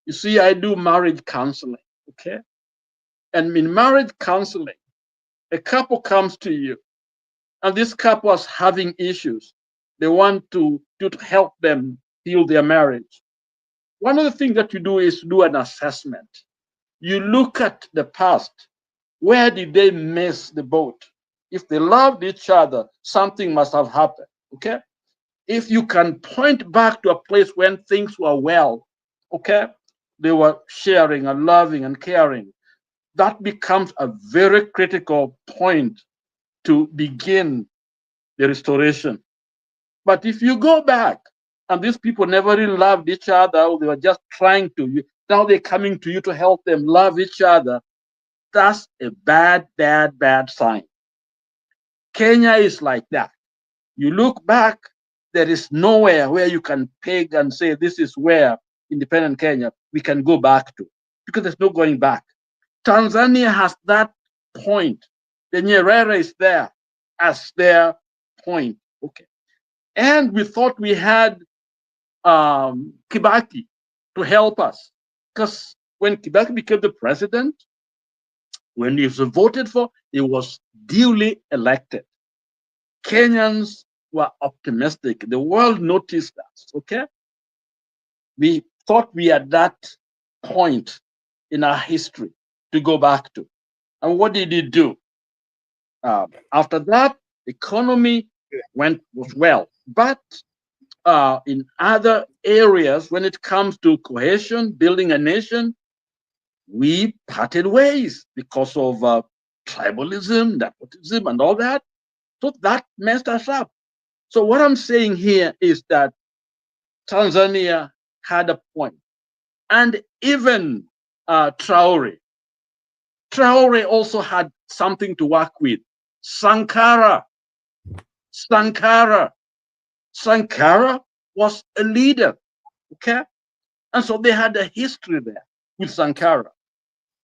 You see, I do marriage counseling, okay? And in marriage counseling, a couple comes to you, and this couple is having issues. They want to help them heal their marriage. One of the things that you do is do an assessment. You look at the past. Where did they miss the boat? If they loved each other, something must have happened, okay? If you can point back to a place when things were well, okay? They were sharing and loving and caring. That becomes a very critical point to begin the restoration. But if you go back and these people never really loved each other, or they were just trying to, now they're coming to you to help them love each other, that's a bad, bad, bad sign. Kenya is like that. You look back, there is nowhere where you can peg and say, this is where independent Kenya we can go back to, because there's no going back. Tanzania has that point. The Nyerere is there as their point. Okay. And we thought we had Kibaki to help us, because when Kibaki became the president, when he was voted for, he was duly elected. Kenyans were optimistic. The world noticed us, okay? We thought we had that point in our history to go back to. And what did he do? After that, economy was well. But in other areas, when it comes to cohesion, building a nation, we parted ways because of tribalism, nepotism, and all that. So that messed us up. So what I'm saying here is that Tanzania had a point. And even Traore also had something to work with. Sankara was a leader, okay? And so they had a history there with Sankara.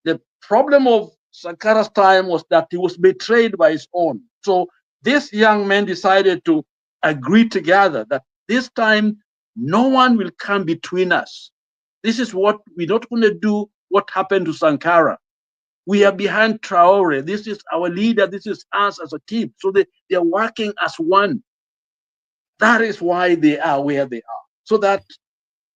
The problem of Sankara's time was that he was betrayed by his own. So this young man decided to agree together that this time no one will come between us. This is what we're not going to do, what happened to Sankara. We are behind Traore. This is our leader. This is us as a team. So they are working as one. That is why they are where they are. So that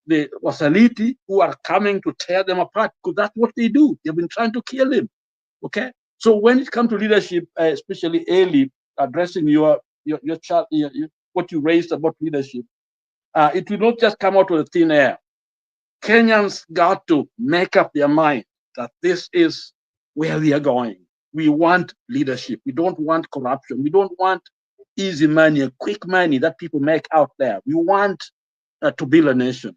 the Wasaliti who are coming to tear them apart, because that's what they do. They've been trying to kill him. Okay? So when it comes to leadership, especially Eli, addressing your child, what you raised about leadership, it will not just come out of the thin air. Kenyans got to make up their mind that this is where we are going. We want leadership. We don't want corruption. We don't want easy money, quick money that people make out there. We want to build a nation.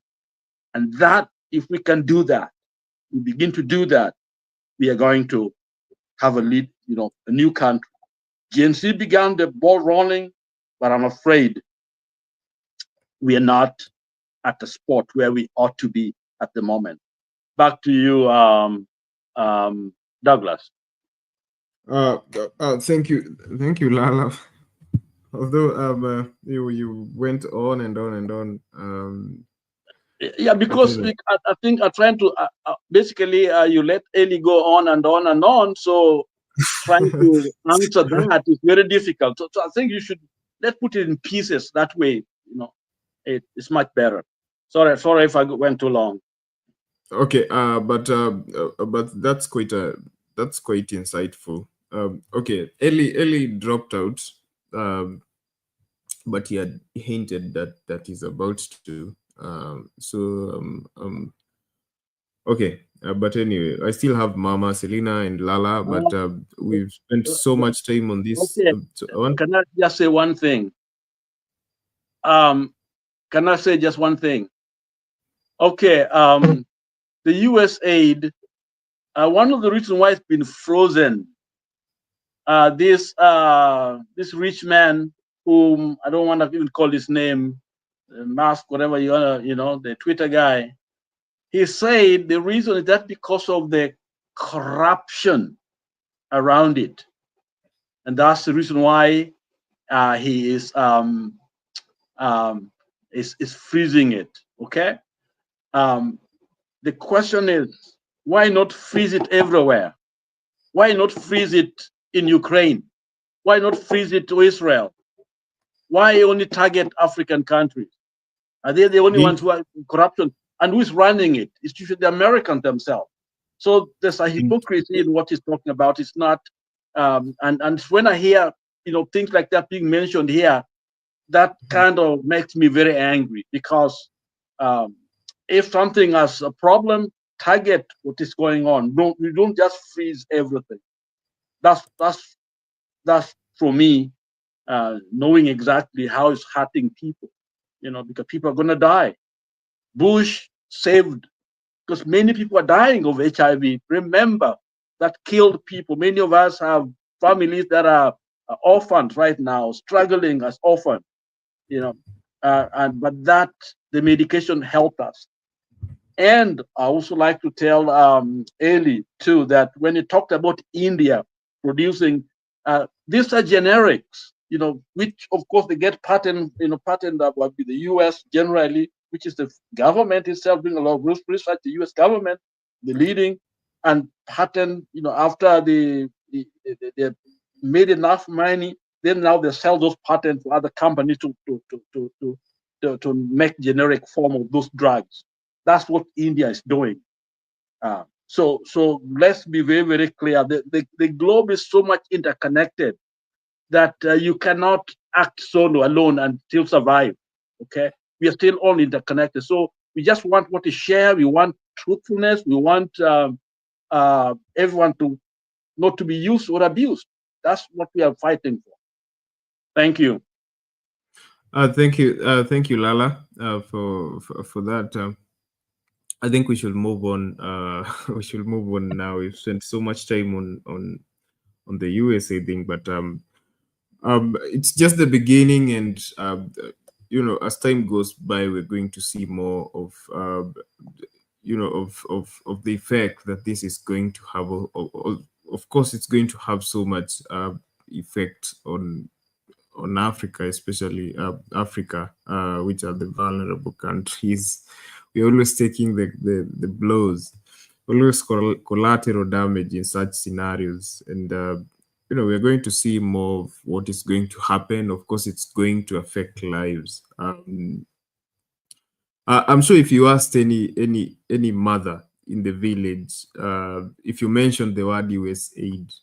And that, if we can do that, we begin to do that, we are going to have a lead, a new country. GNC began the ball rolling, but I'm afraid we are not at the spot where we ought to be at the moment. Back to you, Douglas. Thank you, Lala. Although you went on and on and on. Yeah, because I think I'm trying to basically you let Eli go on and on and on. So trying to answer that is very difficult. So I think let's put it in pieces. That way, it's much better. Sorry if I went too long. Okay, but that's quite insightful. Okay, Eli dropped out, but he had hinted that he's about to. Okay, but anyway, I still have Mama, Selena, and Lala, but we've spent so much time on this. Okay. Can I just say one thing? Can I say just one thing? Okay, the USAID, one of the reasons why it's been frozen, this rich man, whom I don't want to even call his name, Musk, whatever you want to, the Twitter guy, he said the reason is that because of the corruption around it, and that's the reason why he is freezing it. Okay. The question is, why not freeze it everywhere? Why not freeze it in Ukraine? Why not freeze it to Israel? Why only target African countries? Are they the only ones who are in corruption? And who is running it? It's usually the Americans themselves. So there's a hypocrisy in what he's talking about. It's not, and when I hear things like that being mentioned here, that kind of makes me very angry, because if something has a problem, target what is going on. You don't just freeze everything. That's for me, knowing exactly how it's hurting people, because people are going to die. Bush saved, because many people are dying of HIV. Remember, that killed people. Many of us have families that are orphans right now, struggling as orphans, but that the medication helped us. And I also like to tell Eli too that when he talked about India producing, these are generics, which of course they get patent that would be the US generally, which is the government itself doing a lot of research, the US government, the leading, and patent, after they made enough money, then now they sell those patents to other companies to make generic form of those drugs. That's what India is doing. So let's be very, very clear. The globe is so much interconnected that you cannot act solo alone and still survive. Okay, we are still all interconnected. So we just want what is shared. We want truthfulness. We want everyone to not to be used or abused. That's what we are fighting for. Thank you. Thank you, Lala, for that. I think we should move on. We should move on now. We've spent so much time on the USA thing, but it's just the beginning, and as time goes by, we're going to see more of of the effect that this is going to have. Of course, it's going to have so much effect on Africa, especially Africa, which are the vulnerable countries. We're always taking the blows, always collateral damage in such scenarios. And, we're going to see more of what is going to happen. Of course, it's going to affect lives. I'm sure if you asked any mother in the village, if you mentioned the word USAID,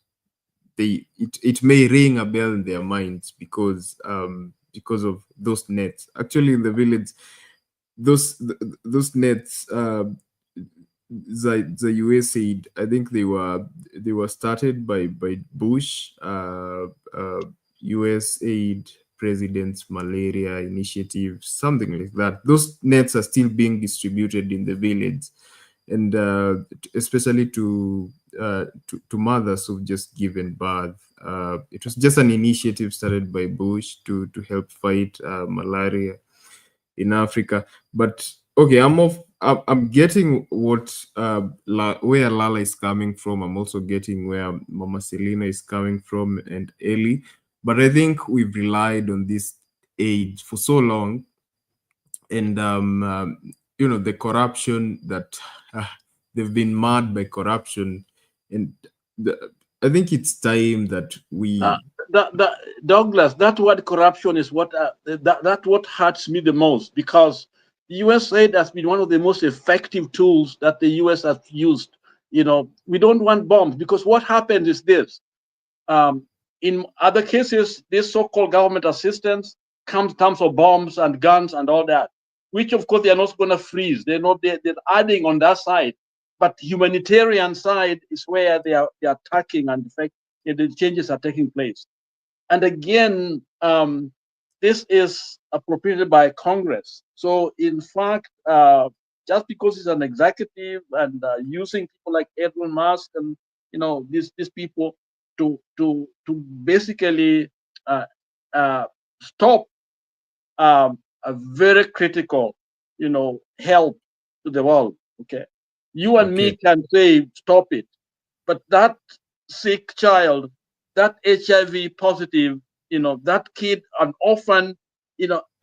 it may ring a bell in their minds because of those nets. Actually, in the village, those nets, the USAID, I think they were started by Bush, USAID President's Malaria Initiative, something like that. Those nets are still being distributed in the village, and especially to to mothers who've just given birth. It was just an initiative started by Bush to help fight malaria in Africa. But okay, I'm getting what where Lala is coming from. I'm also getting where Mama Selina is coming from and Ellie. But I think we've relied on this aid for so long, and you know, the corruption that they've been marred by corruption, and I think it's time that we. Douglas, that word corruption is what that what hurts me the most, because the USAID has been one of the most effective tools that the US has used. You know, we don't want bombs, because what happens is this: in other cases, this so-called government assistance comes in terms of bombs and guns and all that, which of course they are not going to freeze. They're adding on that side, but humanitarian side is where they are attacking, and in fact, the changes are taking place. And again, this is appropriated by Congress. So in fact, just because it's an executive and using people like Elon Musk and these people to basically stop a very critical help to the world. Okay, you and me can say stop it, but that sick child, that HIV positive, that kid, an orphan,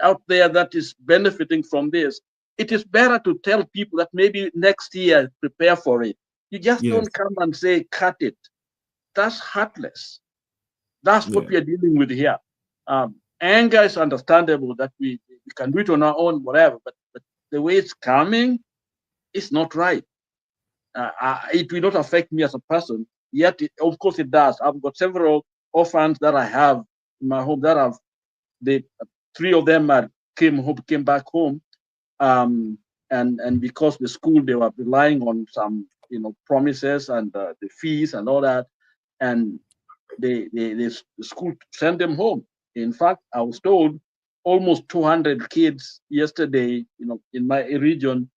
out there that is benefiting from this, it is better to tell people that maybe next year prepare for it. You just don't come and say cut it. That's heartless. That's what we are dealing with here. Anger is understandable that we can do it on our own, whatever, but the way it's coming is not right. It will not affect me as a person, yet of course it does. I've got several orphans that I have in my home that have, three of them came back home, and because the school, they were relying on some promises and the fees and all that, and the school sent them home. In fact, I was told almost 200 kids yesterday, in my region,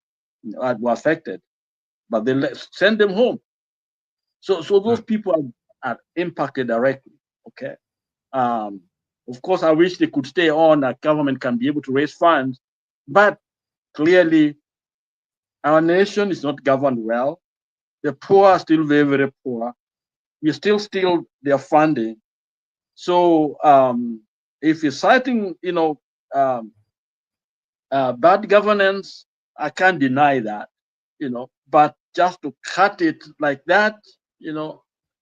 were affected, but they send them home. So those people are impacted directly. Okay. Of course, I wish they could stay on. Our government can be able to raise funds, but clearly, our nation is not governed well. The poor are still very, very poor. We still steal their funding. So if you're citing, bad governance, I can't deny that, but just to cut it like that,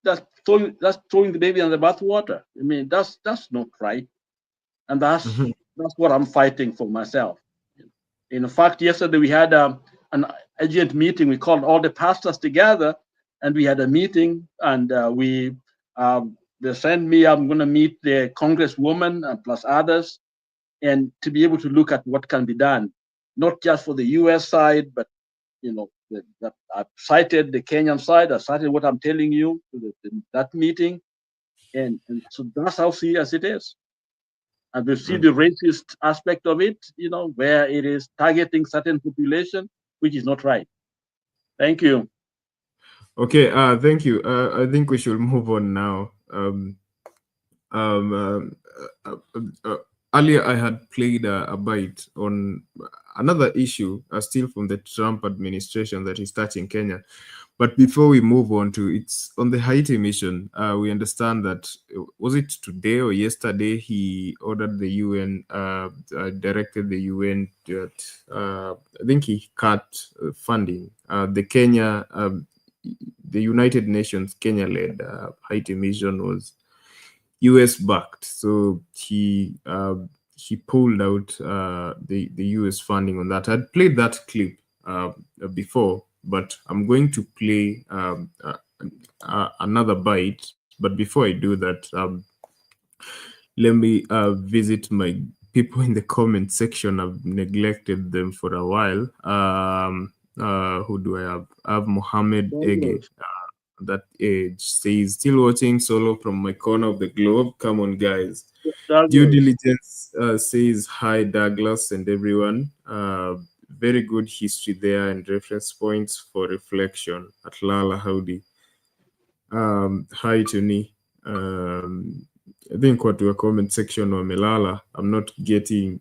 that's throwing the baby in the bathwater. I mean, that's not right, and that's what I'm fighting for myself. In fact, yesterday we had an urgent meeting. We called all the pastors together, and we had a meeting, and they sent me. I'm going to meet the congresswoman and plus others, and to be able to look at what can be done, not just for the U.S. side, but that I've cited the Kenyan side. I cited what I'm telling you that meeting, and so that's how serious it is. And we see the racist aspect of it, where it is targeting certain population, which is not right. Thank you. Okay, thank you. I think we should move on now. Earlier, I had played a bite on another issue, still from the Trump administration that is touching Kenya. But before we move on to it's on the Haiti mission, we understand that, was it today or yesterday, he ordered the UN, directed the UN that I think he cut funding. The United Nations Kenya-led Haiti mission was US backed, so he pulled out the US funding on that. I'd played that clip before, but I'm going to play another bite. But before I do that, let me visit my people in the comment section. I've neglected them for a while. Who do I have? I have Mohammed Ege. That age says, still watching solo from my corner of the globe. Come on, guys. Due diligence says, hi, Douglas and everyone. Very good history there and reference points for reflection. At Lala Howdy. Hi, Tuni. I think what your comment section wamelala. I'm not getting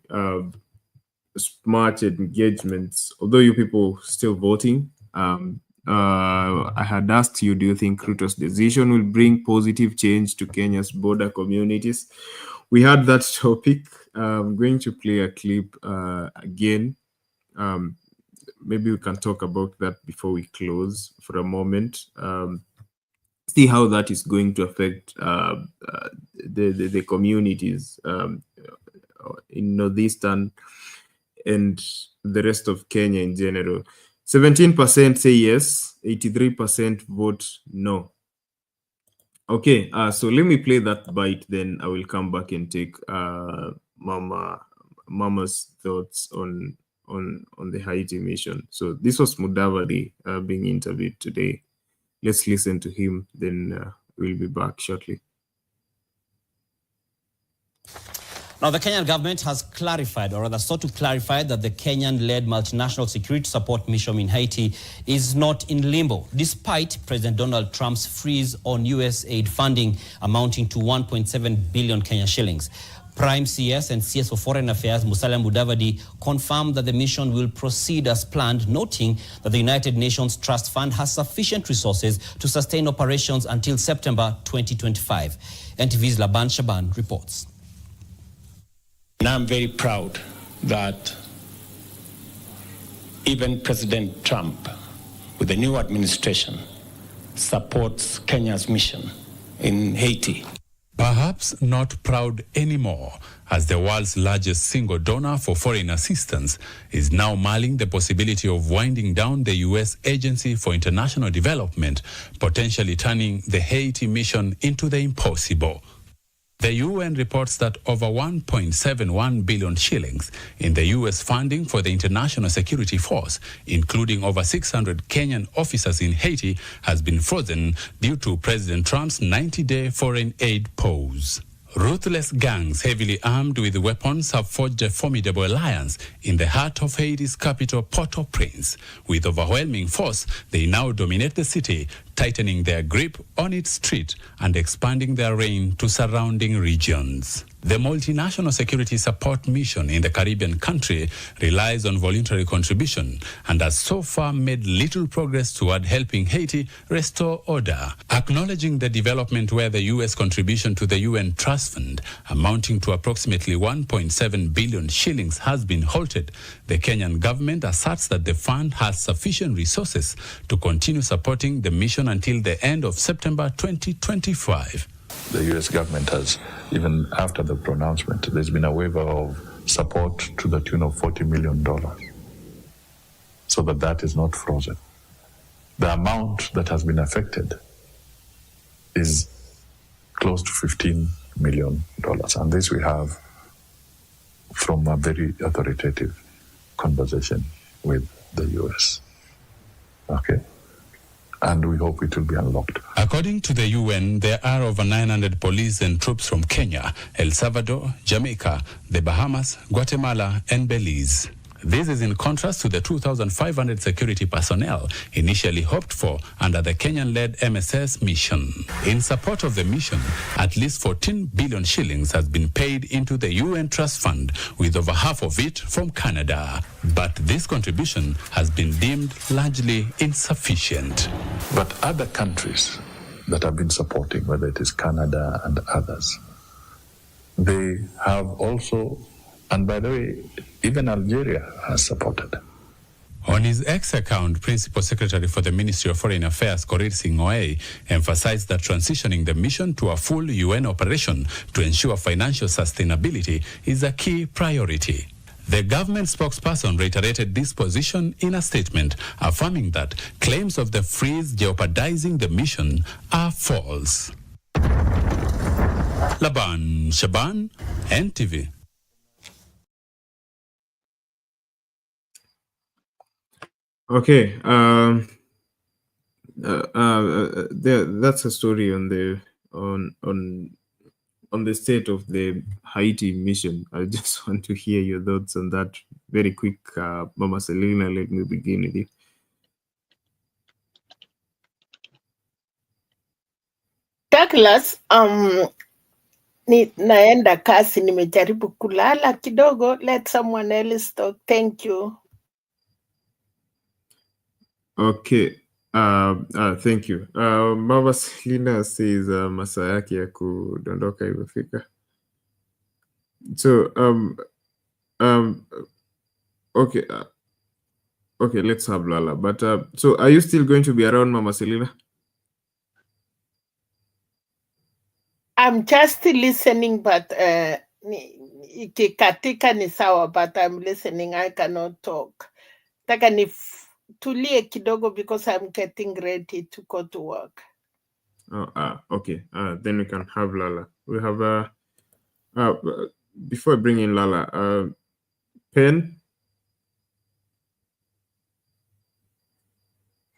smart engagements, although you people still voting. I had asked you, do you think Ruto's decision will bring positive change to Kenya's border communities? We had that topic. I'm going to play a clip again. Maybe we can talk about that before we close for a moment. See how that is going to affect the communities in northeastern and the rest of Kenya in general. 17% say yes, 83% vote no. Okay, so let me play that bite, then I will come back and take Mama's thoughts on the Haiti mission. So this was Mudavadi being interviewed today. Let's listen to him, then we'll be back shortly. Now, the Kenyan government has clarified, or rather sought to clarify, that the Kenyan-led multinational security support mission in Haiti is not in limbo, despite President Donald Trump's freeze on USAID funding amounting to 1.7 billion Kenya shillings. Prime CS and CS for Foreign Affairs, Musalia Mudavadi, confirmed that the mission will proceed as planned, noting that the United Nations Trust Fund has sufficient resources to sustain operations until September 2025. NTV's Laban Shaban reports. And I'm very proud that even President Trump, with the new administration, supports Kenya's mission in Haiti. Perhaps not proud anymore, as the world's largest single donor for foreign assistance is now mulling the possibility of winding down the U.S. Agency for International Development, potentially turning the Haiti mission into the impossible. The UN reports that over 1.71 billion shillings in the U.S. funding for the International Security Force, including over 600 Kenyan officers in Haiti, has been frozen due to President Trump's 90-day foreign aid pause. Ruthless gangs heavily armed with weapons have forged a formidable alliance in the heart of Haiti's capital, Port-au-Prince. With overwhelming force, they now dominate the city, tightening their grip on its street and expanding their reign to surrounding regions. The multinational security support mission in the Caribbean country relies on voluntary contribution and has so far made little progress toward helping Haiti restore order. Acknowledging the development where the U.S. contribution to the UN Trust Fund, amounting to approximately 1.7 billion shillings, has been halted, the Kenyan government asserts that the fund has sufficient resources to continue supporting the mission until the end of September 2025. The U.S. government has, even after the pronouncement, there's been a waiver of support to the tune of $40 million, so that is not frozen. The amount that has been affected is close to $15 million, and this we have from a very authoritative conversation with the U.S. Okay? And we hope it will be unlocked. According to the UN, there are over 900 police and troops from Kenya, El Salvador, Jamaica, the Bahamas, Guatemala, and Belize. This is in contrast to the 2,500 security personnel initially hoped for under the Kenyan-led MSS mission. In support of the mission, at least 14 billion shillings has been paid into the UN Trust Fund, with over half of it from Canada. But this contribution has been deemed largely insufficient. But other countries that have been supporting, whether it is Canada and others, they have also, and by the way, even Algeria has supported. On his X account, Principal Secretary for the Ministry of Foreign Affairs, Korir Singh-Oei, emphasized that transitioning the mission to a full UN operation to ensure financial sustainability is a key priority. The government spokesperson reiterated this position in a statement, affirming that claims of the freeze jeopardizing the mission are false. Laban Shaban, NTV. Okay, that's a story on the state of the Haiti mission. I just want to hear your thoughts on that very quick. Mama Selena, let me begin with you. Douglas, naenda kasi, nimejaribu kulala kidogo. Let someone else talk. Thank you. Okay. Thank you. Mama Selina says masaa yake ya kudondoka imefika. So okay. Okay, let's have Lala. But so are you still going to be around, Mama Selina? I'm just listening, but ikikatika ni sawa, but I'm listening. I cannot talk. Taka tulie kidogo because I'm getting ready to go to work. Oh, okay. Then we can have Lala. We have before I bring in Lala, Pen.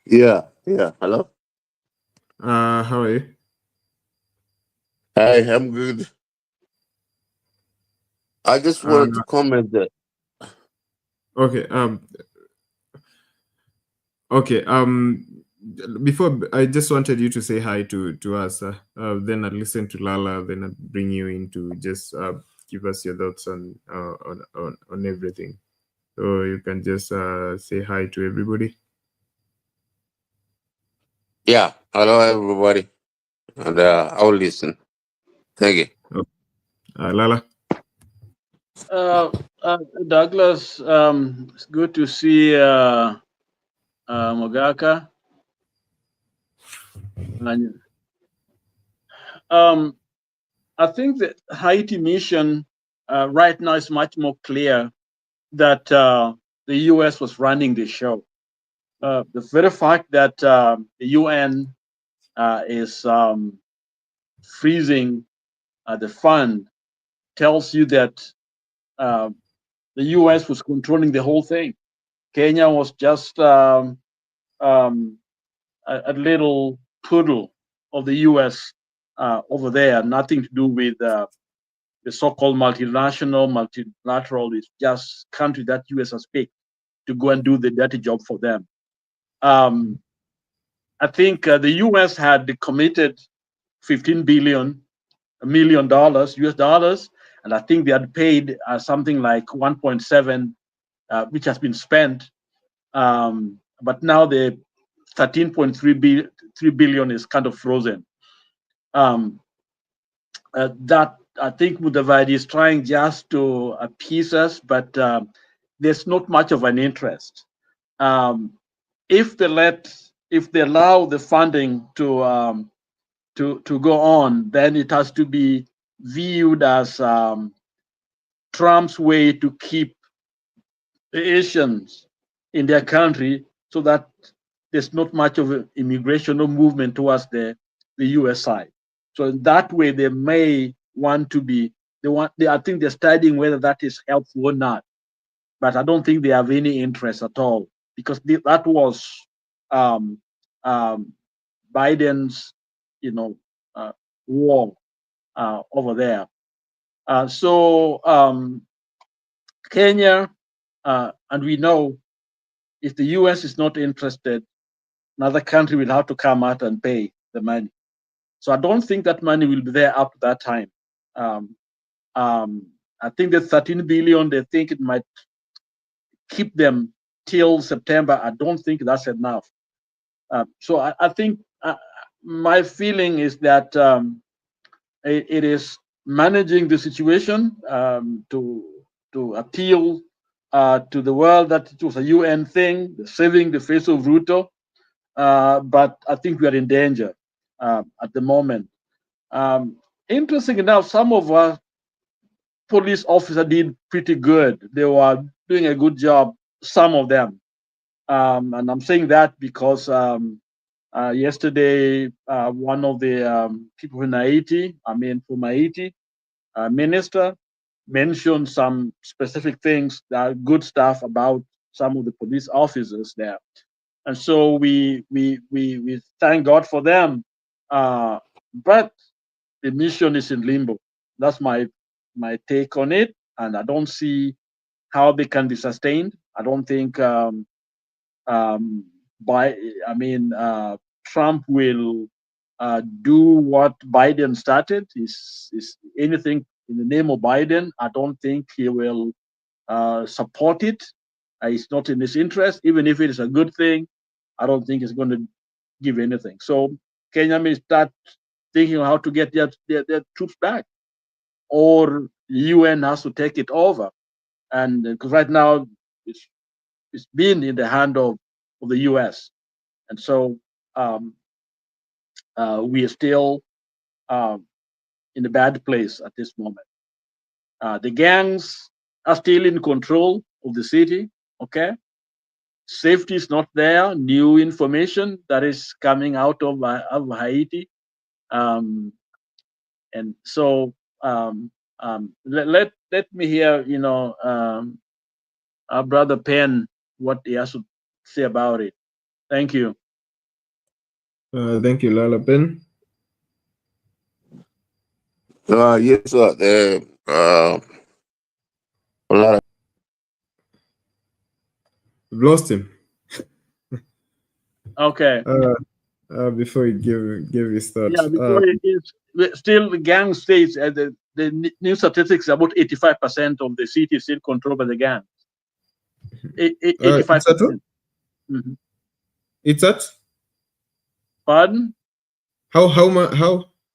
Yeah. Hello. How are you? Hi, I'm good. I just wanted to comment that. Okay. Okay. Before I just wanted you to say hi to us. Then I'll listen to Lala. Then I'll bring you in to just give us your thoughts on everything. So you can just say hi to everybody. Yeah. Hello, everybody, and I'll listen. Thank you. Lala. Douglas, it's good to see Mogaka. I think the Haiti mission right now is much more clear that the U.S. was running the show. The very fact that the UN is freezing the fund tells you that the U.S. was controlling the whole thing. Kenya was just a little poodle of the U.S. Over there, nothing to do with the so-called multilateral. It's just country that U.S. has picked to go and do the dirty job for them. I think the U.S. had committed $15 million US dollars, and I think they had paid something like 1.7, which has been spent. But now the 13.3 billion is kind of frozen. That I think Mudavadi is trying just to appease us, but there's not much of an interest. If they allow the funding to go on, then it has to be viewed as Trump's way to keep the Asians in their country, so that there's not much of an immigration or movement towards the U.S. side. So in that way, they may want to be. I think they're studying whether that is helpful or not. But I don't think they have any interest at all, because that was Biden's, war over there. So Kenya, and we know if the U.S. is not interested, another country will have to come out and pay the money. So I don't think that money will be there up to that time. I think the 13 billion, they think it might keep them till September. I don't think that's enough. So I think my feeling is that it is managing the situation to appeal to the world that it was a UN thing, saving the face of Ruto. But I think we are in danger at the moment. Interesting enough, some of our police officers did pretty good. They were doing a good job, some of them. And I'm saying that because yesterday, one of the people from Haiti, minister, mentioned some specific things, good stuff about some of the police officers there. And so we thank God for them. But the mission is in limbo. That's my take on it, and I don't see how they can be sustained. I don't think Trump will do what Biden started. Is anything in the name of Biden? I don't think he will support it. It's not in his interest. Even if it is a good thing, I don't think it's going to give anything. So Kenya may start thinking of how to get their troops back, or UN has to take it over. And because right now it's been in the hand of the US, and so we are still in a bad place at this moment. The gangs are still in control of the city. Okay, safety is not there. New information that is coming out of Haiti, and so let me hear, our brother Penn, what he has to say about it. Thank you. Thank you, Lala Penn. Yes, sir. A lot of We've lost him. Okay. Before he gave his thoughts. Yeah, because still the gang states, the new statistics, about 85% of the city is still controlled by the gang. 85%. Mm-hmm. It's at? Pardon? How?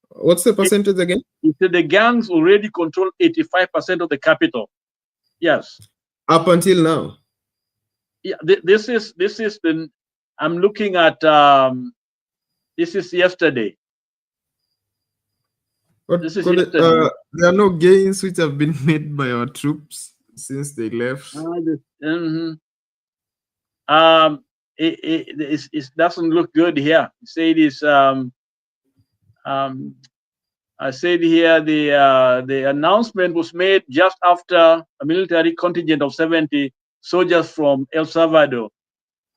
What's the percentage again? The gangs already control 85% of the capital. Yes. Up until now. Yeah, this is the. I'm looking at. This is yesterday. Yesterday. There are no gains which have been made by our troops since they left. It doesn't look good here. Say this. I said here the announcement was made just after a military contingent of 70 soldiers from El Salvador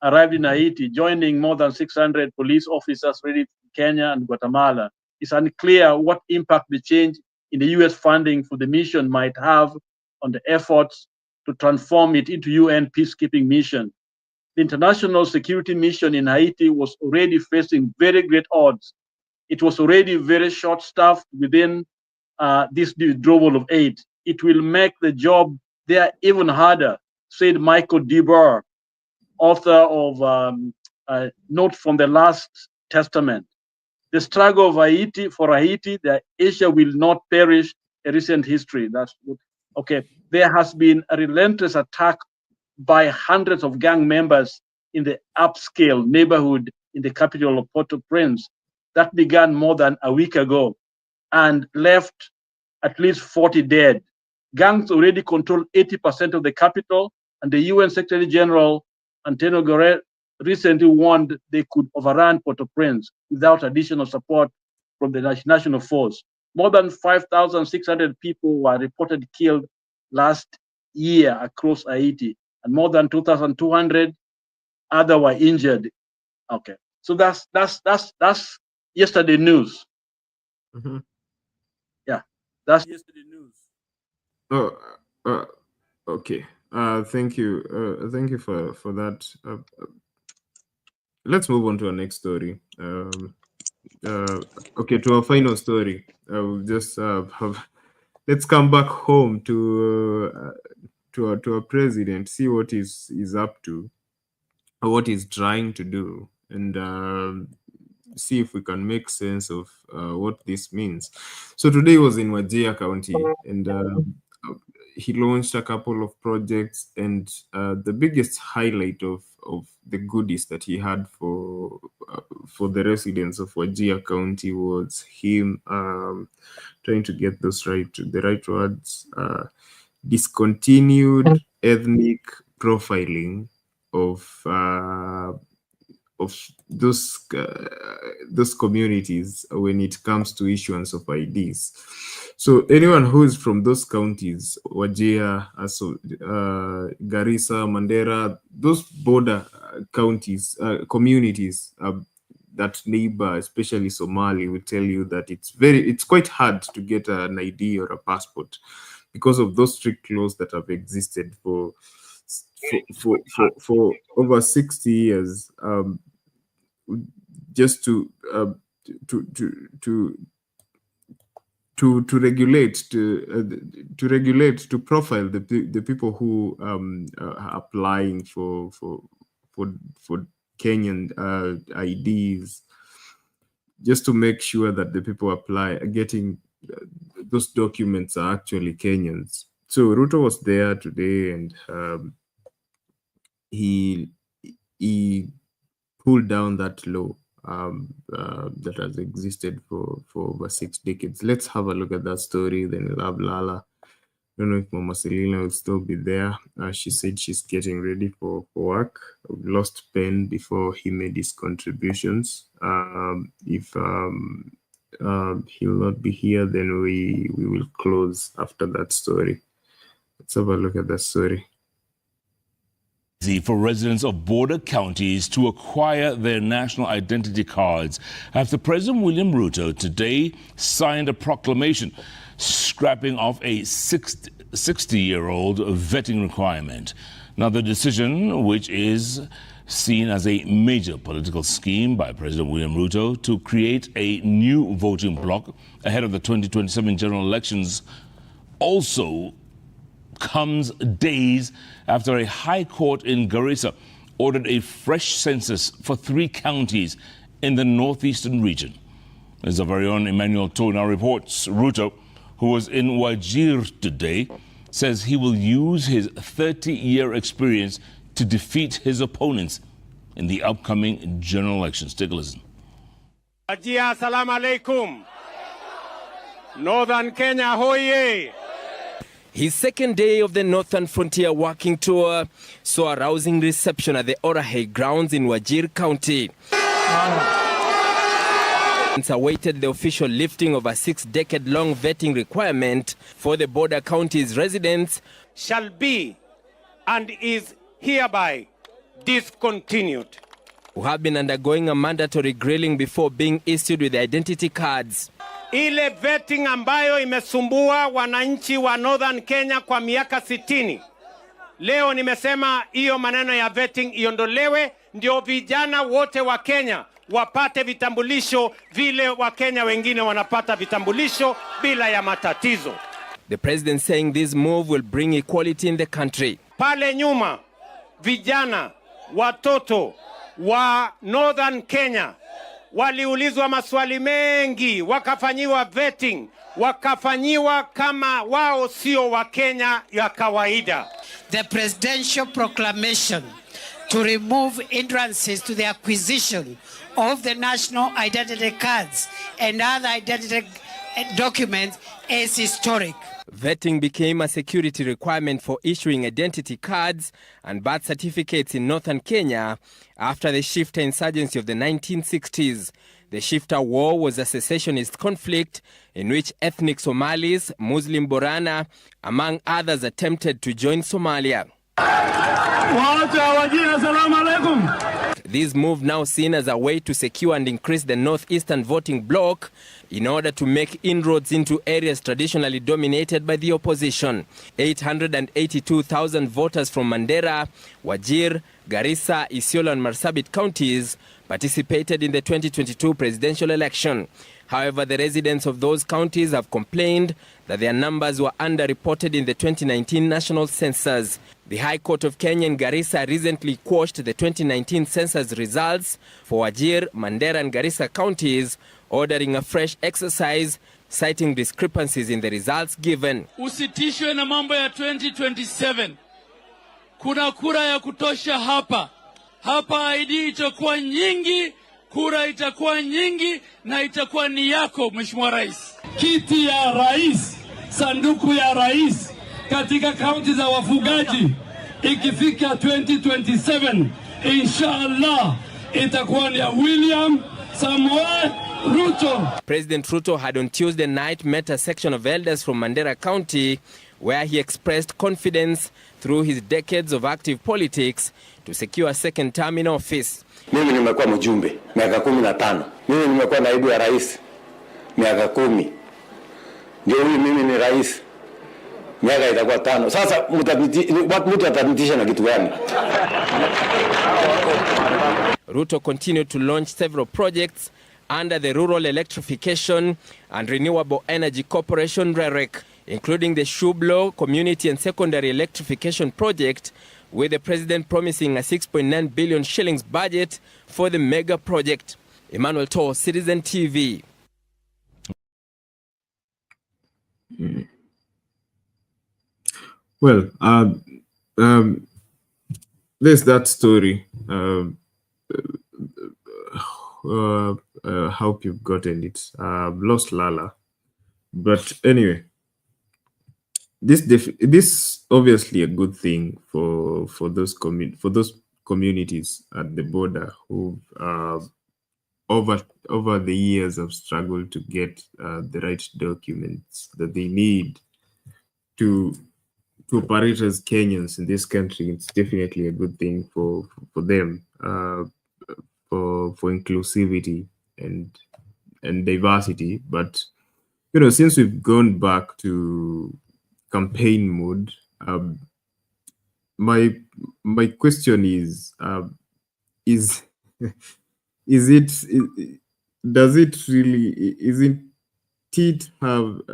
arrived in Haiti, joining more than 600 police officers ready from Kenya and Guatemala. It's unclear what impact the change in the U.S. funding for the mission might have on the efforts to transform it into UN peacekeeping mission. The international security mission in Haiti was already facing very great odds. It was already very short-staffed within this withdrawal of aid. It will make the job there even harder, said Michael DeBar, author of a Note from the Last Testament. The struggle of Haiti, the Asia will not perish, a recent history. That's okay. There has been a relentless attack by hundreds of gang members in the upscale neighborhood in the capital of Port-au-Prince. That began more than a week ago and left at least 40 dead. Gangs already control 80% of the capital, and the UN Secretary General Antonio Guterres recently warned they could overrun Port-au-Prince without additional support from the national force. More than 5,600 people were reported killed last year across Haiti, and more than 2,200 other were injured. Okay, so that's yesterday news. Mm-hmm. Yeah, that's yesterday news. Oh, okay. Thank you. Thank you for that. Let's move on to our next story. Okay, to our final story. We'll just let's come back home to our president, see what he's up to, or what he's trying to do, and see if we can make sense of what this means. So today was in Wajir County, and he launched a couple of projects, and the biggest highlight of the goodies that he had for the residents of Wajir County was him trying to get the right words, discontinued ethnic profiling of those communities when it comes to issuance of IDs. So anyone who is from those counties, Wajir, Garissa, Mandera, those border counties, communities that neighbor, especially Somali, will tell you that it's quite hard to get an ID or a passport because of those strict laws that have existed for over 60 years. Just to profile the people who are applying for Kenyan IDs, just to make sure that the people getting those documents are actually Kenyans. So Ruto was there today, and he pulled down that law that has existed for over 6 decades. Let's have a look at that story. Then we'll have Lala. I don't know if Mama Selina will still be there. She said she's getting ready for work. We've lost Ben before he made his contributions. If he'll not be here, then we will close after that story. Let's have a look at that story. For residents of border counties to acquire their national identity cards after President William Ruto today signed a proclamation scrapping off a 60-year-old vetting requirement. Now, the decision, which is seen as a major political scheme by President William Ruto to create a new voting bloc ahead of the 2027 general elections, also comes days after a high court in Garissa ordered a fresh census for 3 counties in the northeastern region. As our very own Emmanuel Tona reports, Ruto, who was in Wajir today, says he will use his 30-year experience to defeat his opponents in the upcoming general elections. Take a listen. Wajir, assalamu alaikum. Northern Kenya, hoye. His second day of the Northern Frontier Walking Tour saw a rousing reception at the Orahe grounds in Wajir County. Awaited the official lifting of a 6-decade-long vetting requirement for the border counties' residents. Shall be and is hereby discontinued. Who have been undergoing a mandatory grilling before being issued with identity cards. Ile vetting ambayo imesumbua wananchi wa Northern Kenya kwa miaka 60. Leo nimesema hiyo maneno ya vetting iondolewe, ndio vijana wote wa Kenya wapate vitambulisho vile wa Kenya wengine wanapata vitambulisho bila ya matatizo. The president saying this move will bring equality in the country. Pale nyuma vijana watoto wa Northern Kenya waliulizwa maswali mengi, wakafanyiwa vetting, wakafanyiwa kama wao sio wa Kenya ya kawaida. The presidential proclamation to remove hindrances to the acquisition of the national identity cards and other identity documents is historic. Vetting became a security requirement for issuing identity cards and birth certificates in northern Kenya after the Shifta insurgency of the 1960s. The Shifta War was a secessionist conflict in which ethnic Somalis, Muslim Borana, among others, attempted to join Somalia. This move now seen as a way to secure and increase the northeastern voting bloc in order to make inroads into areas traditionally dominated by the opposition. 882,000 voters from Mandera, Wajir, Garissa, Isiolo and Marsabit counties participated in the 2022 presidential election. However, the residents of those counties have complained that their numbers were underreported in the 2019 national census. The High Court of Kenya in Garissa recently quashed the 2019 census results for Wajir, Mandera and Garissa counties, ordering a fresh exercise, citing discrepancies in the results given. Usitishwe na mambo ya 2027. Kuna kura ya kutosha hapa. Hapa ID itakuwa nyingi, kura itakuwa nyingi na itakuwa ni yako, Mheshimiwa Rais. Kiti ya rais, sanduku ya rais katika kaunti za wafugaji ikifika 2027 inshallah itakuwa ni ya William Samoei Ruto. President Ruto had on Tuesday night met a section of elders from Mandera County where he expressed confidence through his decades of active politics to secure a second term in office. Mimi nimekuwa mjumbe miaka 15. Mimi nimekuwa naibu ya rais miaka 10. Ndio huyu mimi ni rais. Miaka itakuwa 5. Sasa mtu atanitisha na kitu gani? Ruto continued to launch several projects under the Rural Electrification and Renewable Energy Corporation (REREC), including the Shublo Community and Secondary Electrification Project, with the President promising a 6.9 billion shillings budget for the mega project. Emmanuel Tor, Citizen TV. Well, there's that story. Hope you've gotten it. Lost Lala, but anyway, this obviously a good thing for those communities at the border who over the years have struggled to get the right documents that they need to operate as Kenyans in this country. It's definitely a good thing for them, for inclusivity and diversity. But since we've gone back to campaign mode, my question is does it really, isn't it have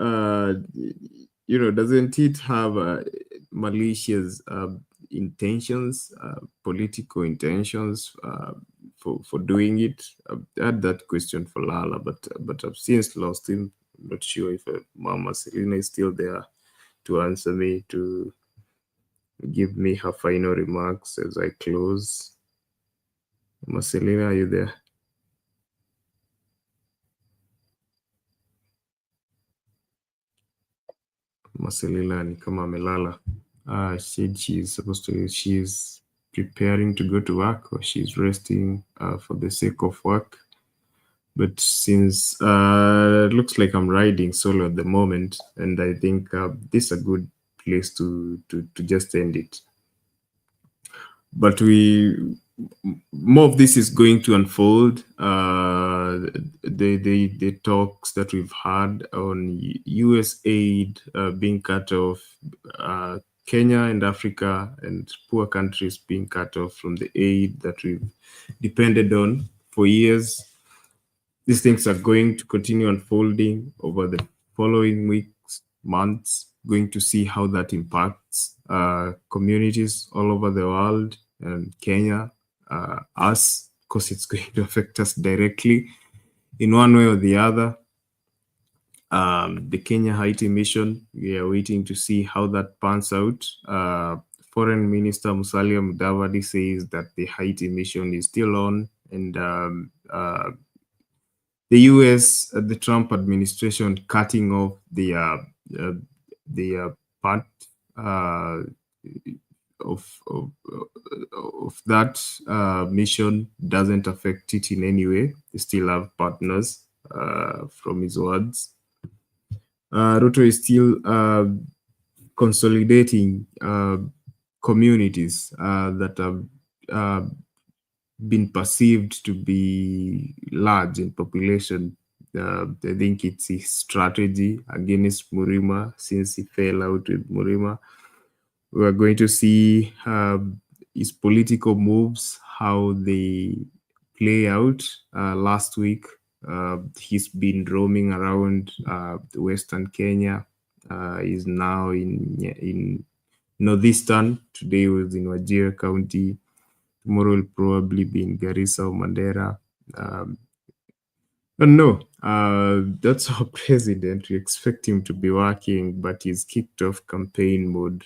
doesn't it have malicious intentions, political intentions for doing it? I had that question for Lala, but I've since lost him. I'm not sure if Mama Selina is still there to answer me, to give me her final remarks as I close. Mama Selina, are you there? Marcelina ni kama amelala. Said she's preparing to go to work, or she's resting for the sake of work. But since it looks like I'm riding solo at the moment, and I think this is a good place to just end it. But more of this is going to unfold. The talks that we've had on USAID being cut off, Kenya and Africa and poor countries being cut off from the aid that we've depended on for years. These things are going to continue unfolding over the following weeks, months, going to see how that impacts communities all over the world, and Kenya, us, because it's going to affect us directly in one way or the other. The Kenya-Led Haiti Mission, we are waiting to see how that pans out. Foreign Minister Musalia Mudavadi says that the Haiti mission is still on, and the US, the Trump administration, cutting off the part of that mission doesn't affect it in any way. They still have partners, from his words. Ruto is still consolidating communities that have been perceived to be large in population. I think it's his strategy against Murima, since he fell out with Murima. We're going to see his political moves, how they play out. Last week, he's been roaming around Western Kenya. He's now in Northeastern. Today he was in Wajir County. Tomorrow will probably be in Garissa or Mandera. But no, that's our president. We expect him to be working, but he's kicked off campaign mode.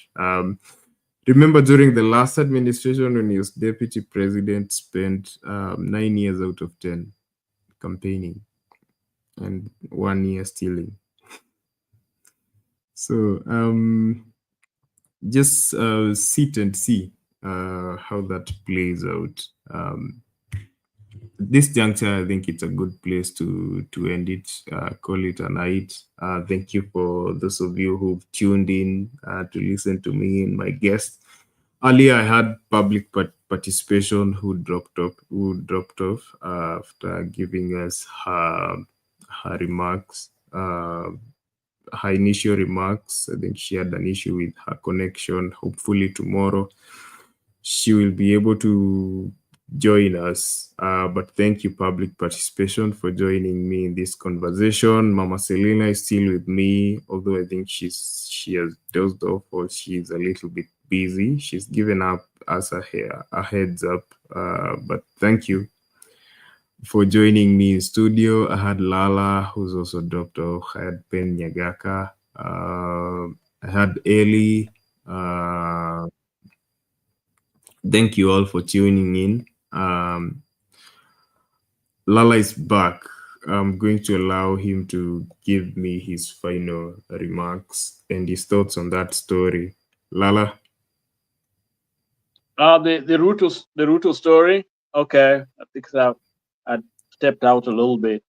Remember, during the last administration, when he was deputy president, spent 9 years out of 10 campaigning and 1 year stealing. So just sit and see how that plays out. This juncture, I think it's a good place to end it, call it a night. Thank you for those of you who've tuned in to listen to me and my guests. Earlier, I had public participation who dropped off after giving us her remarks, her initial remarks. I think she had an issue with her connection. Hopefully tomorrow she will be able to join us. But thank you, public participation, for joining me in this conversation. Mama Selina is still with me, although I think she has dozed off or she's a little bit busy. She's given us a heads up. But thank you for joining me in studio. I had Lala, who's also dropped off. I had Ben Nyagaka. I had Eli. Thank you all for tuning in. Lala is back. I'm going to allow him to give me his final remarks and his thoughts on that story. Lala? The Ruto story. Okay, I think that I stepped out a little bit.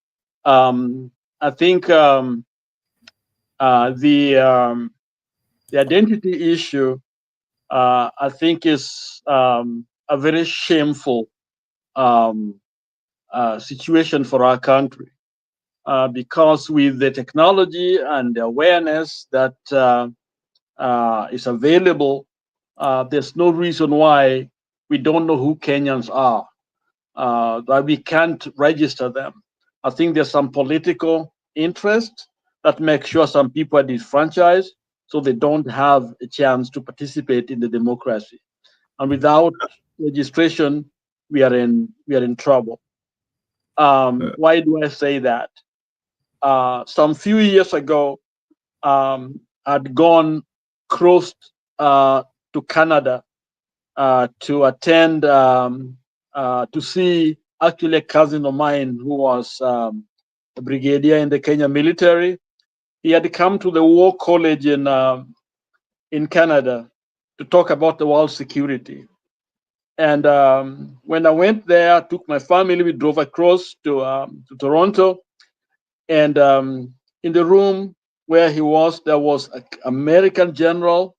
I think the identity issue, I think, is a very shameful situation for our country, because with the technology and the awareness that is available, there's no reason why we don't know who Kenyans are, that we can't register them. I think there's some political interest that makes sure some people are disfranchised, so they don't have a chance to participate in the democracy. And without registration, we are in trouble. Why do I say that? Some few years ago, I'd crossed to Canada to attend, to see actually a cousin of mine who was a brigadier in the Kenya military. He had come to the War College in Canada to talk about the world security. And when I went there, I took my family, we drove across to Toronto. And in the room where he was, there was an American general,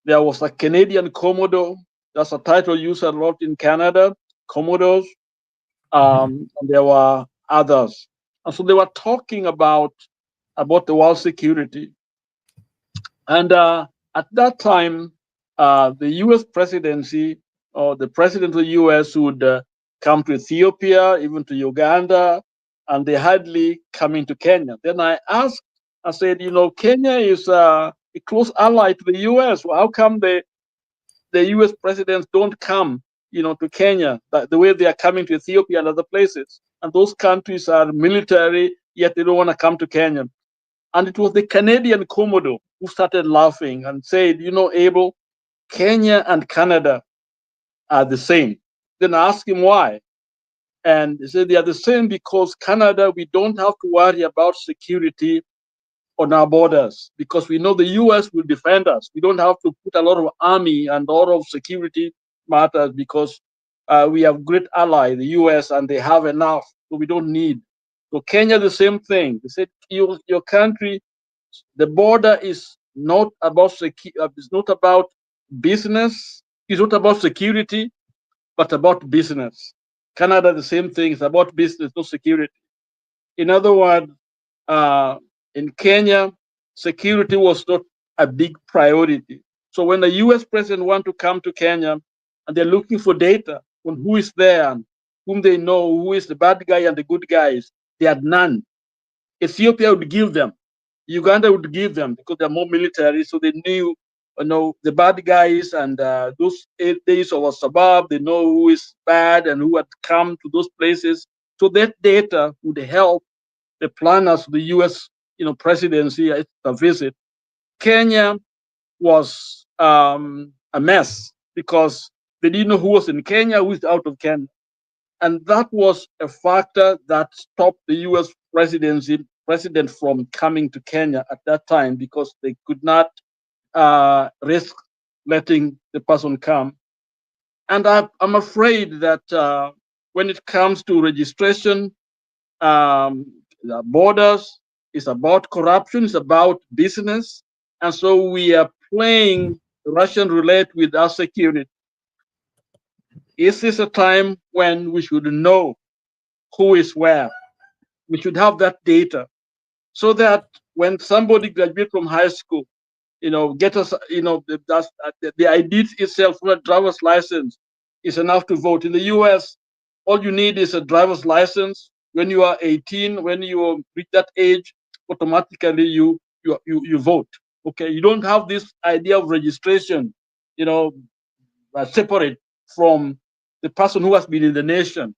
there was a Canadian Commodore. That's a title used a lot in Canada, Commodores. And there were others. And so they were talking about the world security. And at that time, the US presidency, or the president of the US, would come to Ethiopia, even to Uganda, and they hardly come into Kenya. Then I asked, I said, Kenya is a close ally to the US. Well, how come the US presidents don't come, to Kenya, the way they are coming to Ethiopia and other places? And those countries are military, yet they don't want to come to Kenya. And it was the Canadian Commodore who started laughing and said, Abel, Kenya and Canada are the same. Then I asked him why. And he said they are the same because Canada, we don't have to worry about security on our borders because we know the US will defend us. We don't have to put a lot of army and a lot of security matters because we have great ally, the US, and they have enough, so we don't need. So Kenya, the same thing. They said your country, the border is not about it's not about business. It's not about security, but about business. Canada, the same thing. It's about business, not security. In other words, in Kenya, security was not a big priority. So when the US president want to come to Kenya and they're looking for data on who is there and whom they know, who is the bad guy and the good guys, they had none. Ethiopia would give them. Uganda would give them because they're more military, so they knew, the bad guys and those 8 days of a suburb, they know who is bad and who had come to those places. So that data would help the planners of the US, presidency a visit. Kenya was a mess because they didn't know who was in Kenya, who is out of Kenya. And that was a factor that stopped the US president from coming to Kenya at that time because they could not risk letting the person come. And I'm afraid that when it comes to registration, the borders, it's about corruption, it's about business. And so we are playing Russian roulette with our security. Is this a time when we should know who is where? We should have that data so that when somebody graduates from high school, get us, the ID itself, from a driver's license, is enough to vote. In the US, all you need is a driver's license. When you are 18, when you reach that age, automatically you vote. Okay, you don't have this idea of registration, separate from the person who has been in the nation.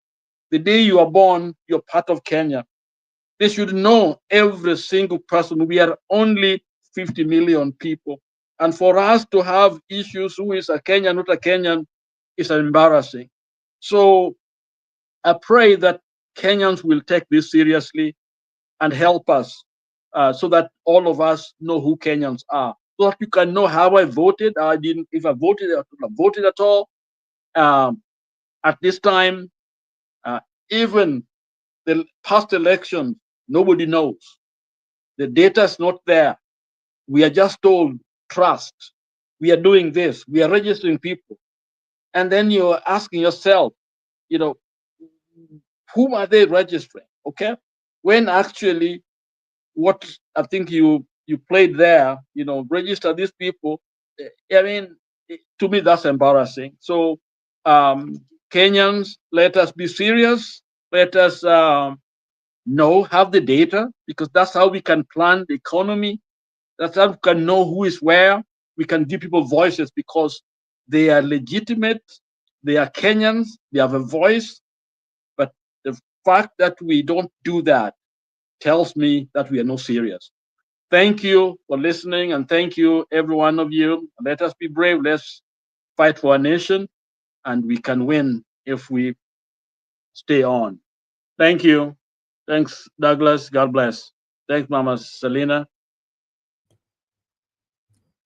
The day you are born, you're part of Kenya. They should know every single person. We are only 50 million people. And for us to have issues, who is a Kenyan, not a Kenyan, is embarrassing. So I pray that Kenyans will take this seriously and help us so that all of us know who Kenyans are. So that you can know how I voted. If I voted, I could have voted at all. At this time, even the past elections, nobody knows. The data is not there. We are just told, trust. We are doing this. We are registering people. And then you're asking yourself, whom are they registering? Okay. When actually, what I think you played there, register these people. I mean, to me, that's embarrassing. So, Kenyans, let us be serious. Let us have the data, because that's how we can plan the economy. That's how we can know who is where. We can give people voices because they are legitimate. They are Kenyans. They have a voice. But the fact that we don't do that tells me that we are not serious. Thank you for listening, and thank you, every one of you. Let us be brave. Let's fight for our nation, and we can win if we stay on. Thank you. Thanks, Douglas. God bless. Thanks, Mama Selena.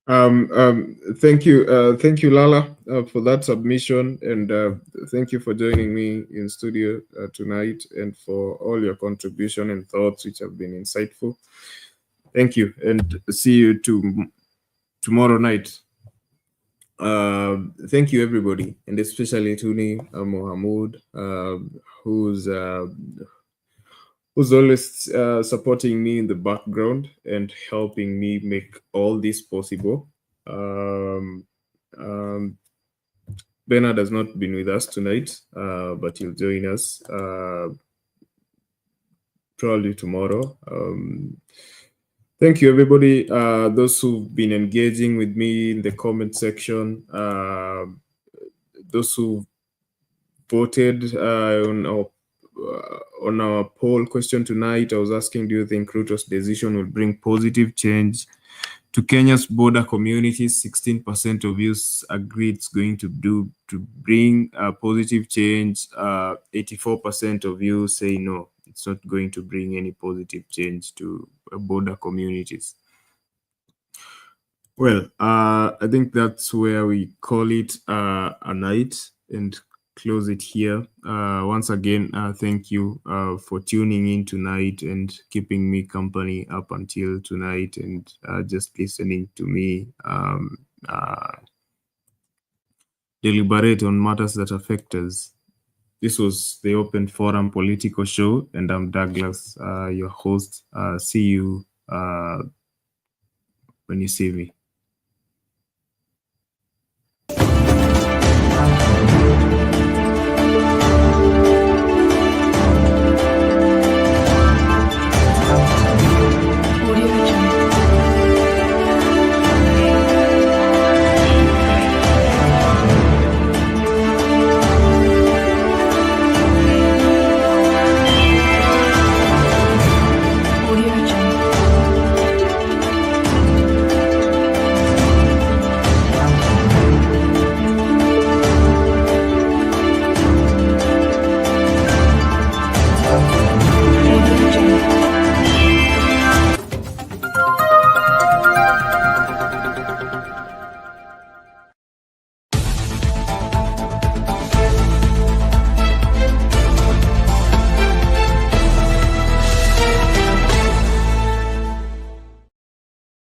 Thank you, Lala, for that submission, and thank you for joining me in studio tonight, and for all your contribution and thoughts, which have been insightful. Thank you, and see you tomorrow night. Thank you, everybody, and especially Tuni Mohamud, who's always supporting me in the background and helping me make all this possible. Bernard has not been with us tonight, but he'll join us probably tomorrow. Thank you, everybody. Those who've been engaging with me in the comment section, those who voted on our poll question tonight. I was asking, do you think Ruto's decision will bring positive change to Kenya's border communities? 16% of you agreed it's going to bring a positive change. 84% of you say no, it's not going to bring any positive change to border communities. Well, I think that's where we call it a night and close it here. Once again, thank you for tuning in tonight and keeping me company up until tonight, and just listening to me deliberate on matters that affect us. This was the Open Forum Political Show, and I'm Douglas, your host. See you when you see me.